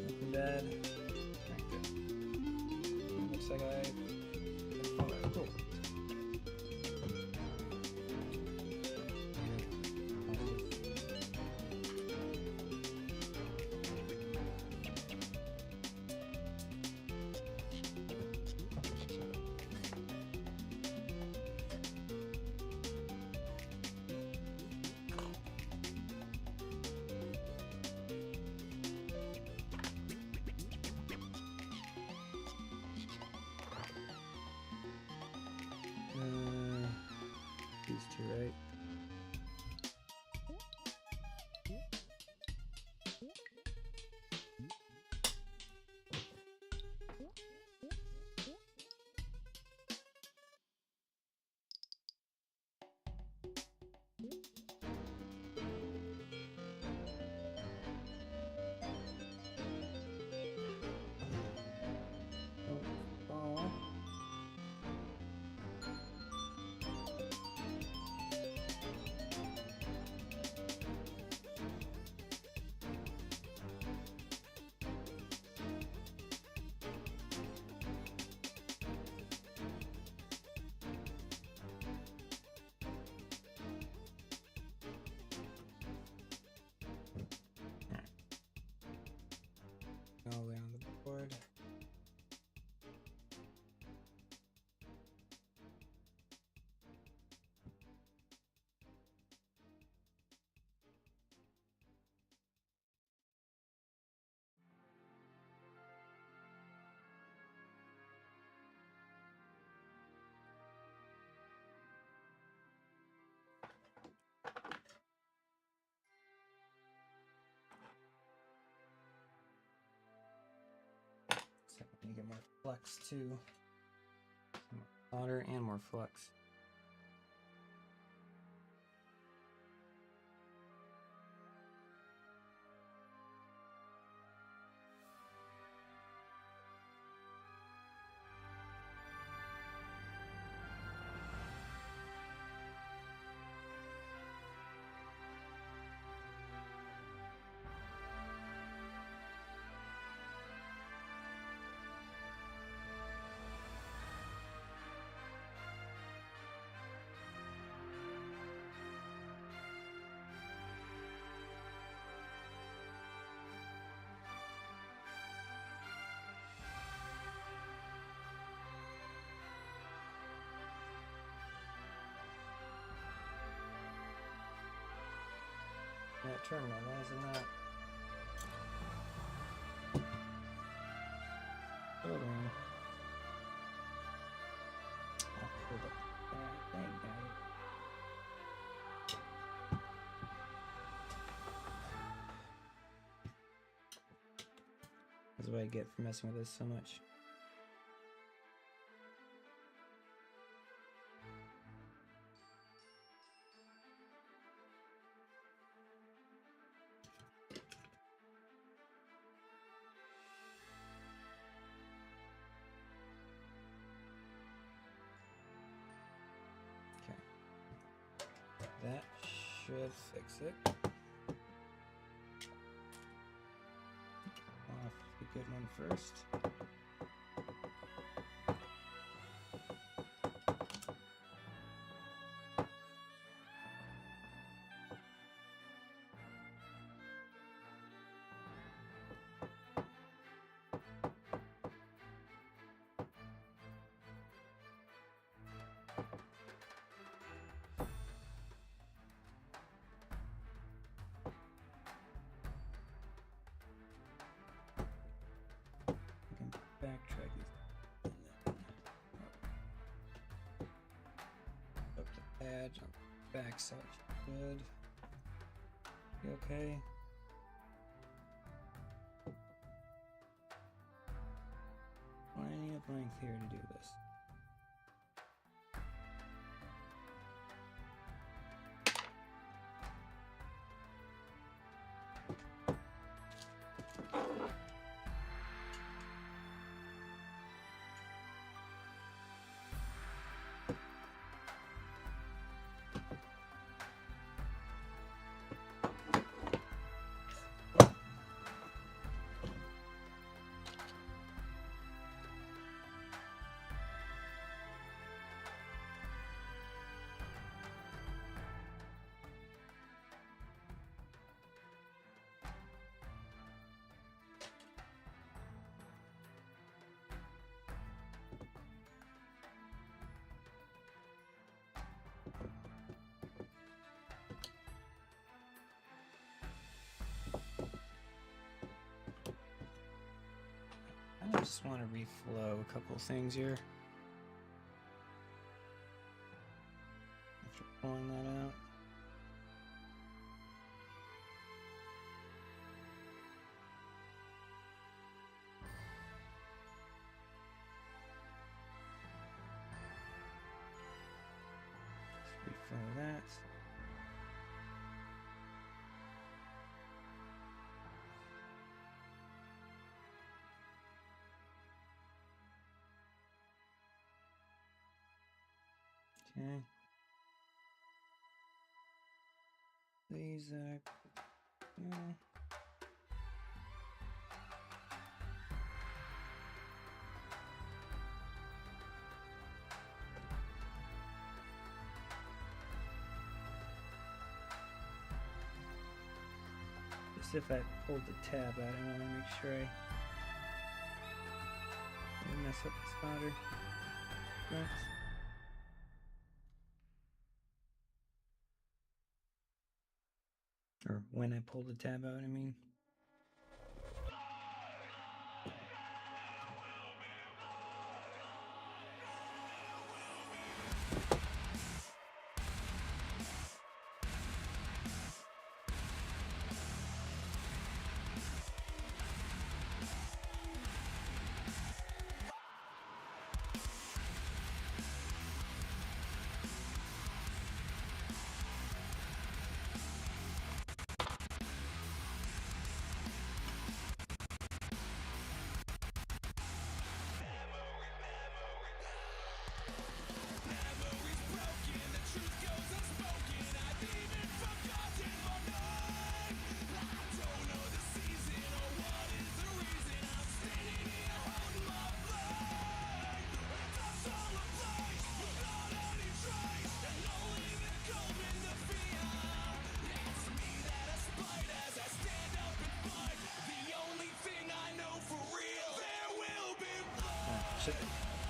Nothing bad. Alright, good. Looks like I. Oh, cool. These two, right? Oh. All the way on the board. So you get more flux too. More solder and more flux. That terminal, why isn't that? Hold on. I'll pull up that thing, guys. That's what I get for messing with this so much. That should fix it. Off the good one first. Backtrack is up the edge on the back side. Good. You okay? Finding a blank here to do this. just want to reflow a couple things here. After pulling that out. Just refill that. Okay. These yeah. Just if I pulled the tab out, I want to make sure I don't mess up the spotter. Right. Or when I pull the tab out, I mean.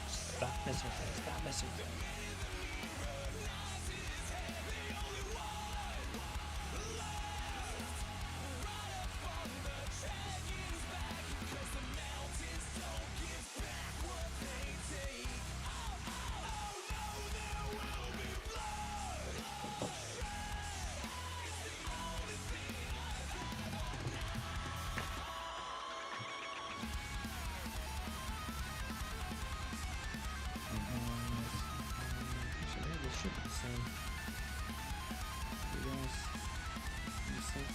Stop messing with that. Stop messing with that. Should be the same. You guys, you see?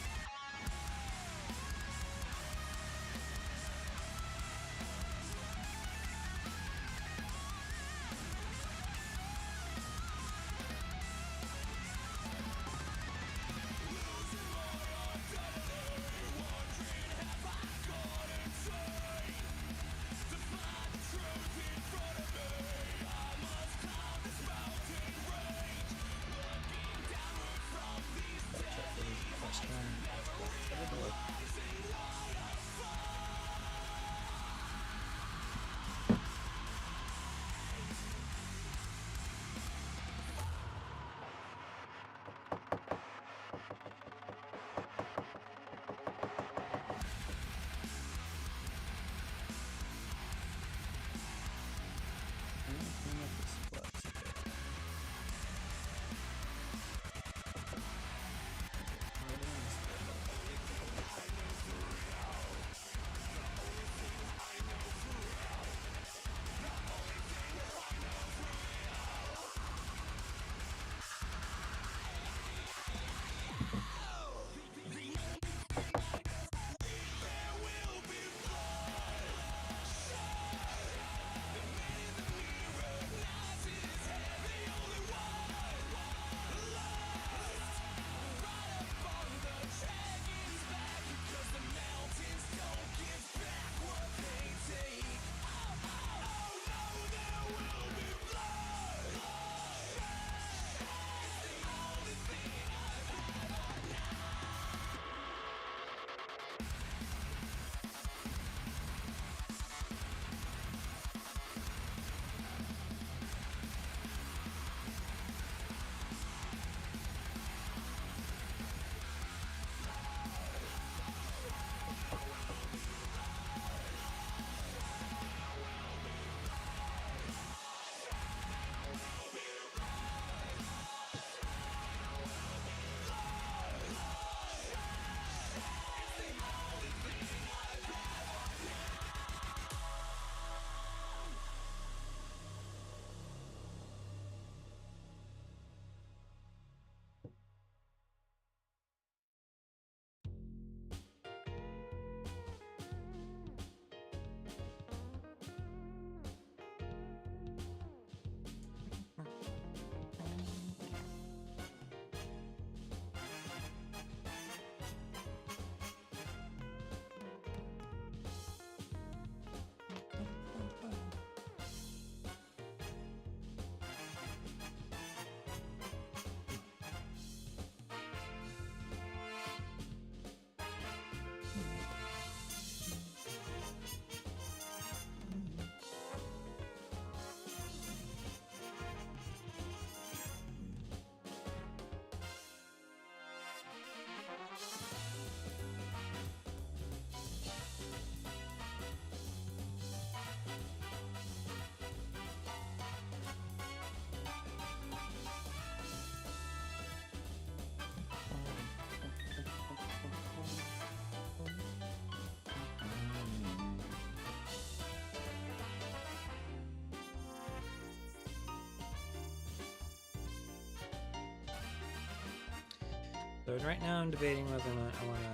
So right now I'm debating whether or not I want to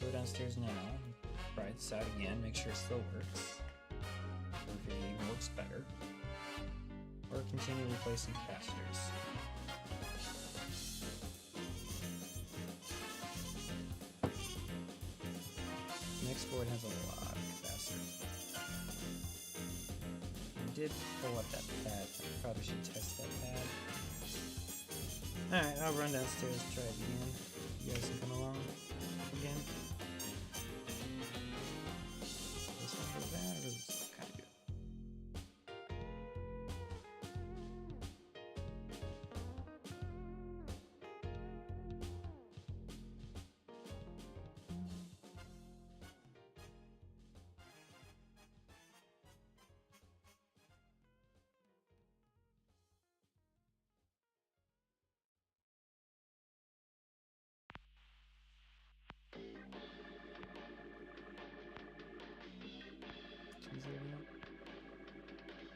go downstairs now, try this out again, make sure it still works, or if it even works better, or continue replacing capacitors. Next board has a lot of capacitors. I did pull up that pad. I probably should test that pad. Alright, I'll run downstairs and try it again. You guys can come along again. This one goes bad, or this kind of good?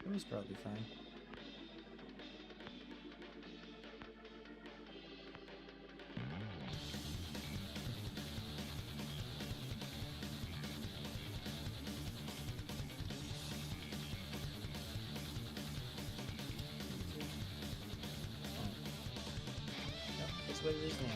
It was probably fine. Yep, that's what it is now.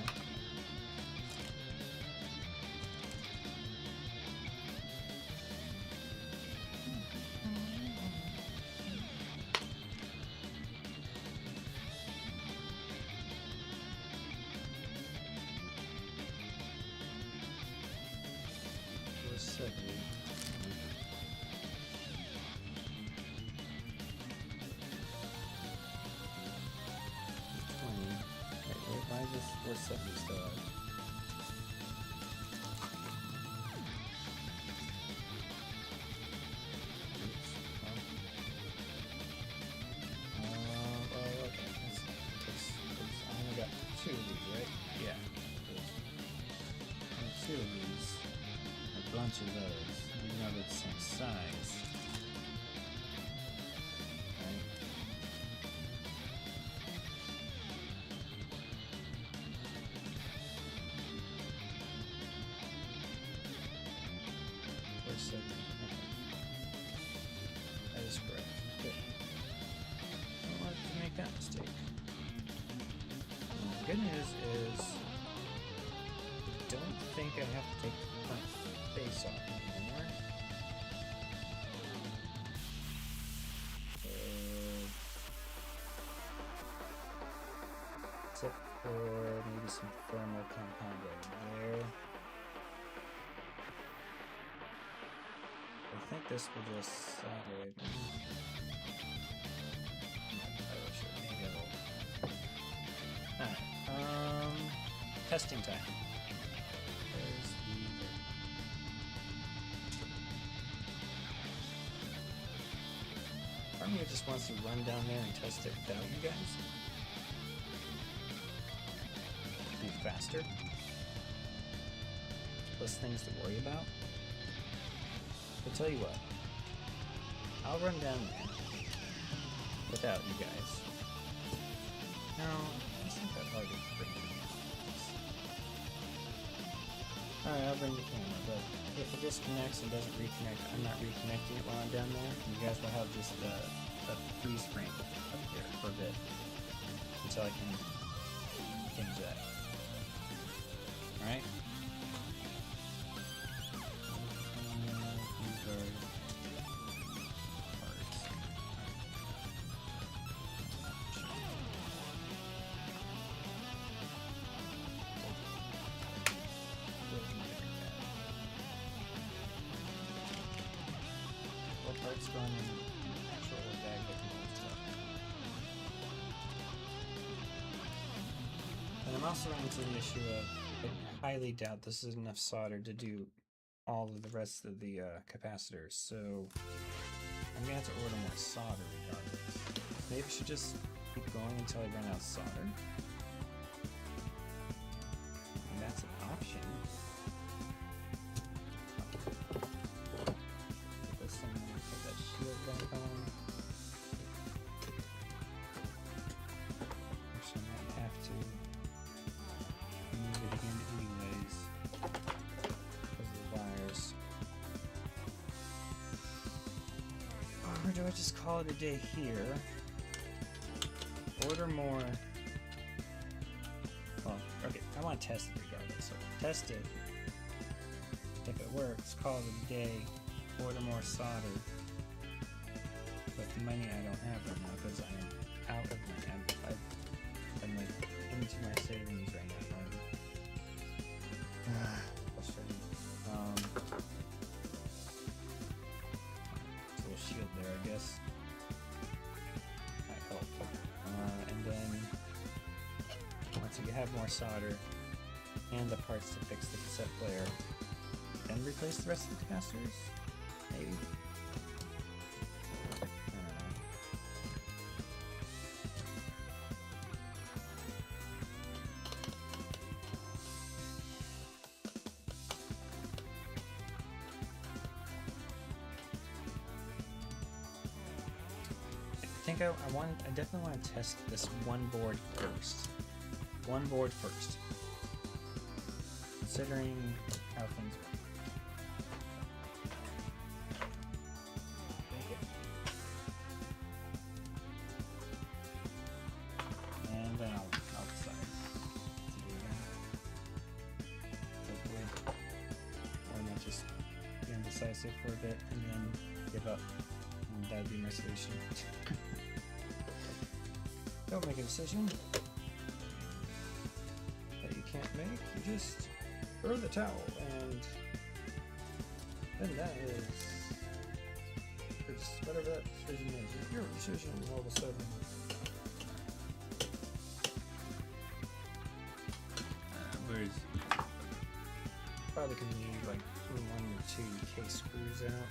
Why is this 470 still out? Oops. Well, okay. I only got 2 of these, right? Yeah. And 2 of these. A bunch of those. Even though they're the same size. Right? That is correct. Good. I don't want to make that mistake. And the good news is I don't think I have to take the front face off anymore. Except for maybe some thermal compound right there. I think this will just solder it. Maybe I will. Alright, testing time. There's the... Part of me just wants to run down there and test it without you guys. It'd be faster. Less things to worry about. I'll tell you what, I'll run down there without you guys. No, it's not that hard to bring the cameras. Alright, I'll bring the camera, but if it disconnects and doesn't reconnect, I'm not reconnecting it while I'm down there. You guys will have just a freeze frame up here for a bit until I can change that. Alright? Parts going in actual bag looking stuff. And I'm also running into the issue of I highly doubt this is enough solder to do all of the rest of the capacitors, so I'm gonna have to order more solder regardless. Maybe I should just keep going until I run out of solder. And that's an option. I'll just call it a day here. Order more. Well, okay, I want to test it regardless. So test it. If it works, call it a day. Order more solder. With money I don't have right now because I am out of my. I'm like into my savings right now. Frustrating. Little shield there, I guess. Might help. And then once you have more solder and the parts to fix the cassette player, then replace the rest of the capacitors? Maybe. I don't know. I definitely want to test this one board first. One board first. Considering how things work. Okay. And then I'll decide to do again. Hopefully. Or not just be indecisive for a bit and then give up. And that'd be my solution. Don't make a decision that you can't make. You just throw the towel, and then that is whatever that decision is. Your decision all of a sudden. Where's probably can need like 1 or 2 case screws out.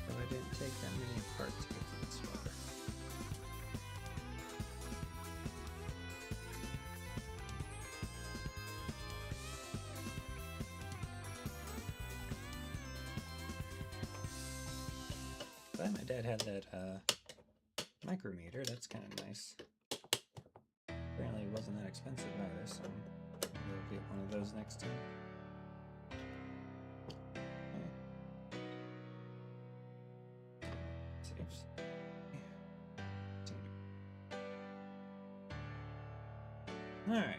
So I didn't take that many apart to get to this water. Glad my dad had that micrometer. That's kind of nice. Apparently it wasn't that expensive either, so we'll get one of those next time. Saves. All right.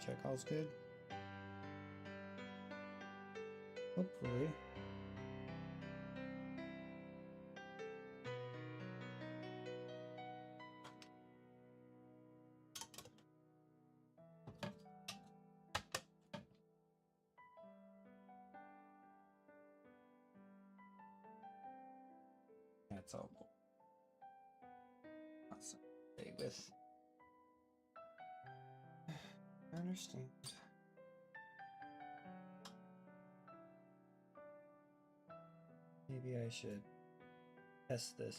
Check all's good. Hopefully. That's all. Awesome. Stay with. I understand. Maybe I should test this,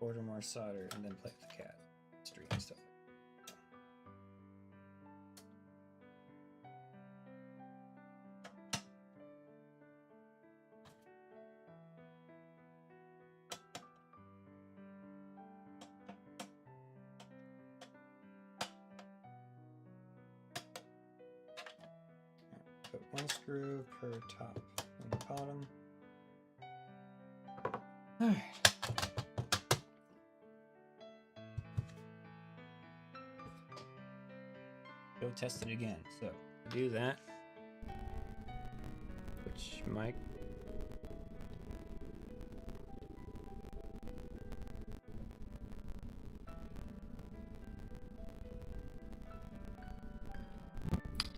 order more solder, and then play with the cat street and stuff. Put 1 screw per top and the bottom. Alright. Go test it again. So, do that. Which might.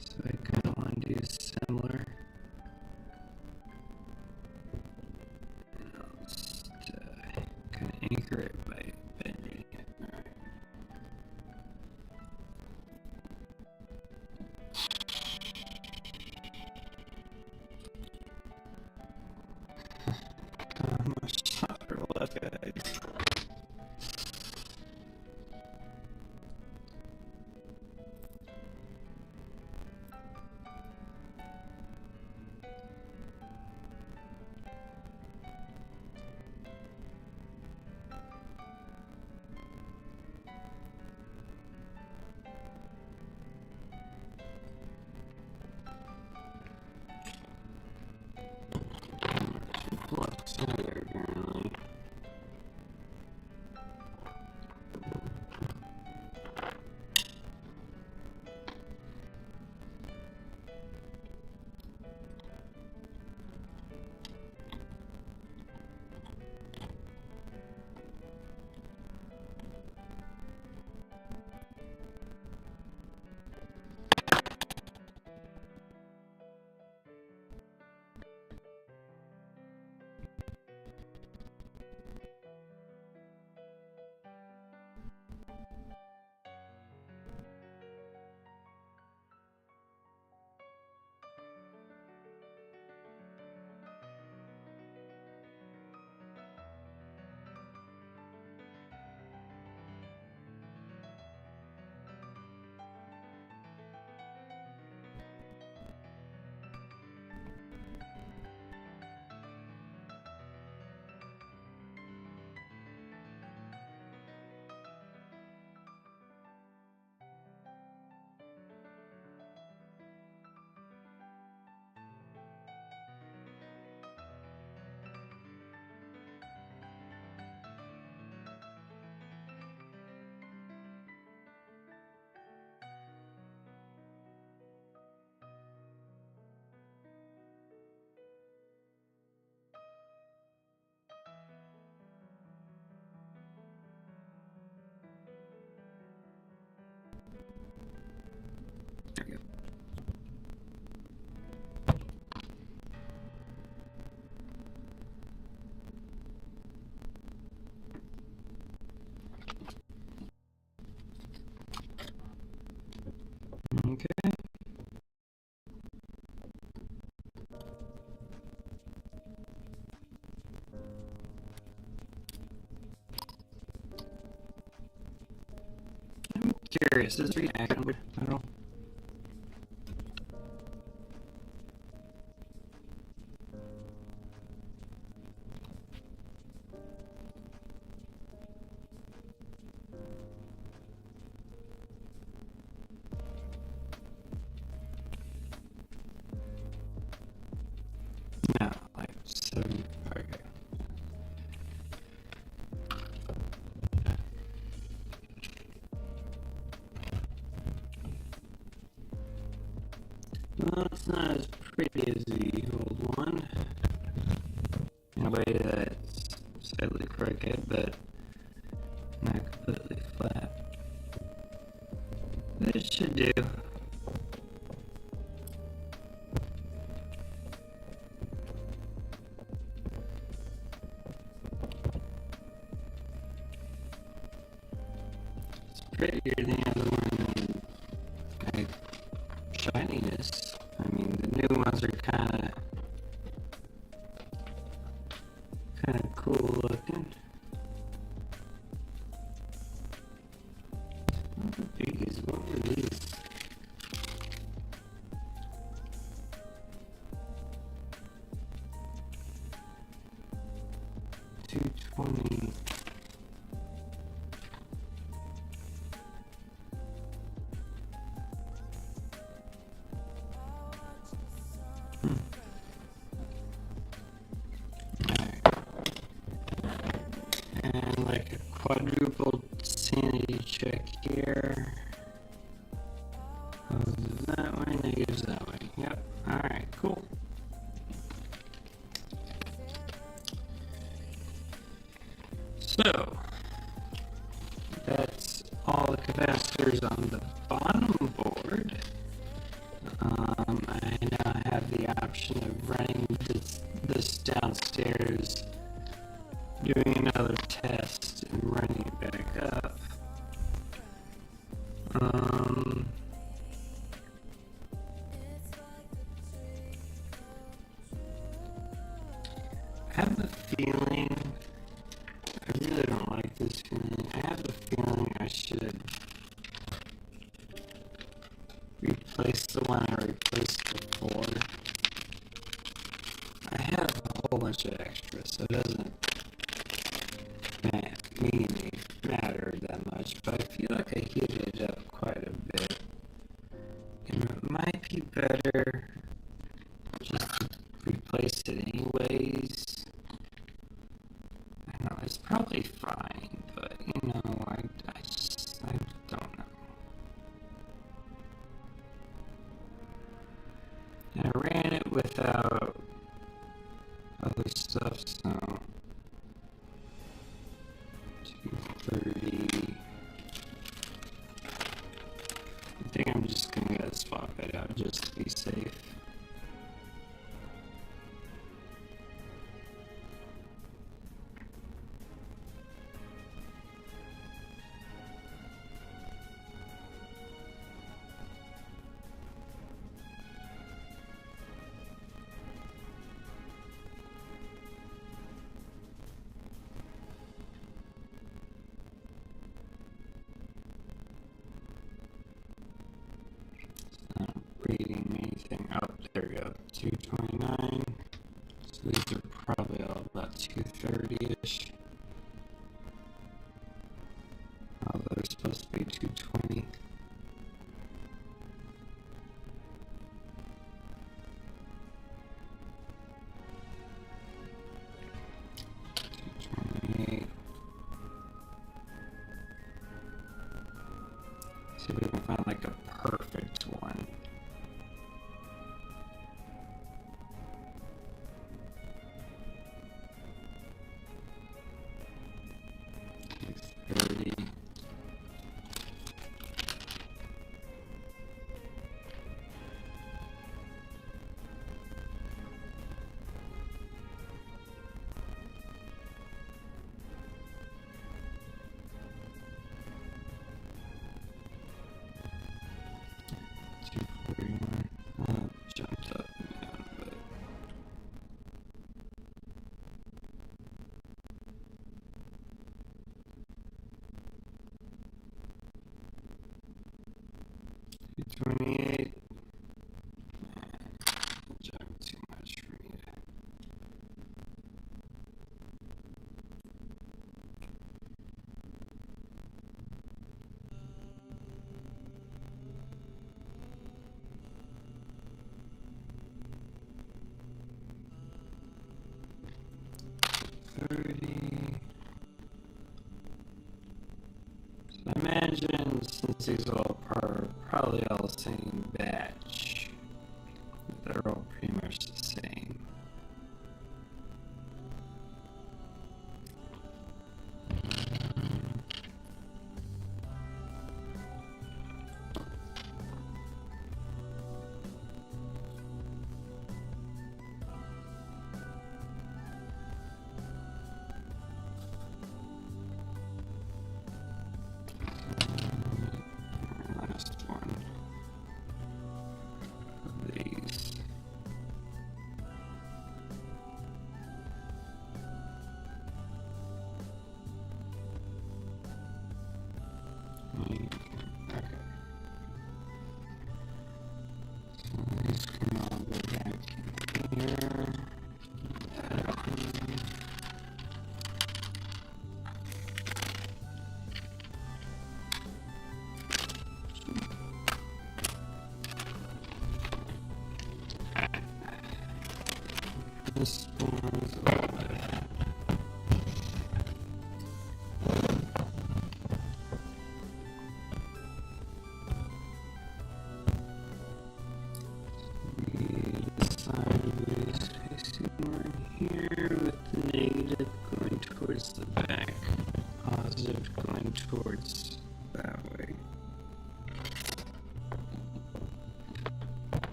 So I kind of want to do similar. And I'll just kind of anchor it by bending it. Alright. There we go. Okay. I'm curious, is this reaction at all? No, like 7. Okay. Well, it's not as pretty as the old one. In a way that's slightly crooked, but not completely flat. But it should do. It's prettier than the other one. Like shininess. I mean, the new ones are kind of cool looking. What were these? $220. And like a quadruple sanity check here. Positives that way, negatives that way. Yep. Alright, cool. So, that's all the capacitors on the bottom board. I now have the option of running this downstairs, doing another test, and running it back up. I have the feeling, I really don't like this feeling, I have the feeling I should replace the one I replaced before. I have a whole bunch of extras, so it doesn't matter that much, but I feel like I heated it up quite a bit. And it might be better just to replace it anyways. I don't know, it's probably fine, but you know, I don't know. And I ran it without other stuff, so 230. I think I'm just gonna swap it out just to be safe. reading anything. Oh, there we go. 229. So these are probably all about 230-ish. Although they're supposed to be 220. See if we can find like a perfect one. It's 30. Jumped up and down, but $228. Jump too much for you. So I imagine since these all are probably all the same batch, they're all pretty much the same. Last one of these. Okay. So these can all go back in here. This one's sideways facing one here with the negative going towards the back, positive going towards that way.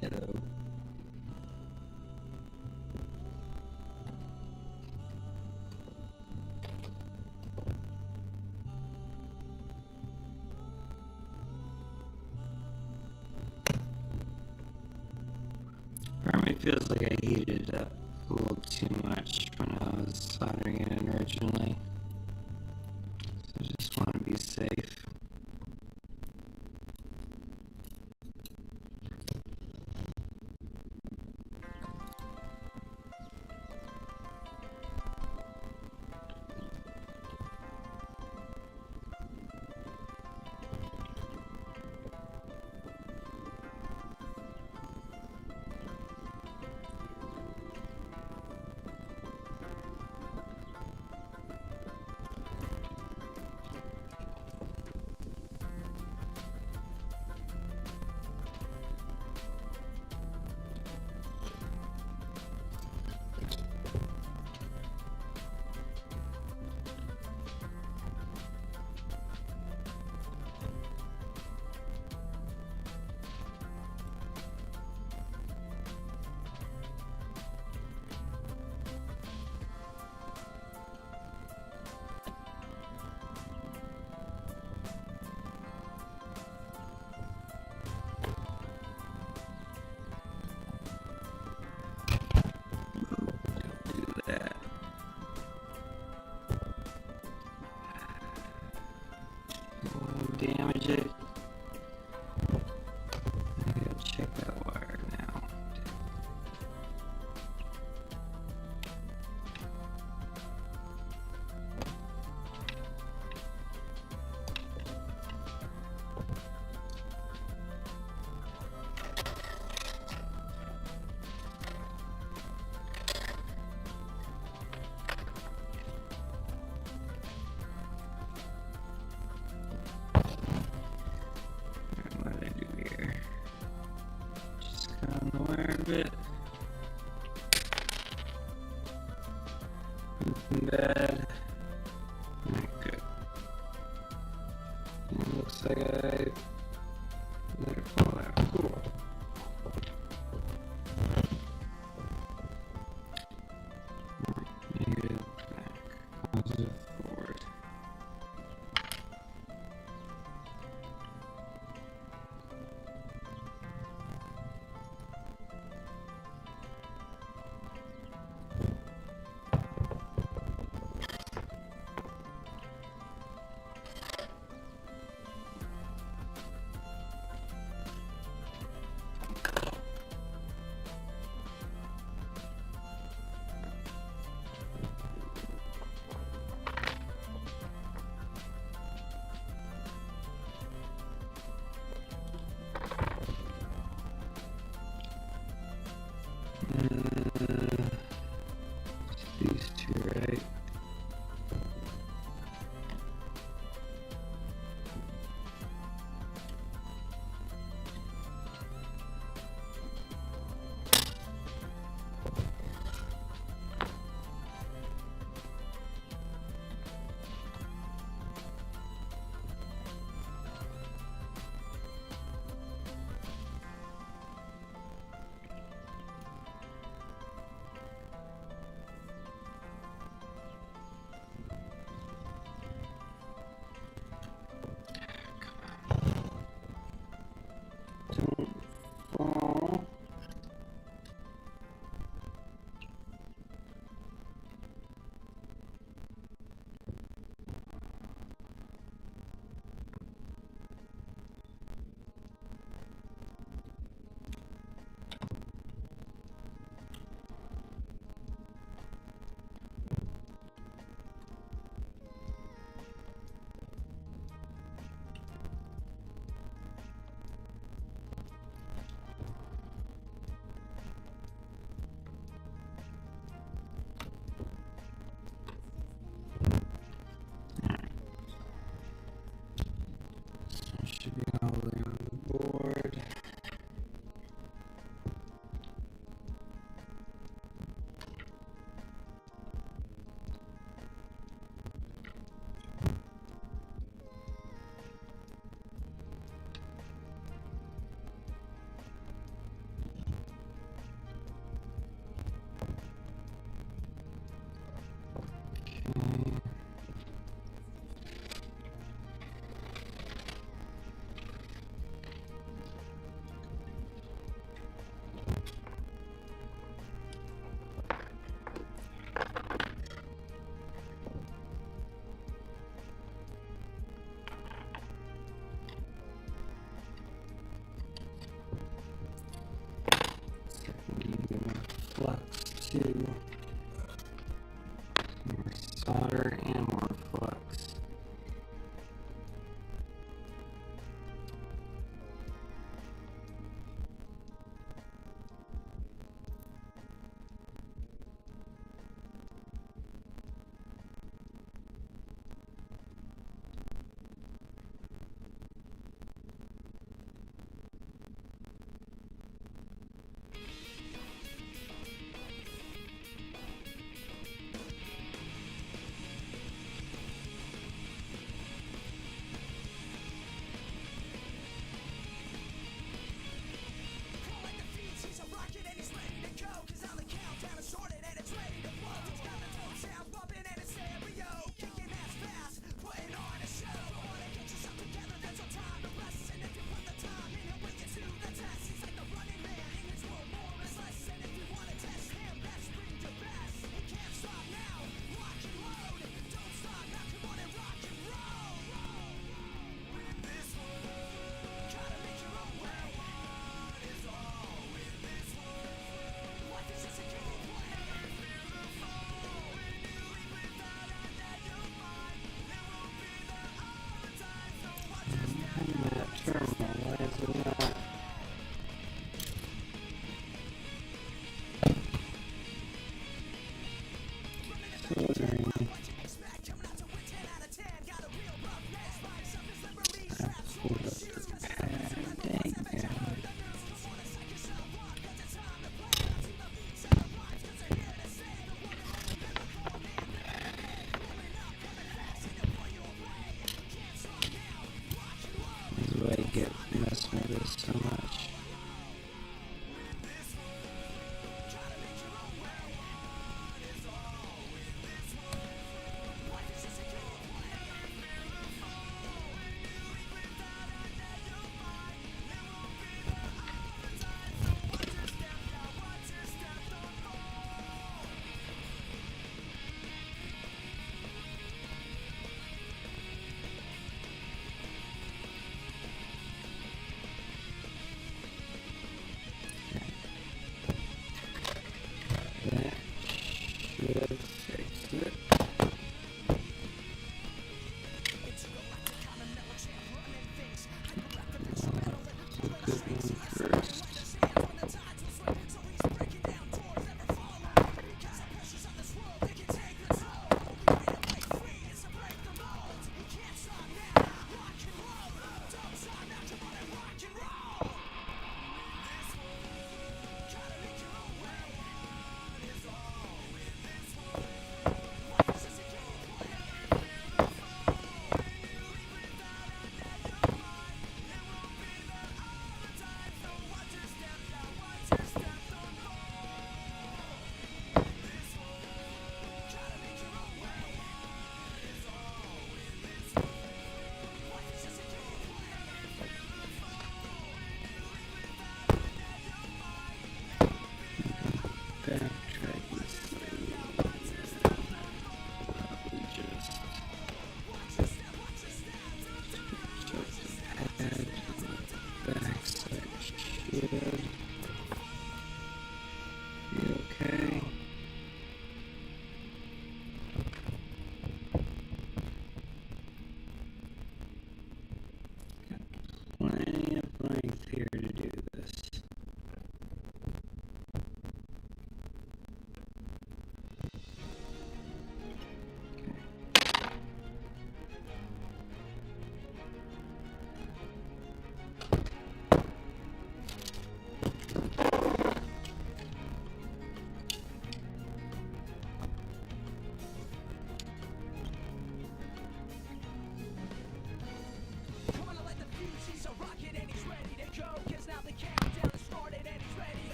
Hello. Part of me feels like I heated it up a little too much when I was soldering it in originally. So I just want to be safe. Damage it. I gotta check looks like I never fall out. Cool. Negative back, positive forward.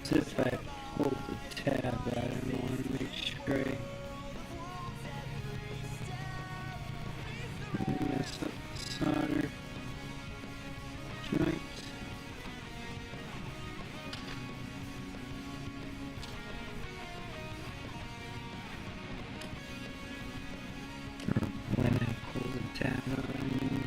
So if I hold the tab, I want to make sure I mess up the solder joint. Or when I pull the tab out, I mean.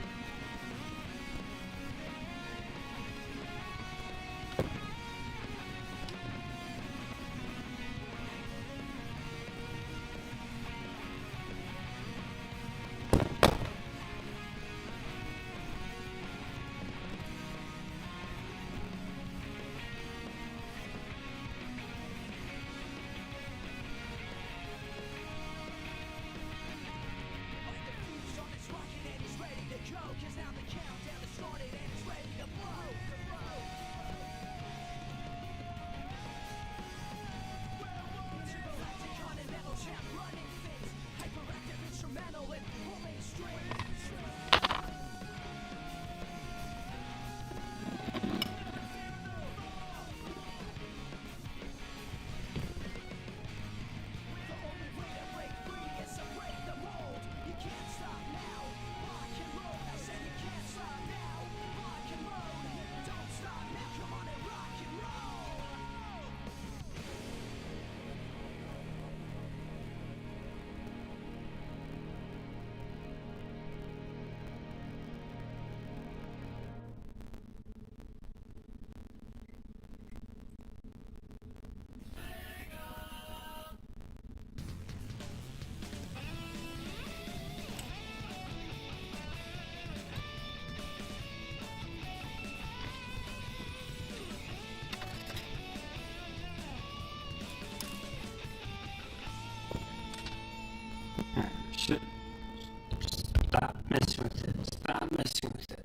Shit. Stop messing with it. Stop messing with it.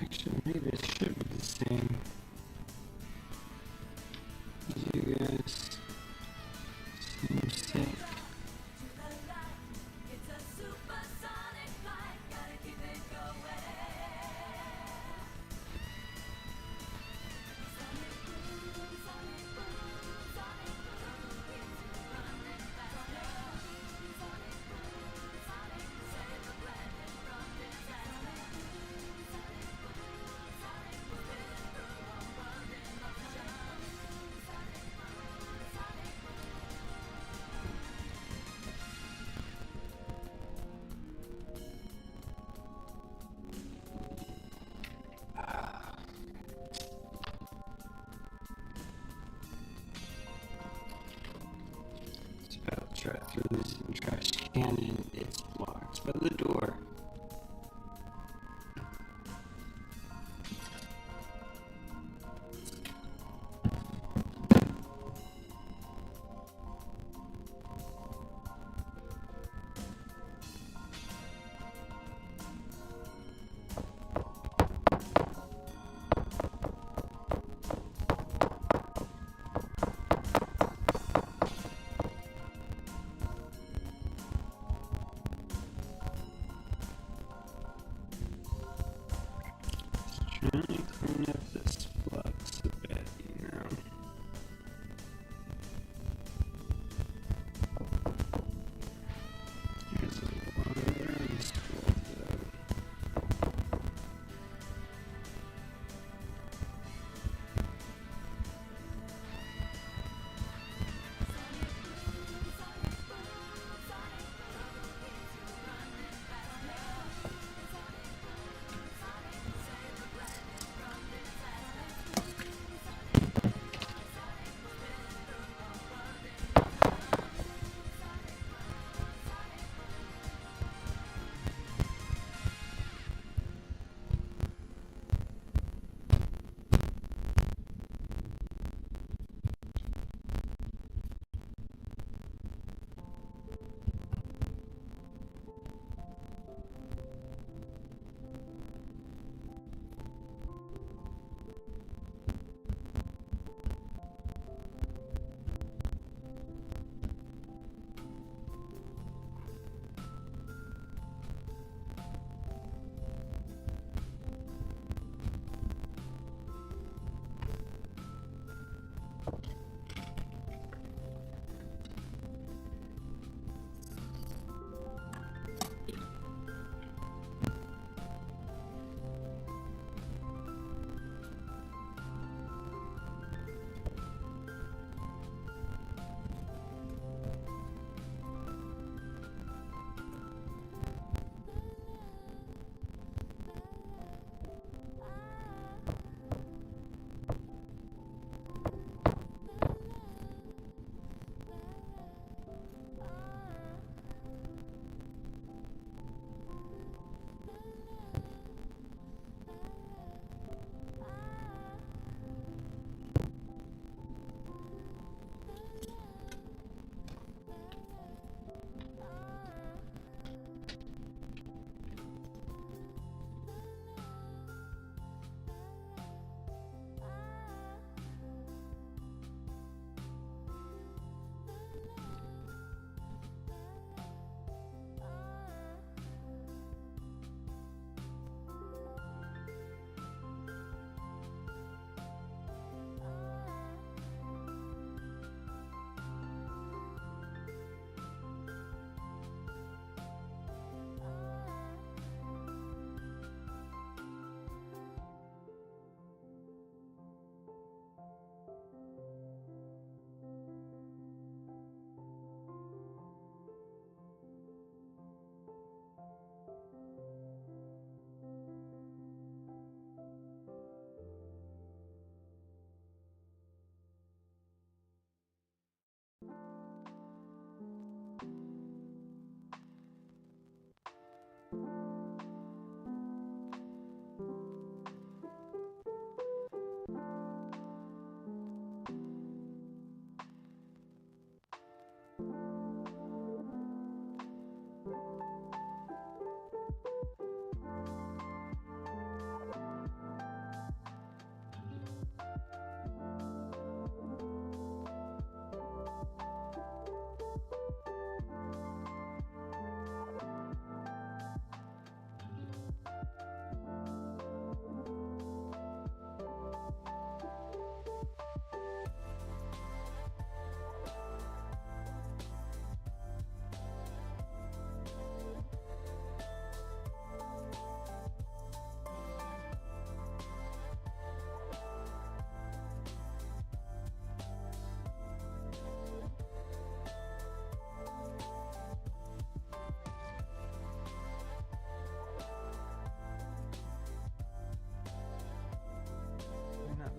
Actually, maybe it should be the same as you guys. Same sync. Try to throw this in the trash can and it's blocked by the door. Trying to clean up this flux a bit, you know. There's a lot of this though.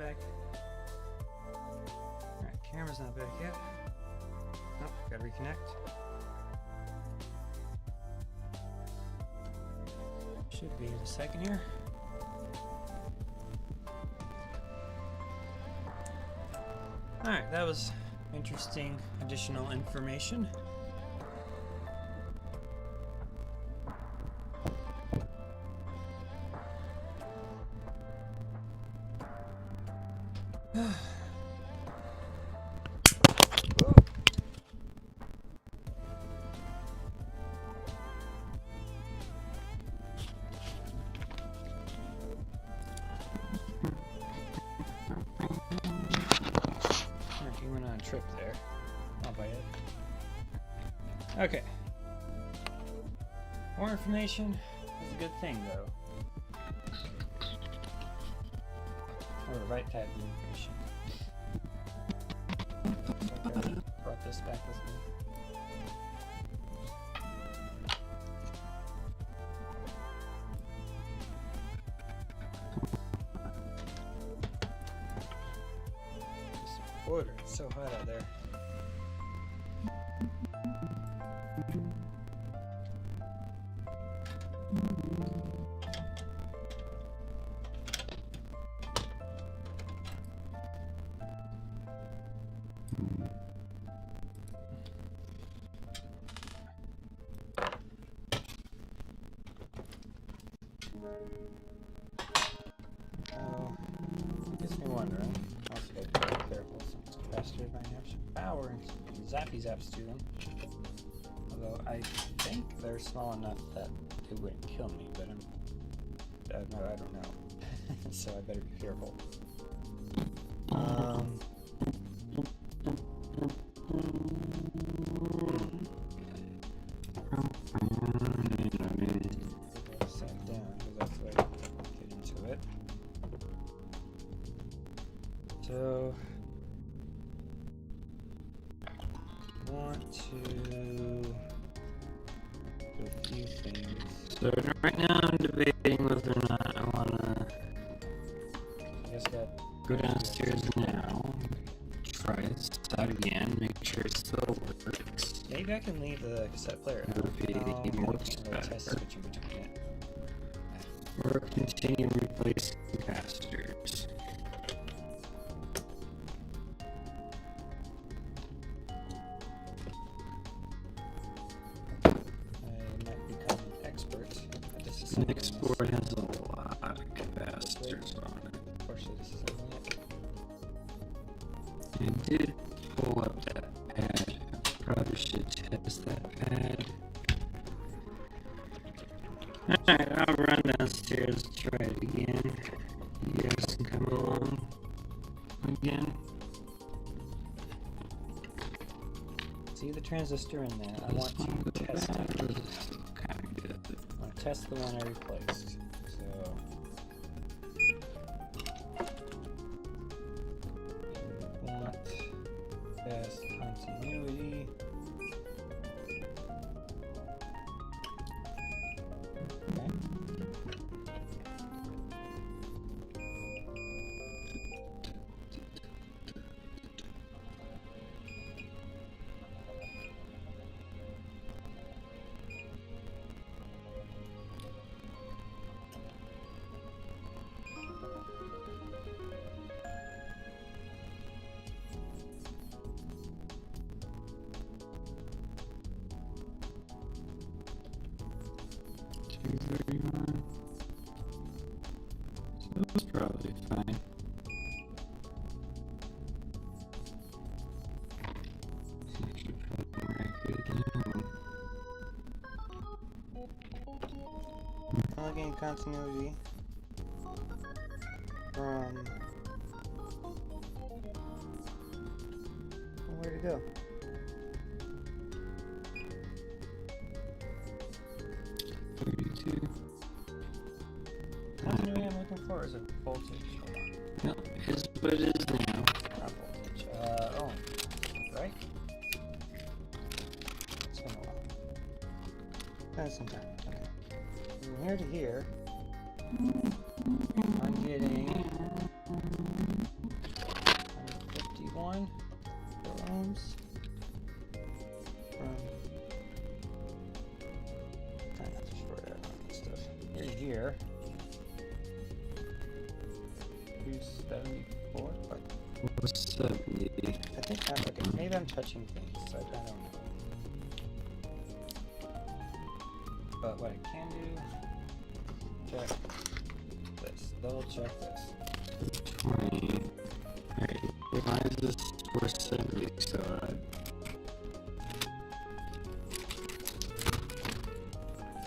back. Alright, camera's not back yet. Nope, gotta reconnect. Should be the second here. Alright, that was interesting additional information. You went on a trip there. I'll buy it. Okay. More information is a good thing, though. Or the right type of information. Okay, brought this back with me. Water, it's so hot out there. Oh, gets me wondering. Also, gotta be careful. Some capacitors might have some power and some zappy zaps to them. Although I think they're small enough that it wouldn't kill me, but I don't know. So I better be careful. Sat down because that's the way to get into it. So want to do a few things. So right now I'm debating whether or not I want to go downstairs now, try this out again, make sure it still works. Maybe I can leave the cassette player out. It works better. Switching between it. Or continue replacing capacitors. I might become an expert at this. Next board has a lot of capacitors on it. Unfortunately, this isn't it. I did pull up that pad. I probably should test that pad. Alright, I'll run downstairs, try it again. You guys can come along again. See the transistor in there. I want to test it. Kind of good. I want to test the one I replaced. So want test continuity. Okay. So that's probably fine. Should probably rank it again. I'm looking at continuity from where to go. Continuity I'm looking for is a voltage. Hold on. No, it's what it is now. Not voltage. Oh, right? It's been a while. That's some time. Okay. From here to here, I'm getting homes. Trying not to short out on this stuff. Here. 274? What? 470. I think I'm okay. Maybe I'm touching things. I don't know. But what I can do, check this. Double check this. 20. Alright, why is this 470 so odd?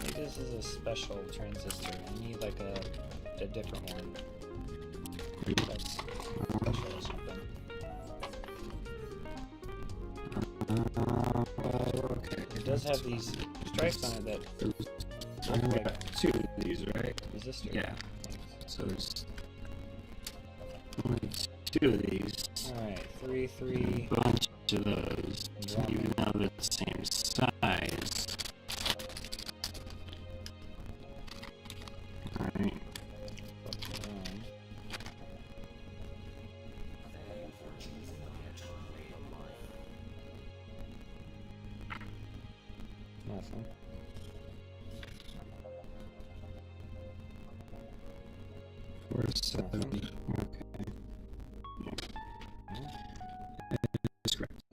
Maybe this is a special transistor. I need like a different one. That's special or something. Okay. It does have these stripes on it that I got 2 of these, right? resistor. Yeah. So there's only 2 of these. Alright, 3. A bunch of those. Even though they're the same size. Alright. Nothing. We're 70. Okay.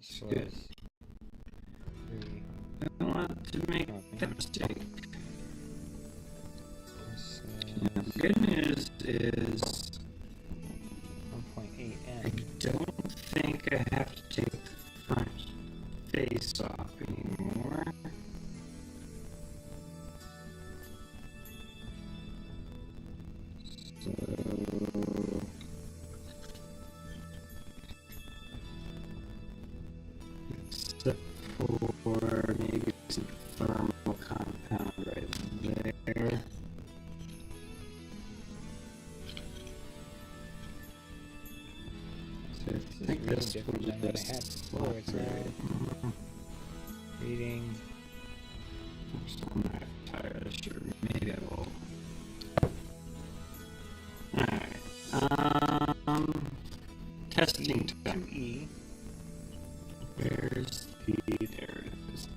So Good. it's 3. I don't want to make Okay. that mistake. This Now, the good news is 1.8 I N. don't think I have to take the front face off anymore. So except for maybe some thermal compound right there. So I This think is reading this different will than what I just had before. It's now Mhm. reading. I'm not entirely sure. Maybe I will. Alright. Testing time. E. Where's the. There it is.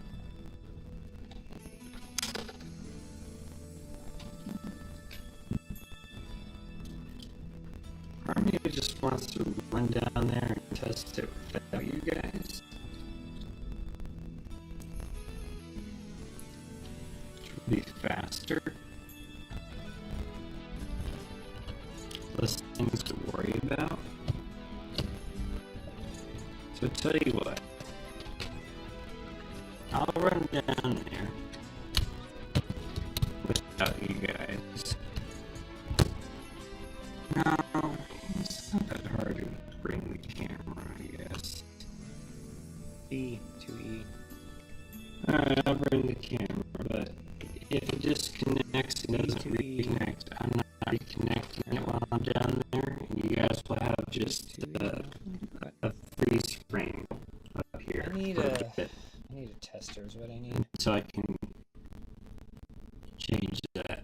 Part of me just wants to run down there and test it without you guys. Which would be faster. Less things to worry about. So tell you what. I'll run down there without you guys. No, it's not that hard to bring the camera, I guess. E. 2E. Alright, I'll bring the camera, but if it disconnects and doesn't reconnect, I'm not reconnecting it while I'm down there, and you guys will have just a freeze frame up here. I need for a bit, tester is what I need. so I can change that.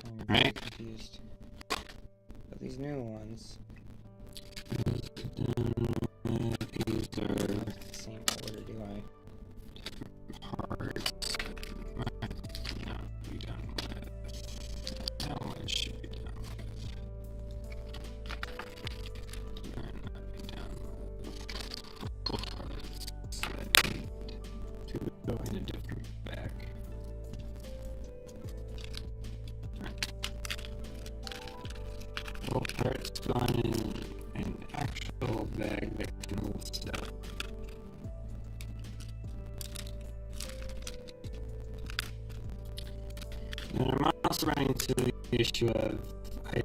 I'm Right. confused. But these new ones, These are not the same order, do I? parts. No, be done with. That one should be done with. Might not be done with. Parts that need to go in a different bag. All parts gone in an actual bag that can hold stuff. And I'm also running into the issue of I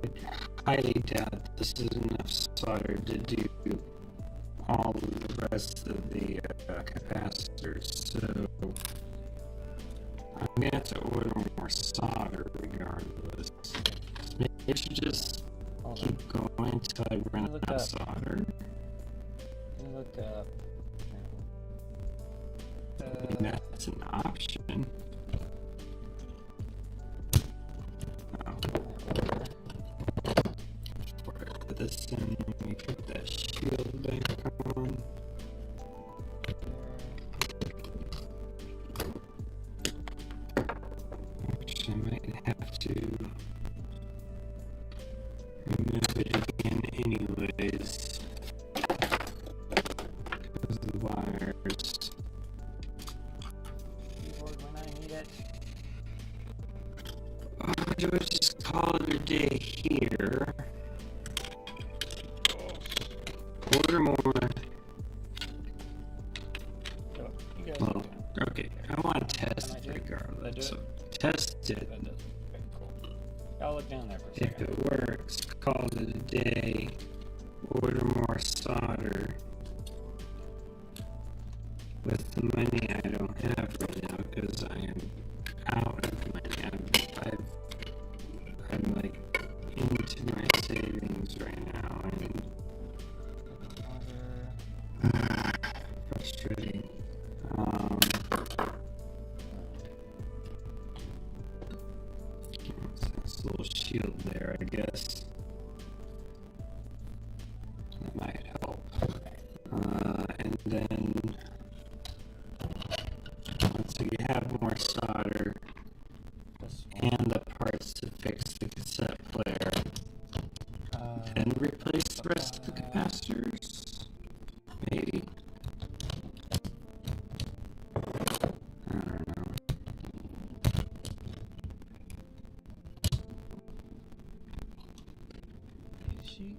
highly doubt this is enough solder to do all of the rest of the capacitors, so I'm gonna have to order more solder regardless. Maybe I should just Hold on. keep going until I run Look out of up. solder. Let me look up. That's an option. Oh. Put this in, let me put that shield back remove it again anyways. Because of the wires. Keyboard when I need it. Do I just call it a day here? Order more. You guys Well, okay, I want to test it regardless. So test it. That does. Okay, cool. I'll look down there for a If second. it works, call it a day. Order more solder. With the money I don't have right now because I am out of money. I'm like into my savings right now and frustrating. This little shield there, I guess. That might help. And then once you have more solder and the parts to fix the cassette player, then replace the rest of the capacitors. Maybe. I don't know. Is she?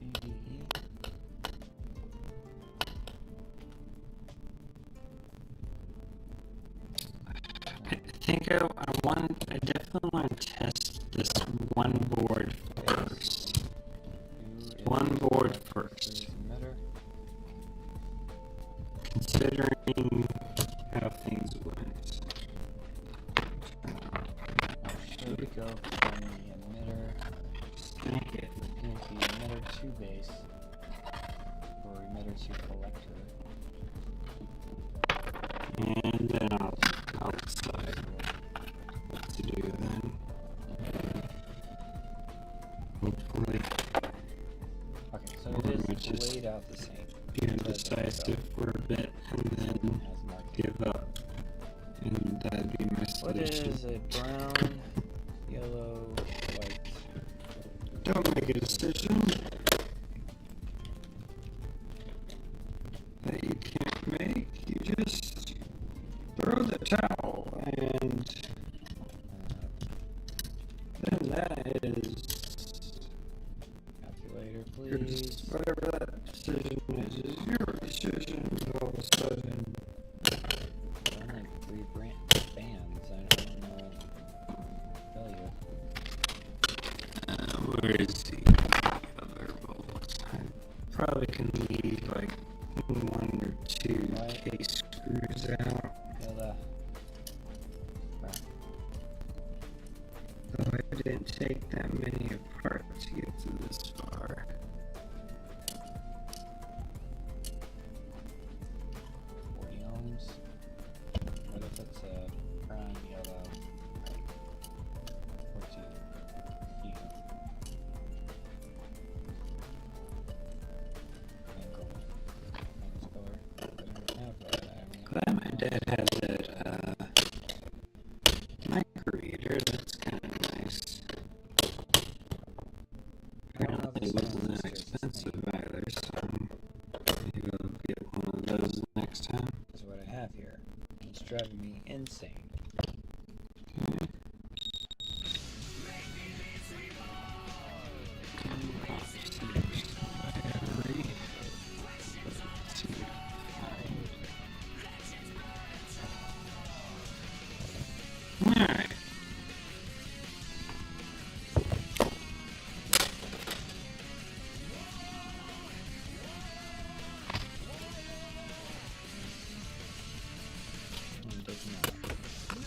BBE? I definitely want to test this one board first. One board first. Considering how things went. Should we go from the emitter? Thank it. The emitter to base, or emitter to collector. And then I'll decide what to do then. Hopefully. Okay, so it is laid out the same. Be indecisive for a bit and then give up. And that'd be my What solution. is it? Brown, yellow, white. Don't make a decision that you can't make. You just throw the towel, and then that is Calculator, yours. please. Whatever that decision is your decision. All of a sudden, I like 3 bands. I don't know. Tell you. where is the other bolt? I probably can leave like 1 or 2 case screws out. Brown. Though I didn't take that many apart to get to this far. 40 ohms. What if it's a brown, yellow, white? 14. Yeah. And gold. Minus color. I don't have that. I mean, Glad my dad had that microreader. That's kind of nice. Apparently it wasn't that expensive either, so maybe I'll get one of those next time. That's what I have here. It's driving me insane. Okay. Alright. I'm taking out.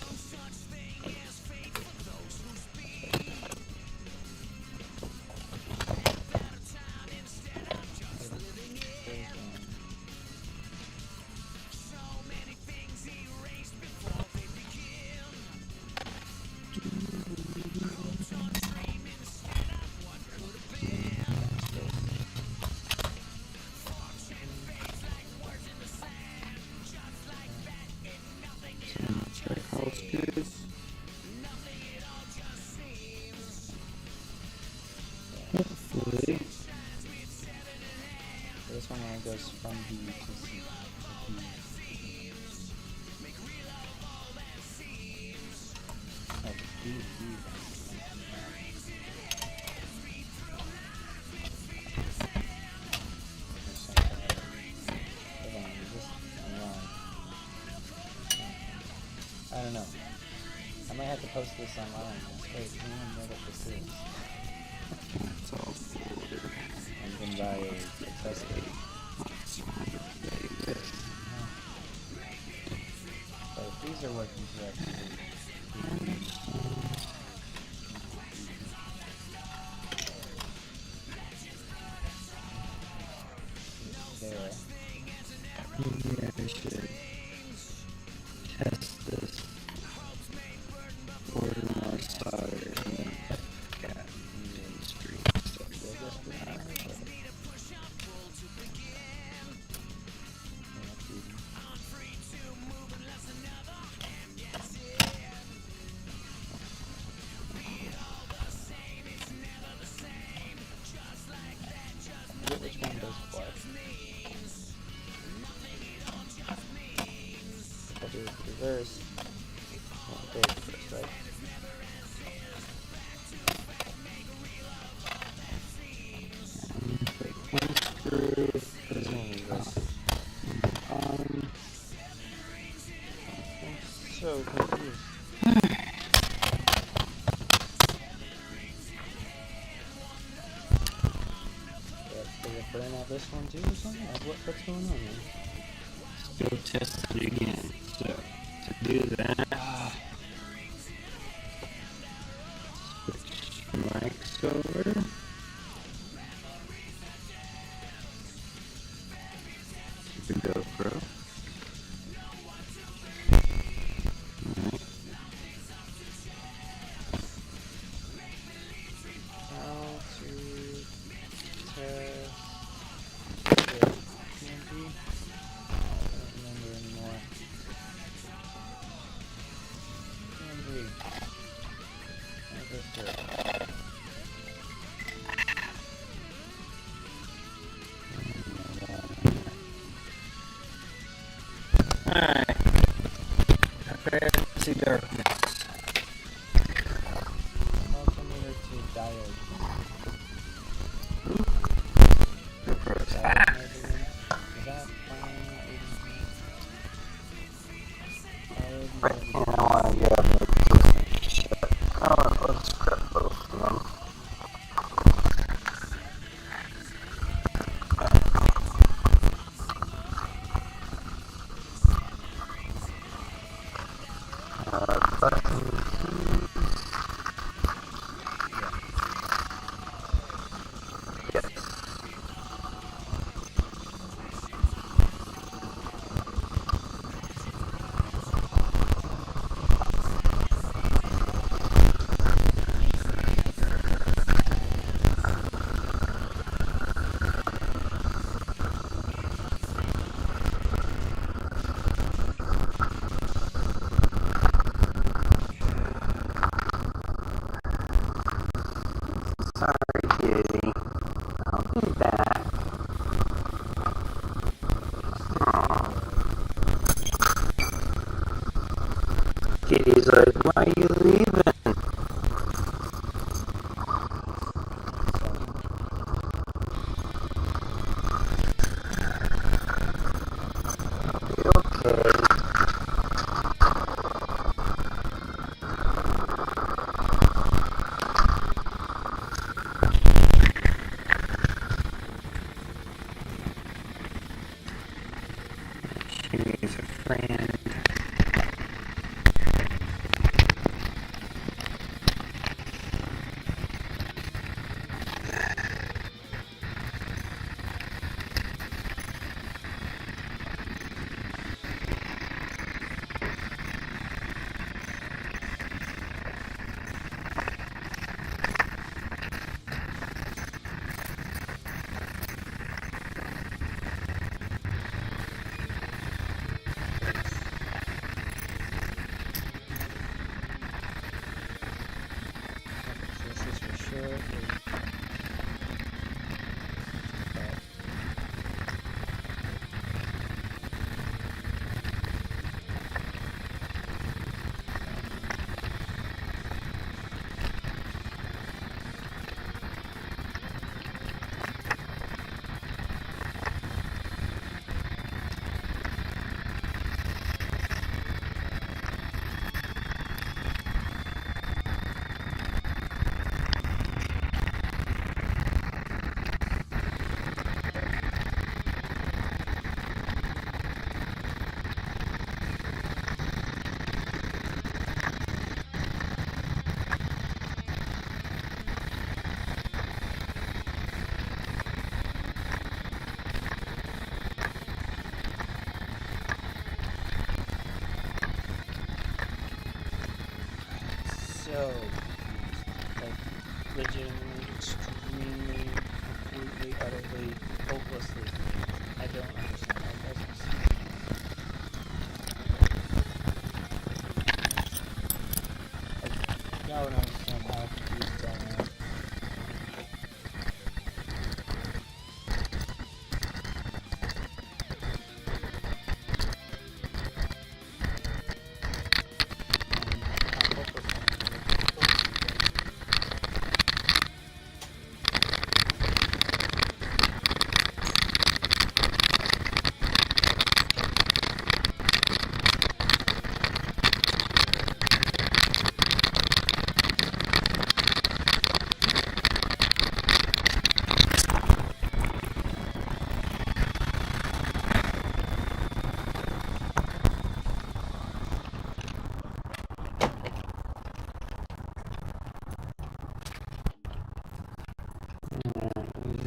might have to post this online. Wait, can you know what this is? It's all border. And you can buy accessories. So if these are working correctly. There. Maybe I should test this. Order more solder and then got the street stuff. Which one does what? If I do the reverse, I'll go first, right? One screw. I'm so confused. Did it burn out this one too or something? Like what's going on here? Let's go test it again. So, to do that, switch mics over. Keep the GoPro. Alright. How to test the TNT? I don't remember anymore. TNT. How's this do? Alright. Prepare to darkness. Multimeter to diode. Diode measurement. Is that fine? Diode measurement. I want to get up and make this shit. Let's grab both of them. Sorry, kitty. I'll be back. Aww. Kitty's like, why are you leaving? I'll be okay. She's a friend. so confused. Like, legitimately, extremely, completely, utterly, hopelessly. I don't understand how it does this. I don't understand how confused I am.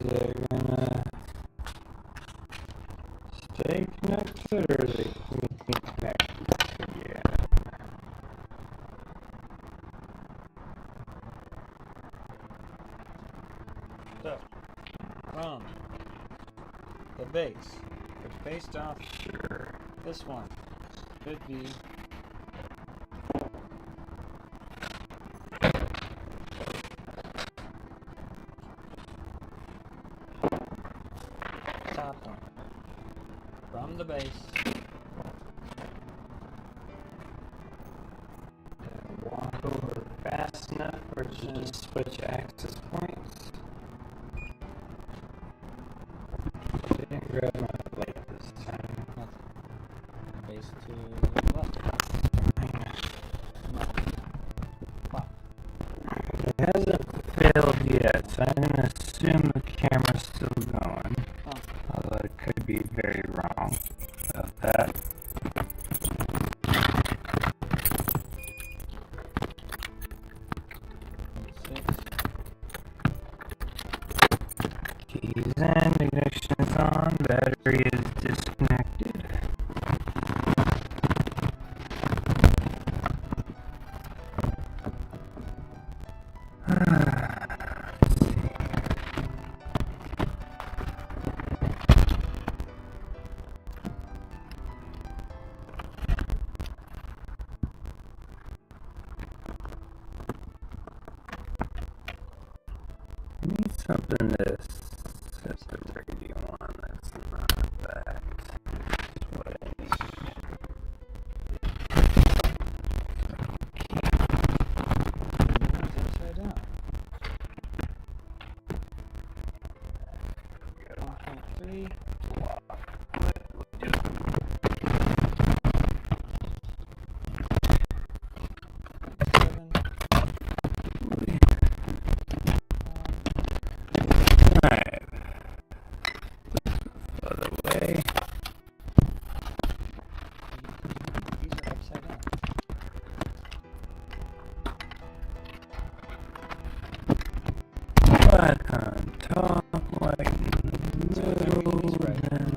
They're gonna stay connected or they can connect again? So, from the base, which based off this one, could be top one. From the base, Walk over fast enough or just switch access points? I didn't grab my light this time. base to the left. Wow. It hasn't failed yet, so I'm gonna assume the camera's still going. Oh. Although I could be very wrong about that. Keys in, ignition is on, battery is disconnected. Need something to set the radio on that's not that. That's what I need. Upside down. 1.3. Alright. Other way. These are upside down. Black on top, white in the middle, and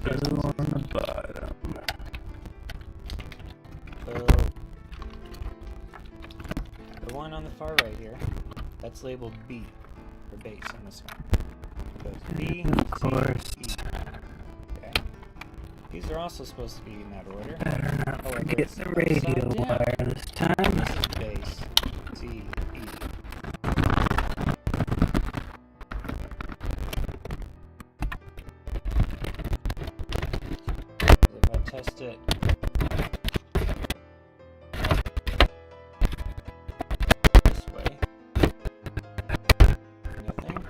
blue on the bottom. So, the one on the far right here, that's labeled B for base on this one. So it's B, Of course. C, E. Okay. These are also supposed to be in that order. Better not However, forget it's the radio upside down. wire this time. This is base, C, E. If I test it this way, nothing.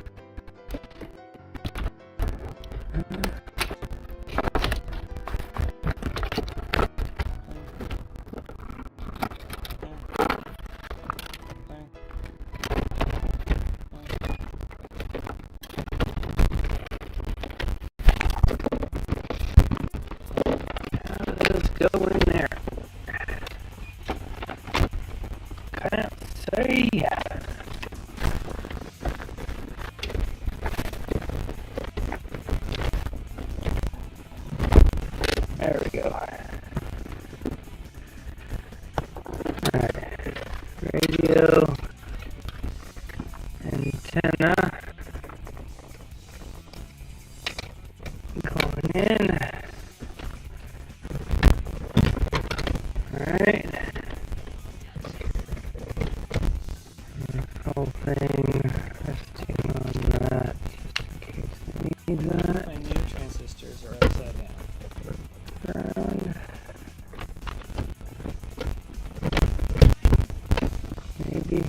Let's go in there. Can't say. There we go. Alright. Radio go. Antenna. Going in. Alright. Whole thing resting on that just in case I need that. My new transistors are upside down. Ground. Maybe.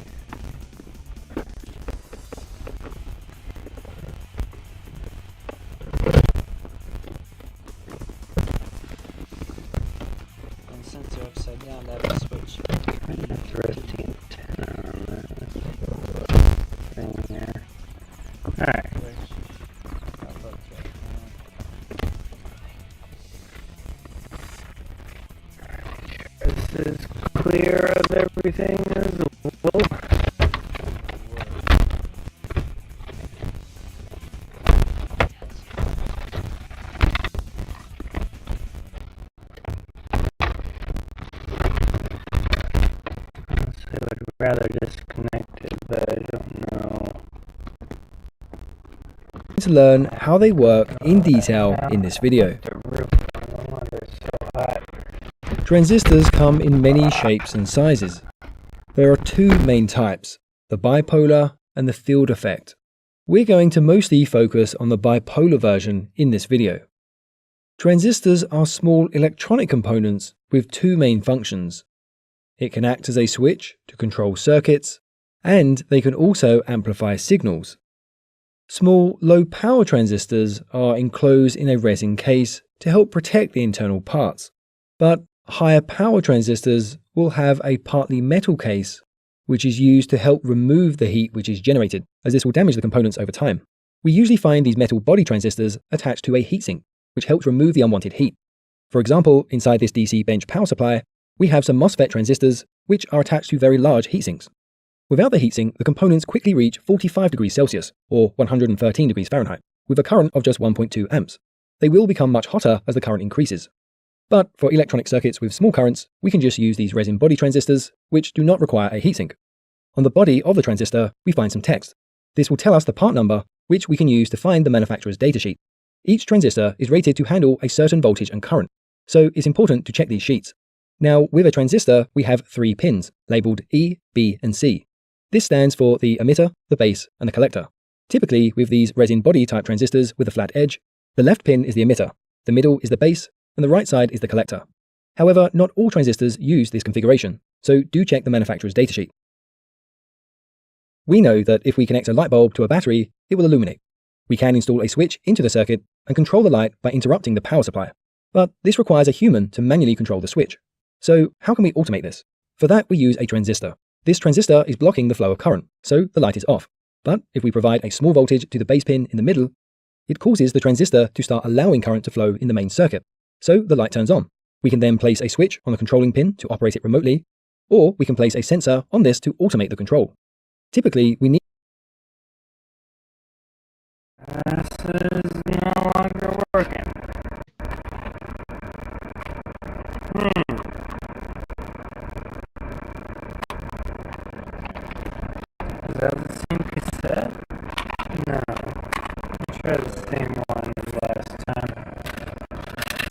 And since they're upside down, that'll switch. That's resting antenna on that thing there. Alright. Which I'll look at. This is clear of everything as well. I would rather disconnect it, but I don't know. To learn how they work in detail in this video. The roof no longer is so hot. Transistors come in many shapes and sizes. There are two main types, the bipolar and the field effect. We're going to mostly focus on the bipolar version in this video. Transistors are small electronic components with two main functions. It can act as a switch to control circuits, and they can also amplify signals. Small low-power transistors are enclosed in a resin case to help protect the internal parts, but higher power transistors will have a partly metal case, which is used to help remove the heat which is generated, as this will damage the components over time. We usually find these metal body transistors attached to a heatsink, which helps remove the unwanted heat. For example, inside this DC bench power supply, we have some MOSFET transistors which are attached to very large heatsinks. Without the heatsink, the components quickly reach 45 degrees Celsius, or 113 degrees Fahrenheit, with a current of just 1.2 amps. They will become much hotter as the current increases. But for electronic circuits with small currents, we can just use these resin body transistors, which do not require a heatsink. On the body of the transistor, we find some text. This will tell us the part number, which we can use to find the manufacturer's datasheet. Each transistor is rated to handle a certain voltage and current, so it's important to check these sheets. Now, with a transistor, we have 3 pins, labeled E, B, and C. This stands for the emitter, the base, and the collector. Typically, with these resin body type transistors with a flat edge, the left pin is the emitter, the middle is the base, and the right side is the collector. However, not all transistors use this configuration, so do check the manufacturer's datasheet. We know that if we connect a light bulb to a battery, it will illuminate. We can install a switch into the circuit and control the light by interrupting the power supply. But this requires a human to manually control the switch. So how can we automate this? For that, we use a transistor. This transistor is blocking the flow of current, so the light is off. But if we provide a small voltage to the base pin in the middle, it causes the transistor to start allowing current to flow in the main circuit. So the light turns on. We can then place a switch on the controlling pin to operate it remotely, or we can place a sensor on this to automate the control. Typically, we need... This is no longer working. Is that the same cassette? No. I'll try the same one as last time.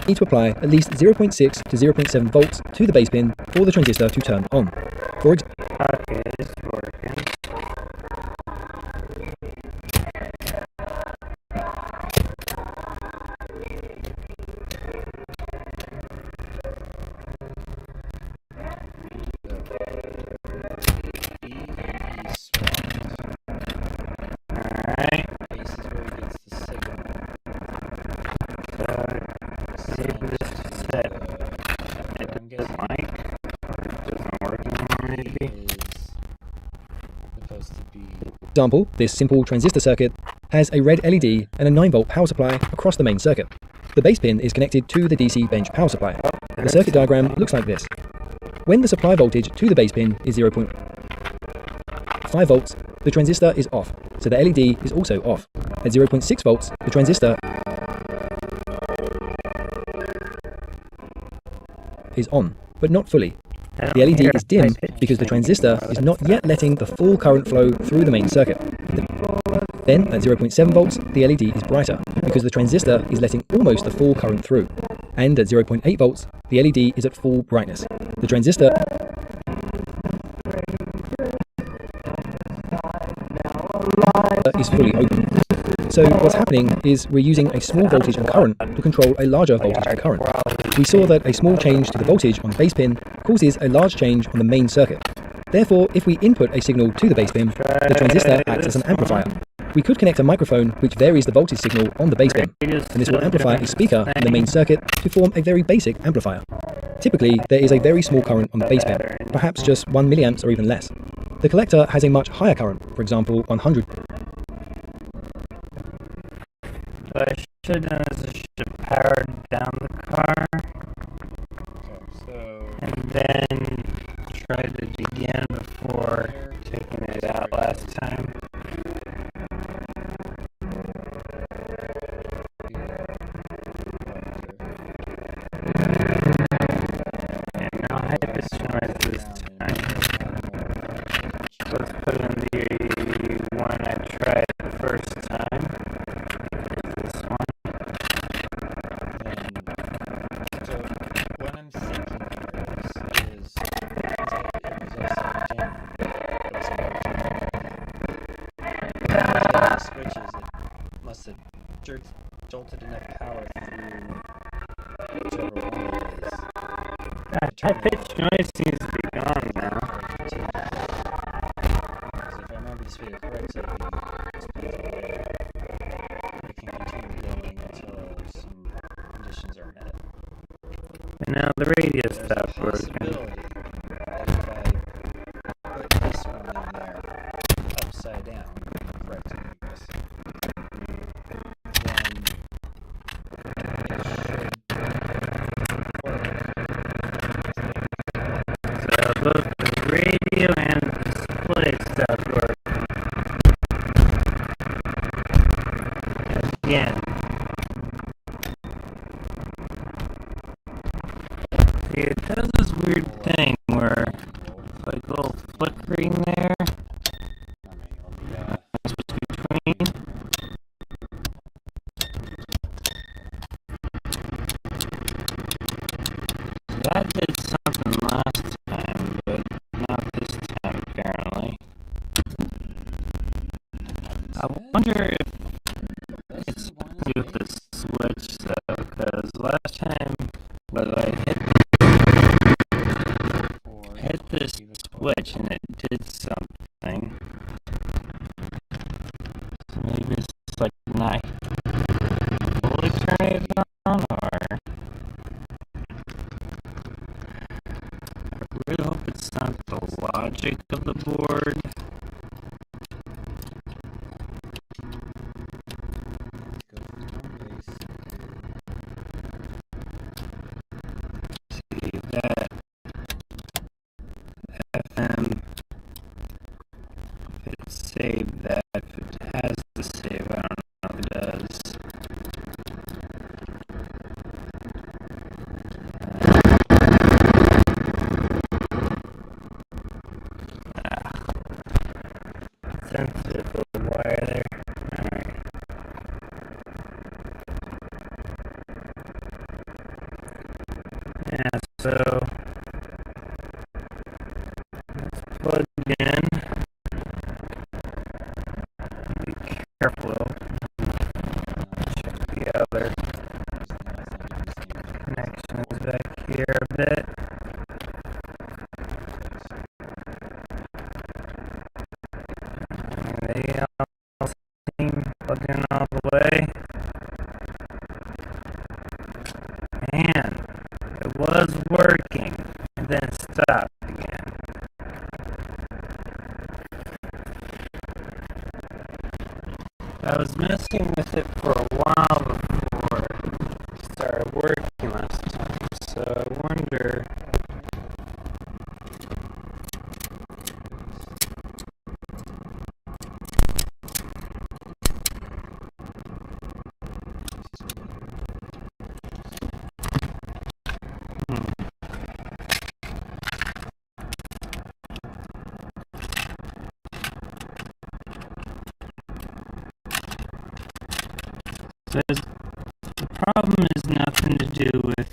Need to apply at least 0.6 to 0.7 volts to the base pin for the transistor to turn on. For example, Okay, it's working. Alright. Base is where it gets the signal. Save this set. It does mic. It doesn't work anymore, maybe. Is supposed to be example, this simple transistor circuit has a red LED and a 9-volt power supply across the main circuit. The base pin is connected to the DC bench power supply. The circuit diagram looks like this. When the supply voltage to the base pin is 0.5 volts, the transistor is off, so the LED is also off. At 0.6 volts, the transistor is on, but not fully. The LED is dim because the transistor is not yet letting the full current flow through the main circuit. Then, at 0.7 volts, the LED is brighter because the transistor is letting almost the full current through. And at 0.8 volts, the LED is at full brightness. The transistor is fully open. So what's happening is we're using a small voltage and current to control a larger voltage and current. We saw that a small change to the voltage on the base pin causes a large change on the main circuit. Therefore, if we input a signal to the base pin, the transistor acts as an amplifier. We could connect a microphone which varies the voltage signal on the base pin, and this will amplify a speaker in the main circuit to form a very basic amplifier. Typically, there is a very small current on the base pin, perhaps just 1 milliamps or even less. The collector has a much higher current, for example 100. What I should have done is I should have powered down the car and then tried it again before taking it out last time. And I'll hit this noise this time. Let's put in the one I tried the first time. This one. So what I'm thinking here is it was also jam. It was about the switches. It must have jolted enough power through whichever one it is. High pitch noise seems to be gone now. Because if I remember this video correctly, it can continue going until some conditions are met. And now the radio stopped working. Possibility that if I put this one in there upside down, correctly, I guess, then it should So both the radio and the display stopped working. Again. See, it does this weird thing where it's like a little flickering there. Between. That did something last time, but not this time apparently. I wonder if it's something to do with the switch though, because last time when I hit this switch and it did something. So maybe it's like not fully turning it on, or I really hope it's not the logic of the board. See that FM, if it saved that, if it has to save, I don't know if it does. Sensitive little wire there. Alright. Yeah, so let's plug in. Be careful. Check the other connections back here a bit. They all seem plugged in all the way. And it was working, and then it stopped again. I was messing with it for a while before it started working last time, so I wonder. says the problem is nothing to do with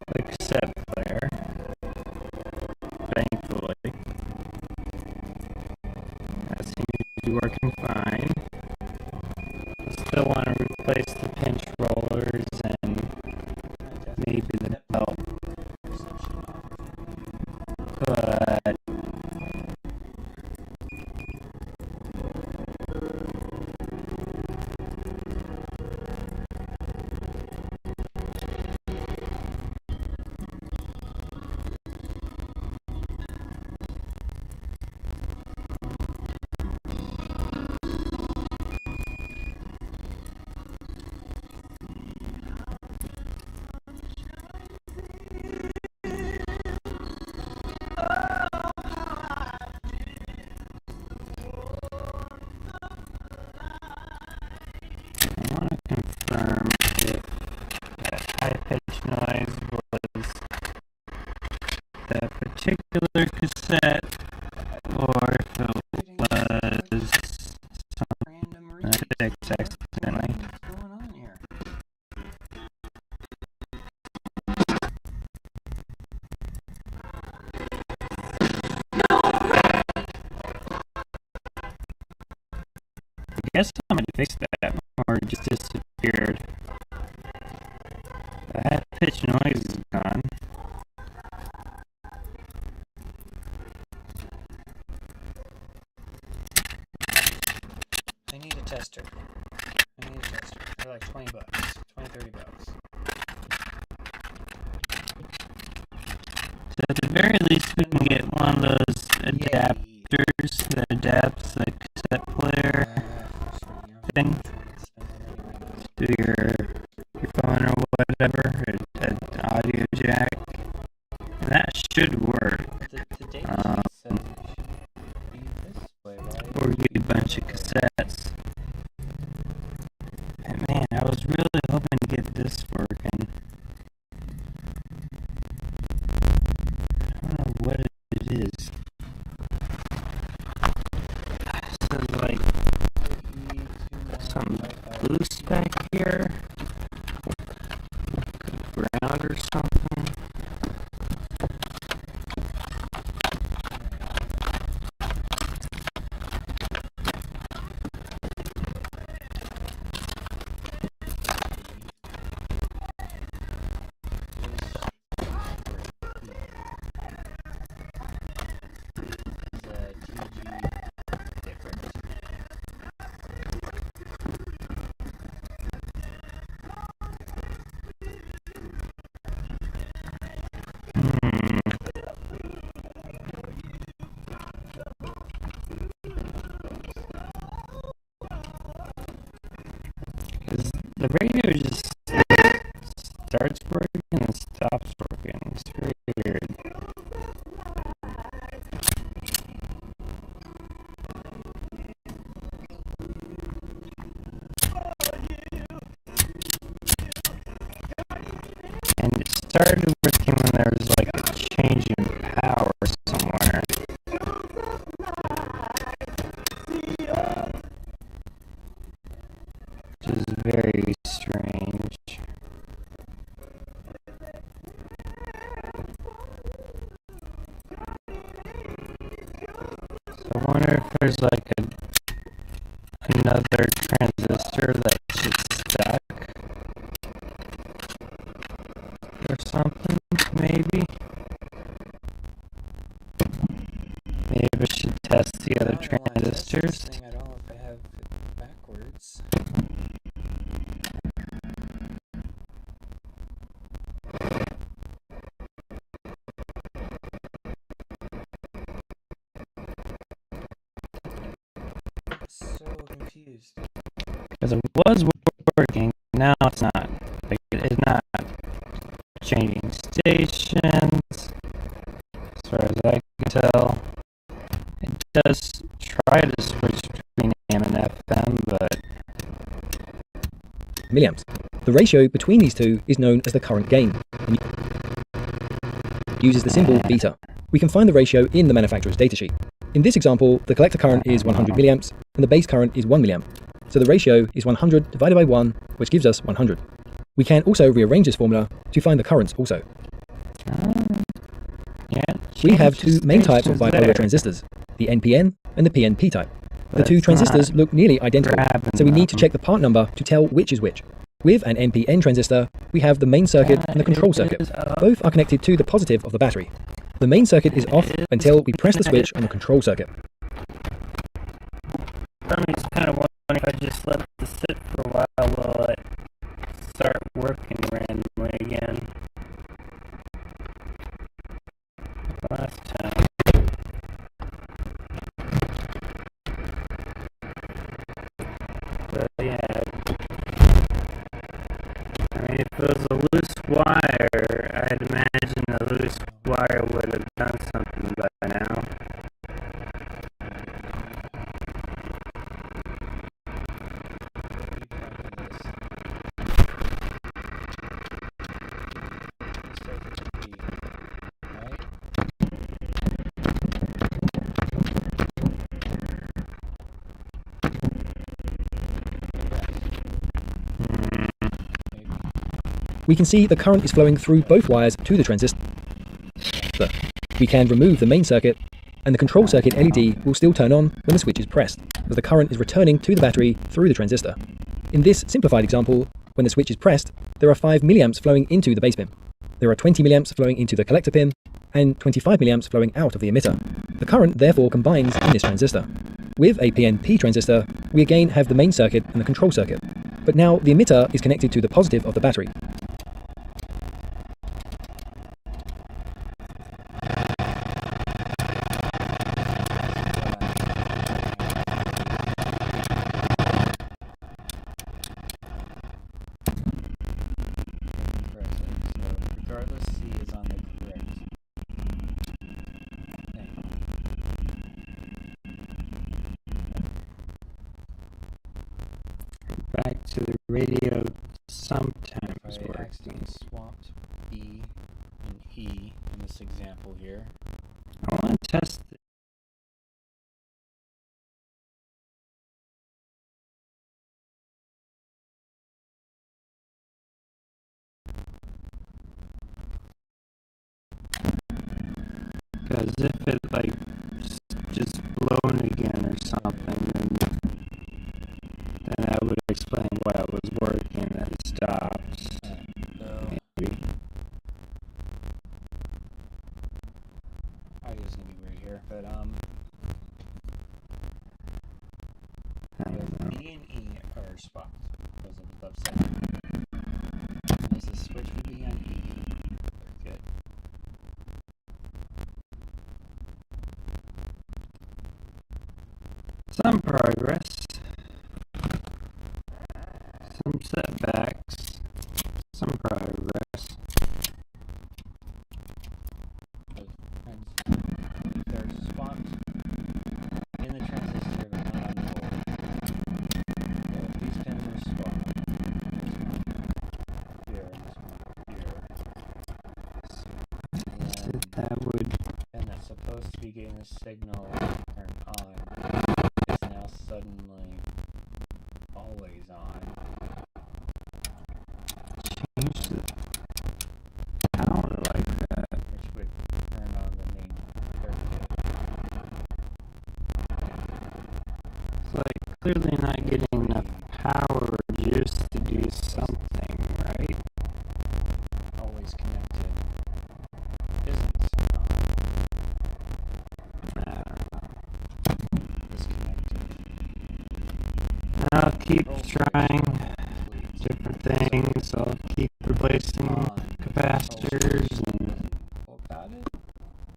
the cassette player, thankfully. That seems to be working fine. I still want to replace the pinch rollers and maybe the belt. But I want to confirm if that high pitch noise was that particular cassette or if it was something accidentally. What's going on here? I guess somebody fixed that or it just disappeared. That pitch noise is gone. I need a tester. They're like $20, 30 bucks. So at the very least we can get one of those adapters that adapts the cassette player thing to your phone or whatever, an audio jack. And that should work. The data sheet said it should be this way, right? Or get a bunch of cassettes. And man, I was really hoping to get this working. I don't know what it is. So like something loose back here, ground or something. The radio just starts working and stops working. It's very weird. And it started working when there was like a change in power somewhere. Which is very strange. So I wonder if there's like another transistor that's just stuck or something, maybe. Maybe I should test the other transistors. I don't know if I have it backwards. So confused. Because it was working, now it's not. Like, it is not changing stations, as far as I can tell. It does try to switch between AM and FM, but milliamps. The ratio between these two is known as the current gain and uses the symbol beta. We can find the ratio in the manufacturer's datasheet. In this example, the collector current is 100 milliamps and the base current is 1 milliamp. So the ratio is 100 divided by 1, which gives us 100. We can also rearrange this formula to find the currents also. We have two main types of bipolar transistors, the NPN and the PNP type. The two transistors look nearly identical, so we need to check the part number to tell which is which. With an NPN transistor, we have the main circuit and the control circuit. Both are connected to the positive of the battery. The main circuit is off until we press the switch on the control circuit. I'm just kind of wondering if I just let this sit for a while, will it start working randomly again? Last time. But yeah, I mean, if it was a loose wire, I'd imagine the loose wire would have done something by now. We can see the current is flowing through both wires to the transistor. We can remove the main circuit, and the control circuit LED will still turn on when the switch is pressed, as the current is returning to the battery through the transistor. In this simplified example, when the switch is pressed, there are 5 milliamps flowing into the base pin. There are 20 milliamps flowing into the collector pin, and 25 milliamps flowing out of the emitter. The current therefore combines in this transistor. With a PNP transistor, we again have the main circuit and the control circuit, but now the emitter is connected to the positive of the battery. Regardless, C is on the correct thing. Back to the radio sometimes If I works. accidentally swapped B and E in this example here. I want to test it. Because if it like just blown again or something, then that would explain why it was working and it stops. Maybe. Audio's gonna be weird here, but I don't know. B and E are spots. Those on the left side. Unless the switch would be on E. They're good. Some progress, some setbacks, some progress. There's spots in the transistor but not on the board. So these pins are spot. Here, here. That would. And that's supposed to be getting the signal turned on. It's now suddenly always on. Change the power like that. Which would turn on the main circuit. It's like clearly not getting enough power or juice to do something, right? Always connected. Isn't somehow I don't know. disconnected. I'll keep Oh, trying complete. different things. I'll keep replacing capacitors and What about it?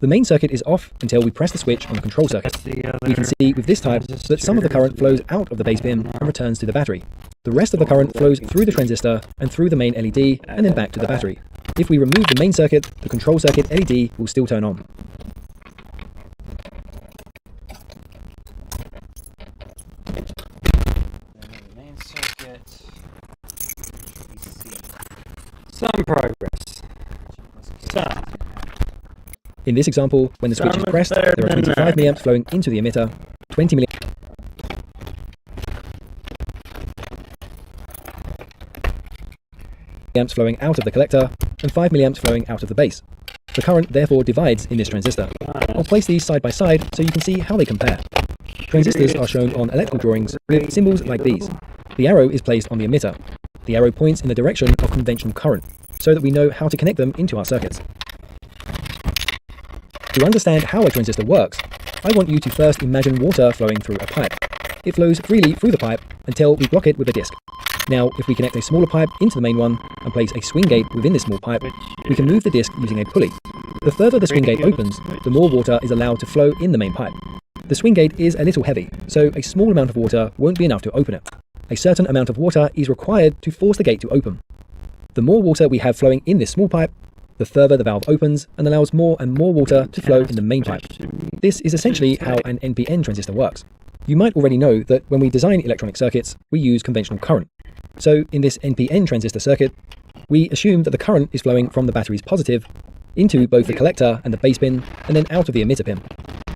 The main circuit is off until we press the switch on the control circuit. test the other. We can see with this type that some of the current flows out of the base pin and returns to the battery. The rest of the current flows through the transistor and through the main LED and then back to the battery. If we remove the main circuit, the control circuit LED will still turn on. Then the main circuit. PC. Some progress. Which in this case Some. doesn't have In this example, when the switch is pressed, there are 25 milliamps flowing into the emitter, 20 milliamps flowing out of the collector, and 5 milliamps flowing out of the base. The current therefore divides in this transistor. I'll place these side by side so you can see how they compare. Transistors are shown on electrical drawings with symbols like these. The arrow is placed on the emitter. The arrow points in the direction of conventional current, so that we know how to connect them into our circuits. To understand how a transistor works, I want you to first imagine water flowing through a pipe. It flows freely through the pipe until we block it with a disc. Now, if we connect a smaller pipe into the main one and place a swing gate within this small pipe, we can move the disc using a pulley. The further the swing gate opens, the more water is allowed to flow in the main pipe. The swing gate is a little heavy, so a small amount of water won't be enough to open it. A certain amount of water is required to force the gate to open. The more water we have flowing in this small pipe, the further the valve opens and allows more and more water to flow in the main pipe. This is essentially how an NPN transistor works. You might already know that when we design electronic circuits, we use conventional current. So in this NPN transistor circuit, we assume that the current is flowing from the battery's positive into both the collector and the base pin, and then out of the emitter pin.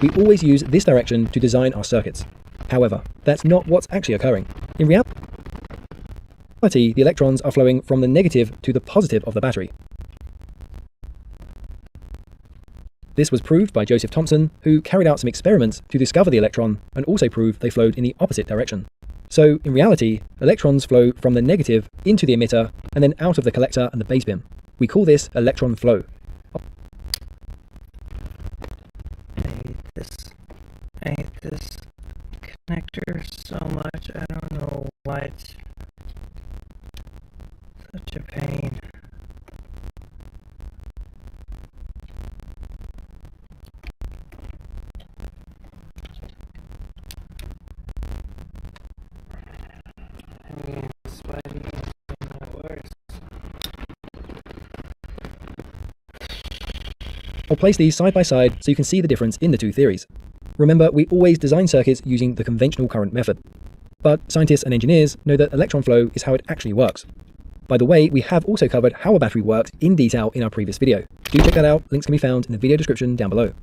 We always use this direction to design our circuits. However, that's not what's actually occurring. In reality, the electrons are flowing from the negative to the positive of the battery. This was proved by Joseph Thomson, who carried out some experiments to discover the electron and also proved they flowed in the opposite direction. So, in reality, electrons flow from the negative into the emitter and then out of the collector and the base bin. We call this electron flow. I hate this connector so much. I don't know why it's such a pain. I'll place these side by side so you can see the difference in the two theories. Remember, we always design circuits using the conventional current method. But scientists and engineers know that electron flow is how it actually works. By the way, we have also covered how a battery works in detail in our previous video. Do check that out, links can be found in the video description down below.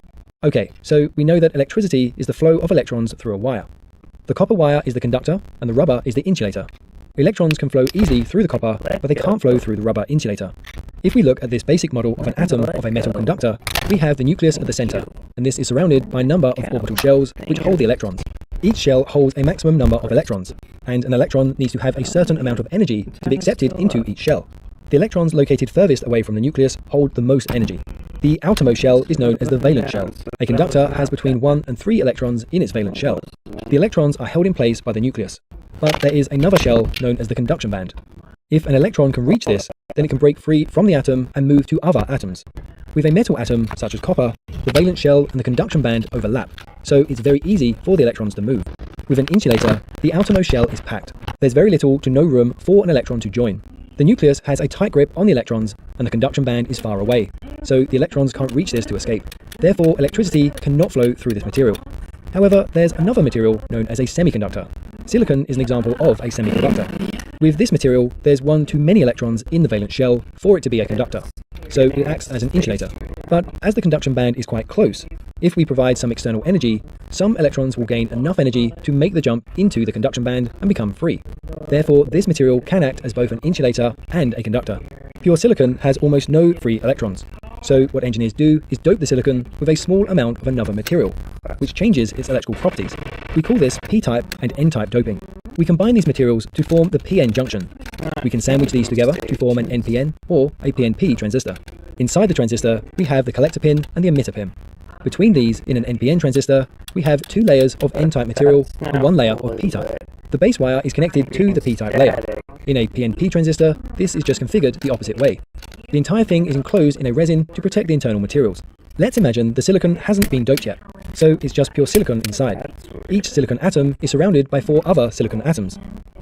Okay, so we know that electricity is the flow of electrons through a wire. The copper wire is the conductor and the rubber is the insulator. Electrons can flow easily through the copper, but they can't flow through the rubber insulator. If we look at this basic model of an atom of a metal conductor, we have the nucleus at the center, and this is surrounded by a number of orbital shells which hold the electrons. Each shell holds a maximum number of electrons, and an electron needs to have a certain amount of energy to be accepted into each shell. The electrons located furthest away from the nucleus hold the most energy. The outermost shell is known as the valence shell. A conductor has between 1 and 3 electrons in its valence shell. The electrons are held in place by the nucleus, but there is another shell known as the conduction band. If an electron can reach this, then it can break free from the atom and move to other atoms. With a metal atom, such as copper, the valence shell and the conduction band overlap, so it's very easy for the electrons to move. With an insulator, the outermost shell is packed. There's very little to no room for an electron to join. The nucleus has a tight grip on the electrons, and the conduction band is far away, so the electrons can't reach this to escape. Therefore, electricity cannot flow through this material. However, there's another material known as a semiconductor. Silicon is an example of a semiconductor. With this material, there's one too many electrons in the valence shell for it to be a conductor, so it acts as an insulator. But as the conduction band is quite close, if we provide some external energy, some electrons will gain enough energy to make the jump into the conduction band and become free. Therefore, this material can act as both an insulator and a conductor. Pure silicon has almost no free electrons. So what engineers do is dope the silicon with a small amount of another material, which changes its electrical properties. We call this p-type and n-type doping. We combine these materials to form the p-n junction. We can sandwich these together to form an NPN or a PNP transistor. Inside the transistor, we have the collector pin and the emitter pin. Between these, in an NPN transistor, we have 2 layers of n-type material and 1 layer of p-type. The base wire is connected to the p-type layer. In a PNP transistor, this is just configured the opposite way. The entire thing is enclosed in a resin to protect the internal materials. Let's imagine the silicon hasn't been doped yet, so it's just pure silicon inside. Each silicon atom is surrounded by 4 other silicon atoms.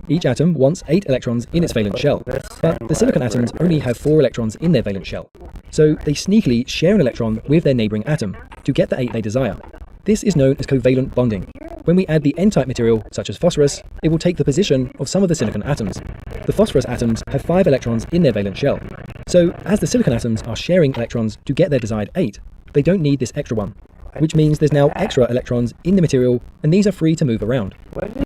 Each atom wants 8 electrons in its valence shell, but the silicon atoms only have 4 electrons in their valence shell. So they sneakily share an electron with their neighbouring atom to get the 8 they desire. This is known as covalent bonding. When we add the n-type material, such as phosphorus, it will take the position of some of the silicon atoms. The phosphorus atoms have 5 electrons in their valence shell. So as the silicon atoms are sharing electrons to get their desired 8, they don't need this extra one, which means there's now extra electrons in the material, and these are free to move around.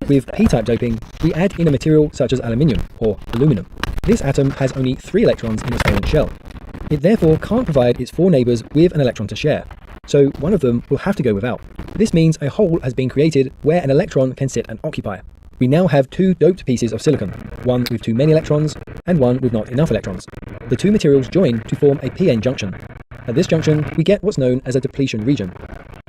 With p-type doping, we add in a material such as aluminium or aluminum. This atom has only 3 electrons in its valence shell. It therefore can't provide its 4 neighbours with an electron to share, so one of them will have to go without. This means a hole has been created where an electron can sit and occupy. We now have 2 doped pieces of silicon, one with too many electrons and one with not enough electrons. The 2 materials join to form a p-n junction. At this junction, we get what's known as a depletion region.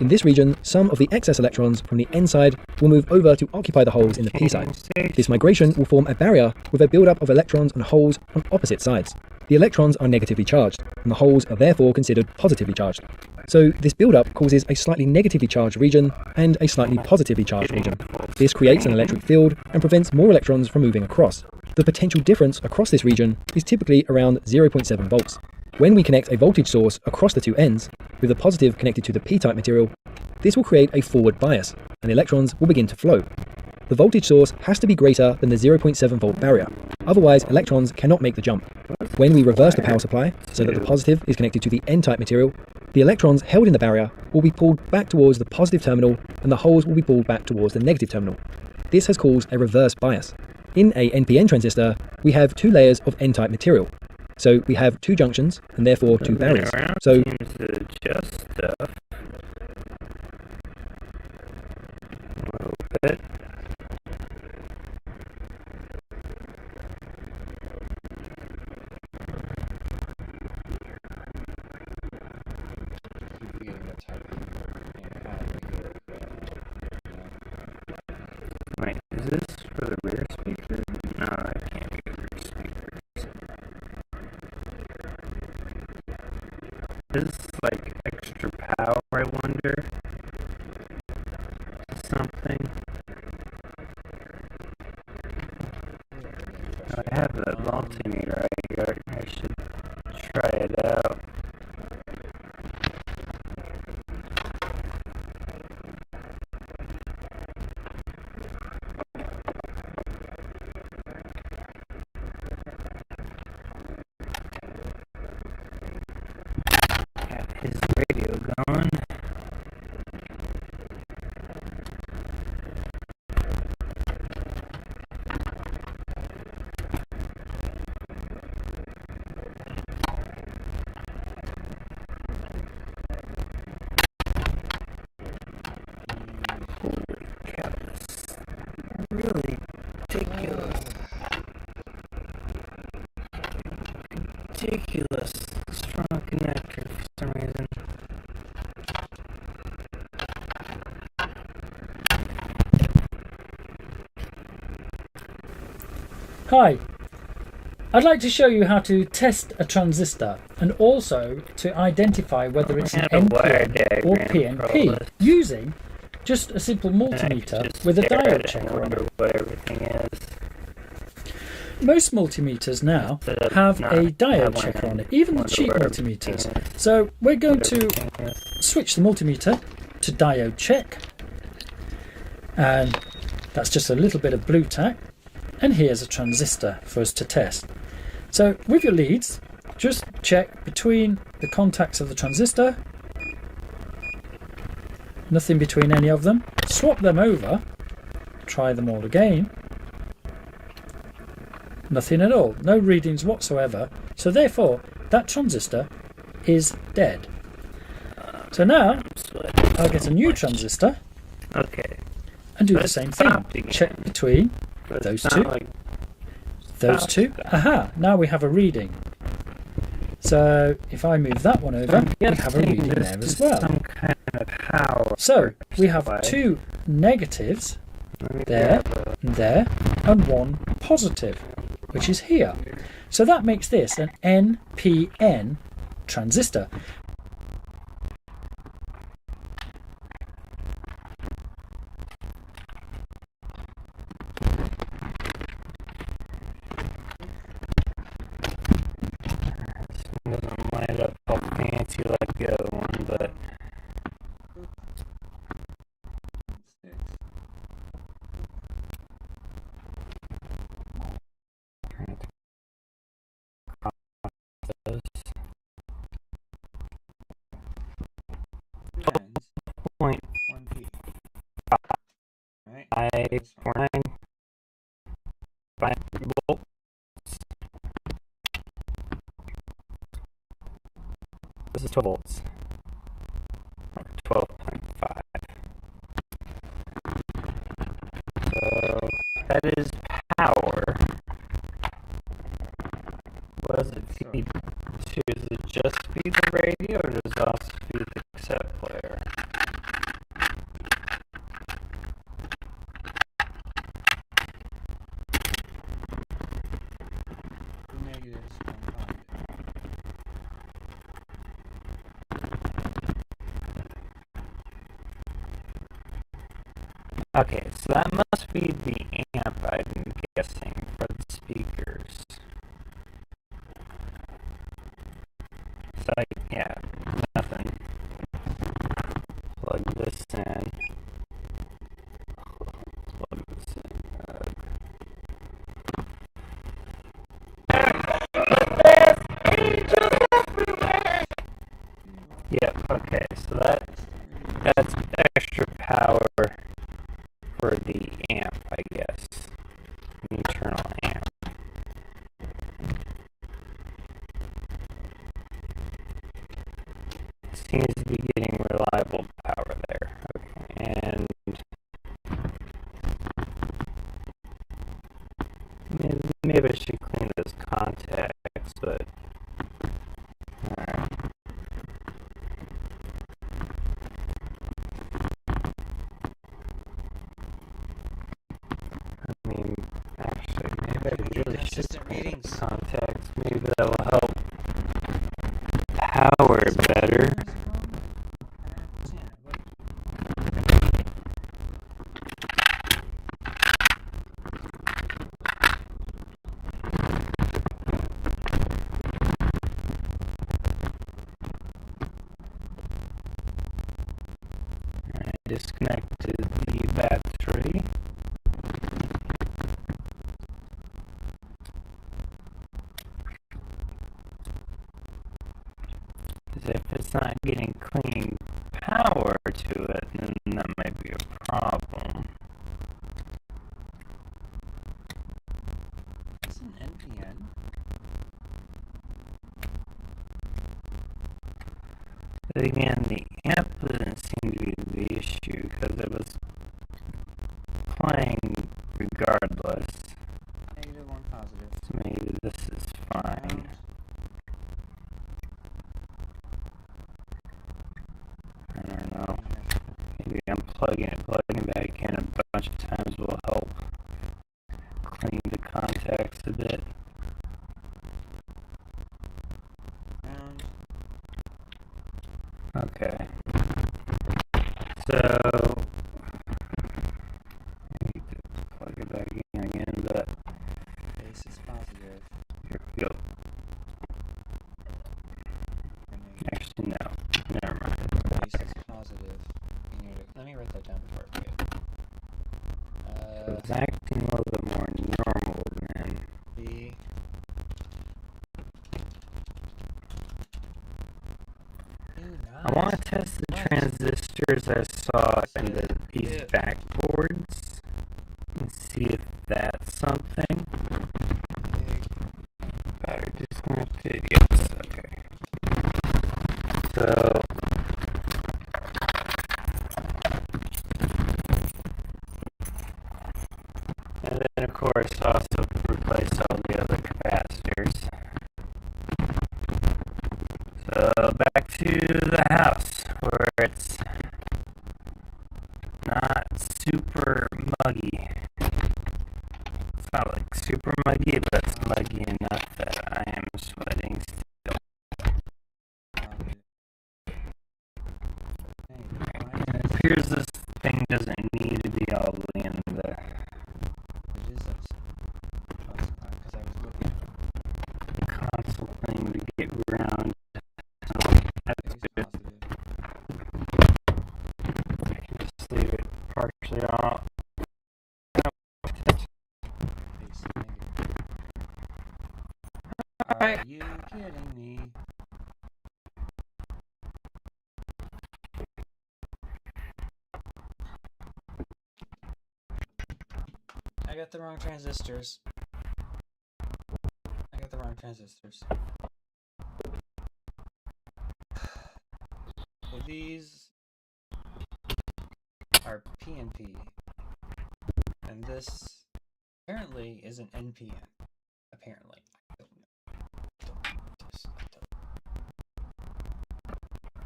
In this region, some of the excess electrons from the n side will move over to occupy the holes in the p side. This migration will form a barrier with a buildup of electrons and holes on opposite sides. The electrons are negatively charged, and the holes are therefore considered positively charged. So this buildup causes a slightly negatively charged region and a slightly positively charged region. This creates an electric field and prevents more electrons from moving across. The potential difference across this region is typically around 0.7 volts. When we connect a voltage source across the 2 ends, with the positive connected to the p-type material, this will create a forward bias, and the electrons will begin to flow. The voltage source has to be greater than the 0.7 volt barrier, otherwise electrons cannot make the jump. When we reverse the power supply, so that the positive is connected to the n-type material, the electrons held in the barrier will be pulled back towards the positive terminal, and the holes will be pulled back towards the negative terminal. This has caused a reverse bias. In a NPN transistor, we have 2 layers of n-type material. So we have 2 junctions, and therefore 2 barriers. So just stuff. A little bit. Wait, is this for the rear speaker? No, that can't be the rear speakers. Is this like extra power, I wonder? Something? I have a multimeter right here. I should try it out. His radio going. Holy cow, this really ridiculous. Ridiculous strong connector for some reason. Hi, I'd like to show you how to test a transistor and also to identify whether it's an NPN or PNP using just a simple multimeter with a diode checker on it. What everything is. Most multimeters now have a diode checker on it, even the cheap multimeters. So we're going to switch the multimeter to diode check, and that's just a little bit of blue tack, and here's a transistor for us to test. So with your leads, just check between the contacts of the transistor, nothing between any of them, swap them over, try them all again, nothing at all, no readings whatsoever, so therefore that transistor is dead. So now I'll get a new transistor and do the same thing, check between those two, aha, now we have a reading. So if I move that one over, we have a reading there as well. So we have 2 negatives there, and there, and 1 positive, which is here. So that makes this an NPN transistor. Doesn't light up all fancy like the other one, but 849 5 volts. This is 12 volts. 12.5. So that is power. What does it feed to? Does it just feed the radio, or does it also feed the cassette player? The negatives from positive. Okay, so that must be the amp, I'm guessing, for the speakers. So, yeah, nothing. Plug this in. Plug this in. Yep, okay, so that's extra power for the amp, I guess. An internal amp. Seems to be getting reliable power there. Okay, and maybe I should clean those contacts, but alright. I mean, actually, maybe I really should clean those contacts. Maybe that will help power better. I disconnected the battery. If it's not getting clean power to it, then that might be a problem. It's an NPN. But again, the amp doesn't seem to be the issue because it was playing regardless. Negative, 1 positive. So maybe this is fine. I don't know. Maybe unplugging it, plugging it back in a bunch of times will help clean the contacts a bit. Okay. So I need to plug it back in again, but Base is positive. here we go. Actually, no. Never mind. Base is positive. Let me write that down before I forget. So it's acting a little bit more normal than B. I want to test the transistors I saw in these backboards and see if that's something. Battery disconnected. Yes. Okay. So and then of course also replace all the other capacitors. So back to the house where it's not super muggy. It's not like super muggy, but it's muggy enough that I am sweating still. It appears this thing doesn't need to be all the way in the... It is because I was looking at the console thing to get around. That's good. I can just leave it partially off. Are you kidding me? got the wrong transistors. I got the wrong transistors. So these are PNP, and this apparently is an NPN. Apparently, I don't know.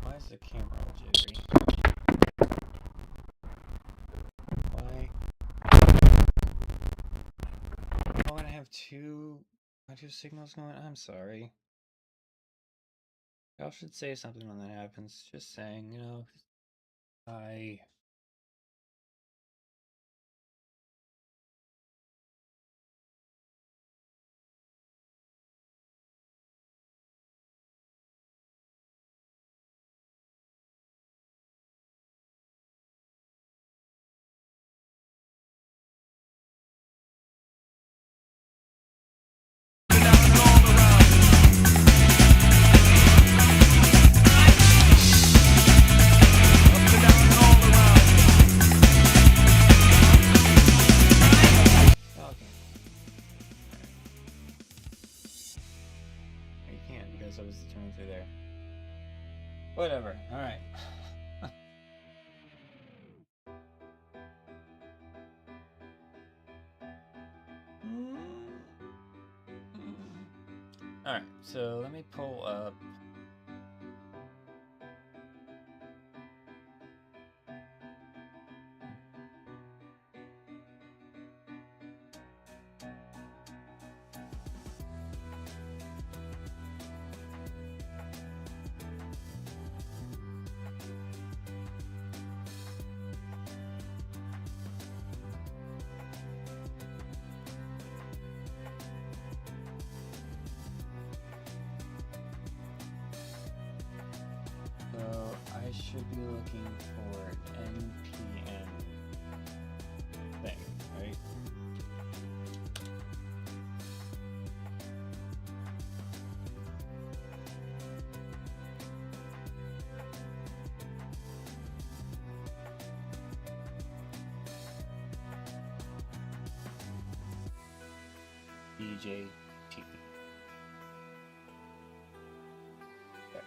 Why is the camera all jittery? Why? Oh, and I have two signals going. I'm sorry. Y'all should say something when that happens. Just saying, you know. I. I was turning through there. Whatever. All right. All right. So let me pull up. So I should be looking for an NPN thing, right? DJT. Okay.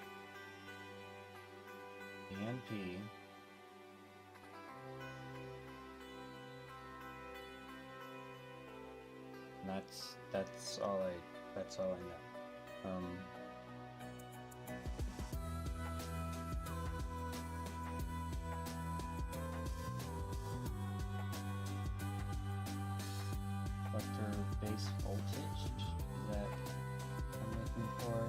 PNP. And that's all I know. Collector base voltage, is that what I'm looking for?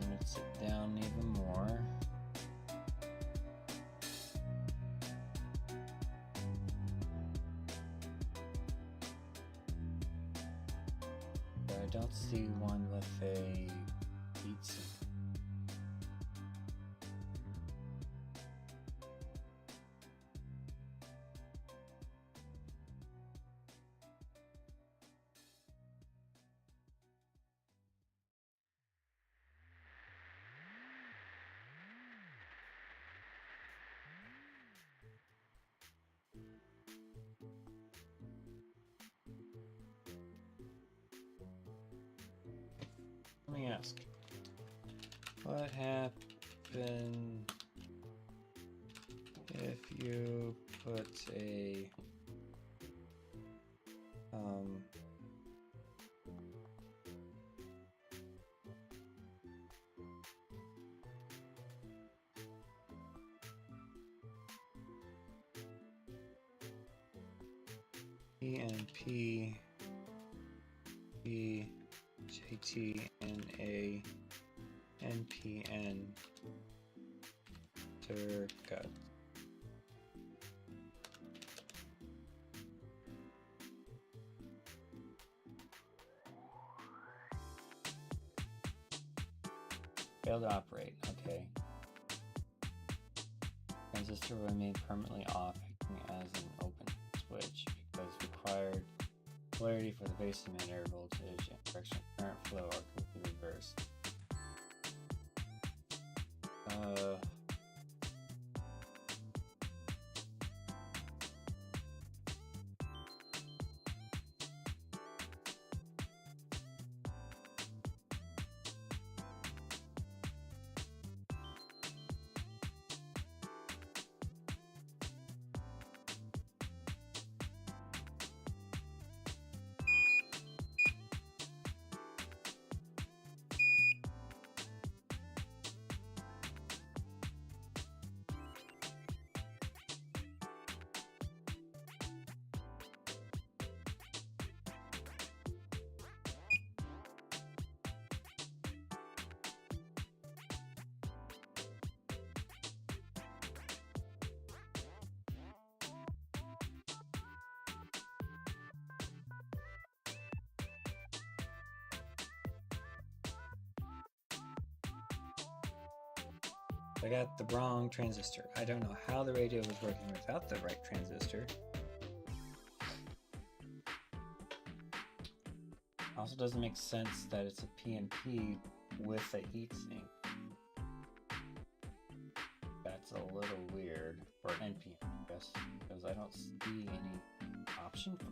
Limits it down even more. But I don't see one with a heatsink. Let me ask, what happened if you put a PNP B JT NA NPN Turgut. Failed to operate. Okay. Transistor remained permanently off, acting as an open switch because required polarity for the base emitter voltage and direction of current flow are completely reversed. I got the wrong transistor. I don't know how the radio was working without the right transistor. Also doesn't make sense that it's a PNP with a heatsink. That's a little weird for an NPN, I guess, because I don't see any option for it.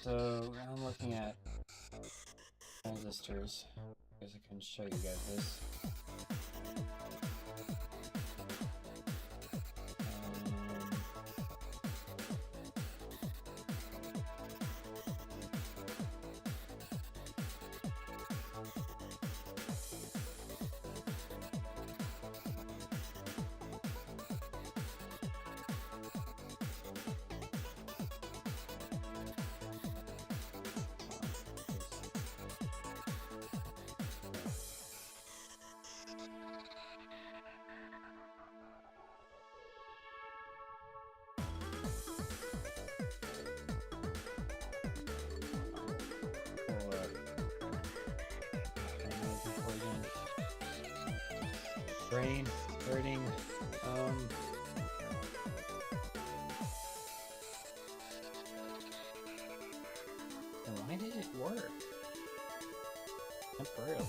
So I'm looking at transistors. I guess I can show you guys this. Brain hurting. And why did it work? Temporarily.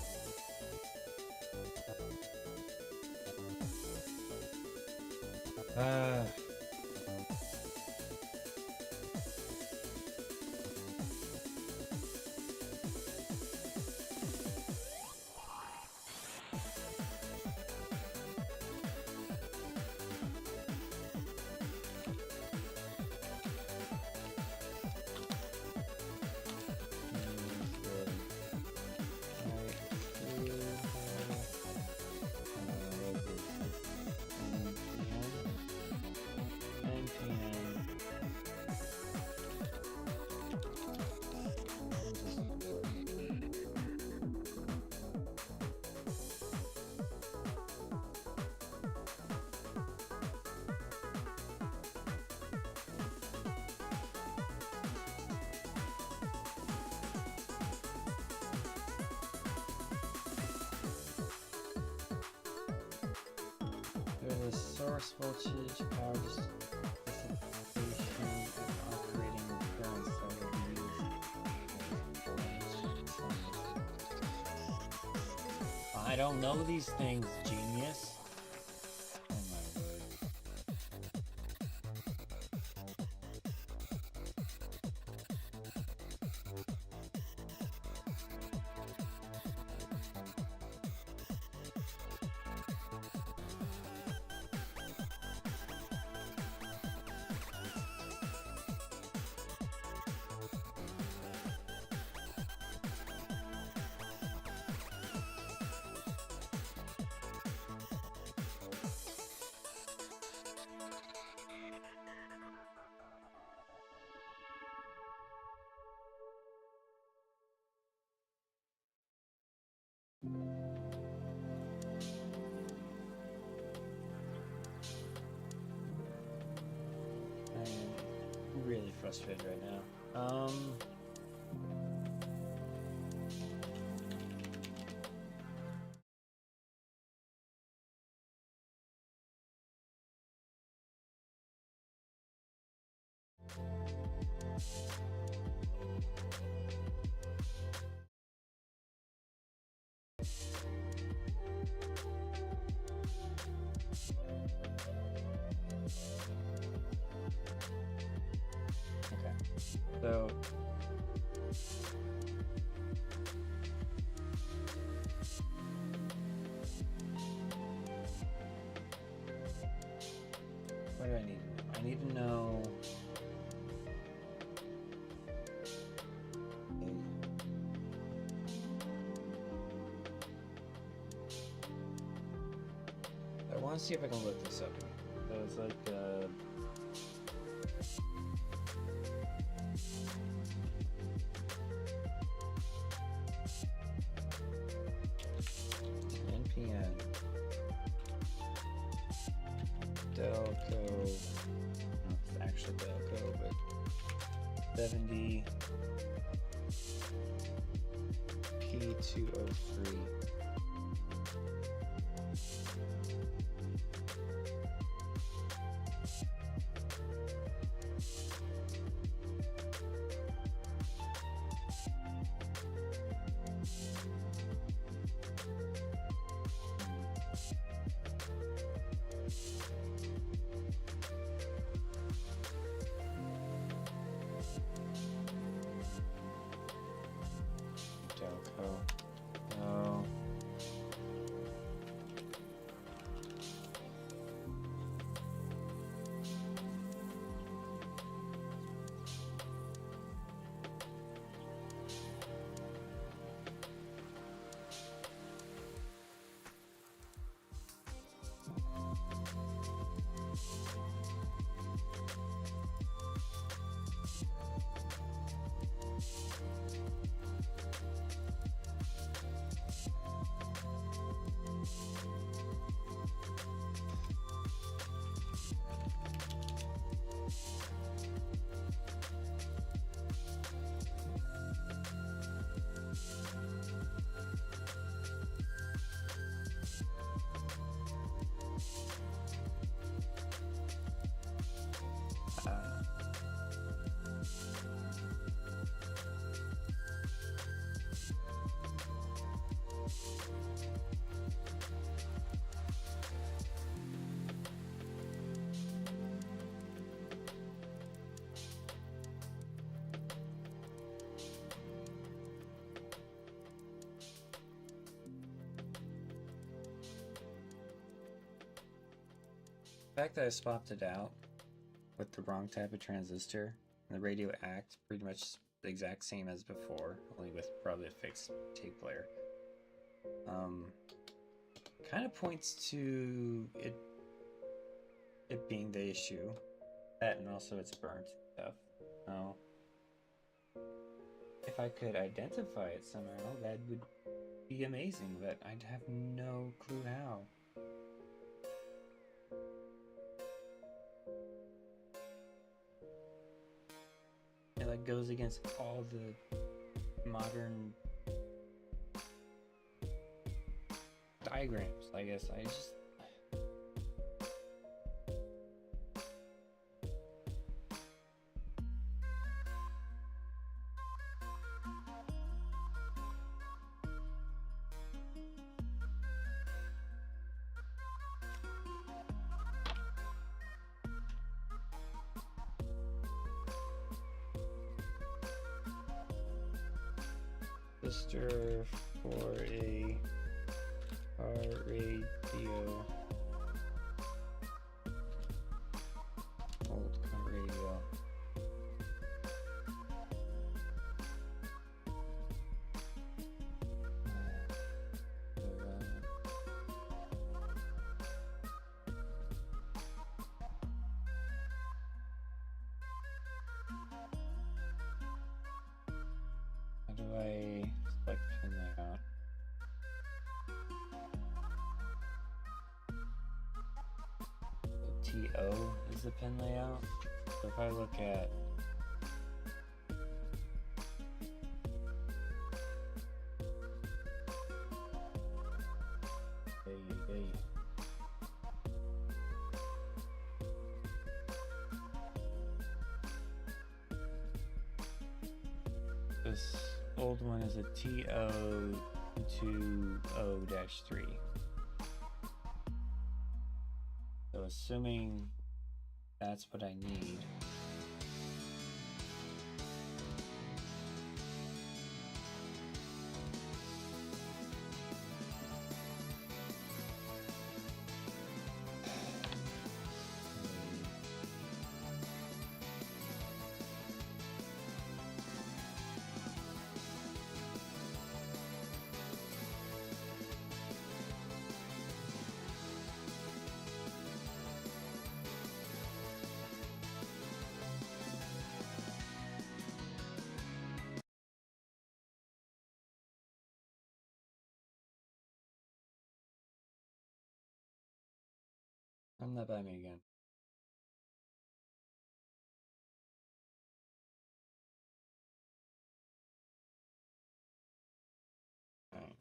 The source voltage, power dissipation, and operating I don't know these things, genius. Oh my word. I'm really frustrated right now. Okay. So what do I need to know? I need to know I want to see if I can look this up. So it's like NPN Delco. No, it's actually Delco, but 70 P203. Delco. No. The fact that I swapped it out with the wrong type of transistor and the radio act pretty much the exact same as before, only with probably a fixed tape player, kind of points to it being the issue. That and also it's burnt stuff. So if I could identify it somehow, that would be amazing, but I'd have no clue how. It like goes against all the modern diagrams, I guess. I just transistor for a car radio. Old car radio. How do I select pin layout? The TO is the pin layout. So if I look at this old one is a TO20-3. So assuming that's what I need. Run that by me again. All right.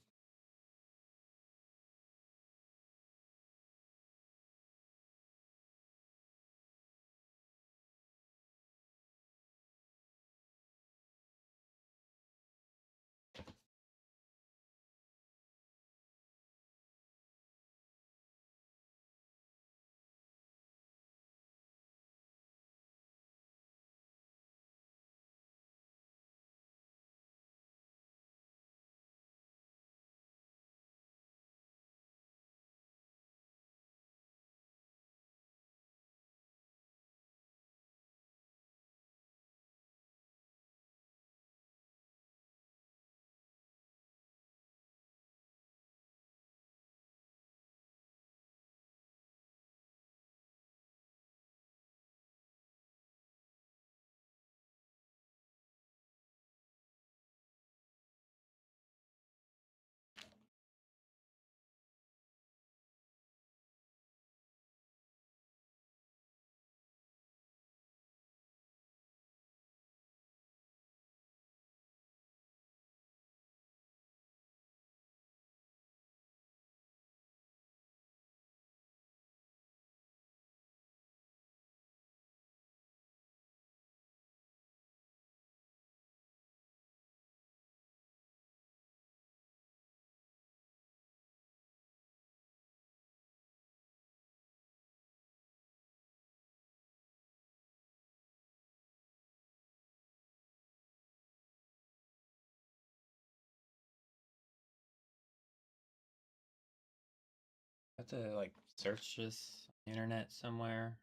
I have to like search this on the internet somewhere.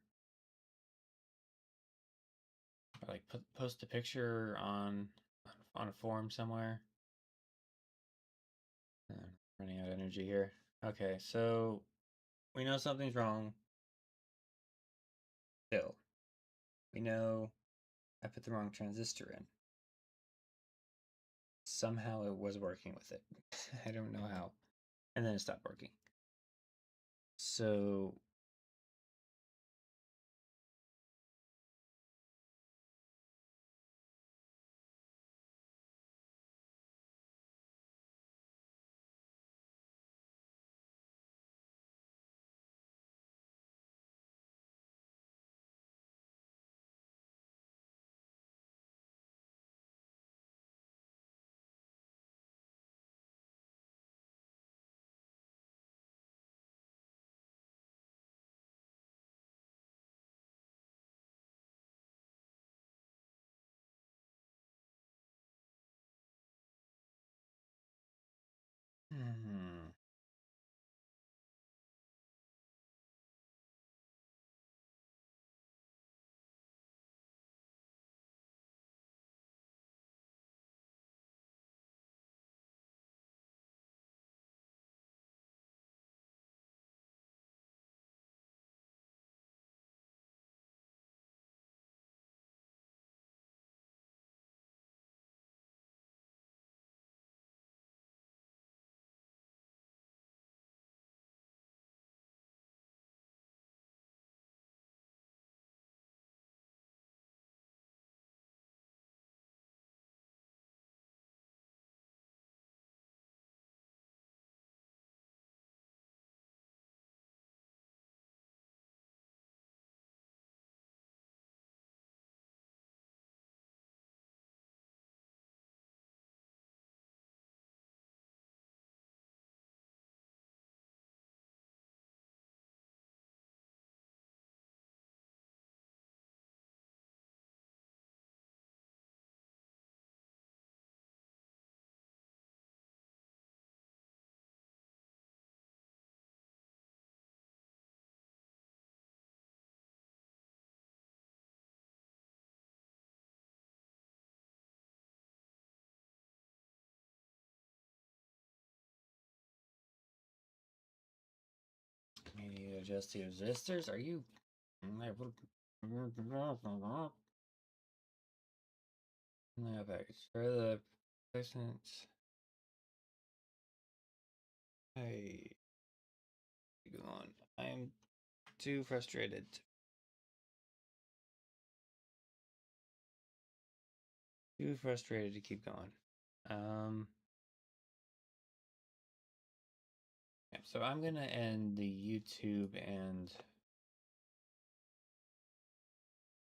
Or like post a picture on a forum somewhere. Running out of energy here. Okay, so we know something's wrong. Still, we know I put the wrong transistor in. Somehow it was working with it. I don't know how. And then it stopped working. So I need to adjust the resistors. Are you? No package for the placements. Hey, go on. I'm too frustrated. Too frustrated to keep going. Yeah, so I'm gonna end the YouTube and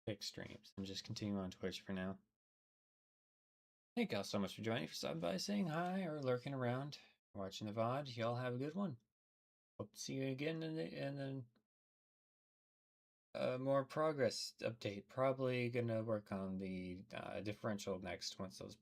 Twitch streams and just continue on Twitch for now. Thank y'all so much for joining, for stopping by, saying hi, or lurking around, watching the VOD. Y'all have a good one. Hope to see you again in the more progress update. Probably gonna work on the differential next once those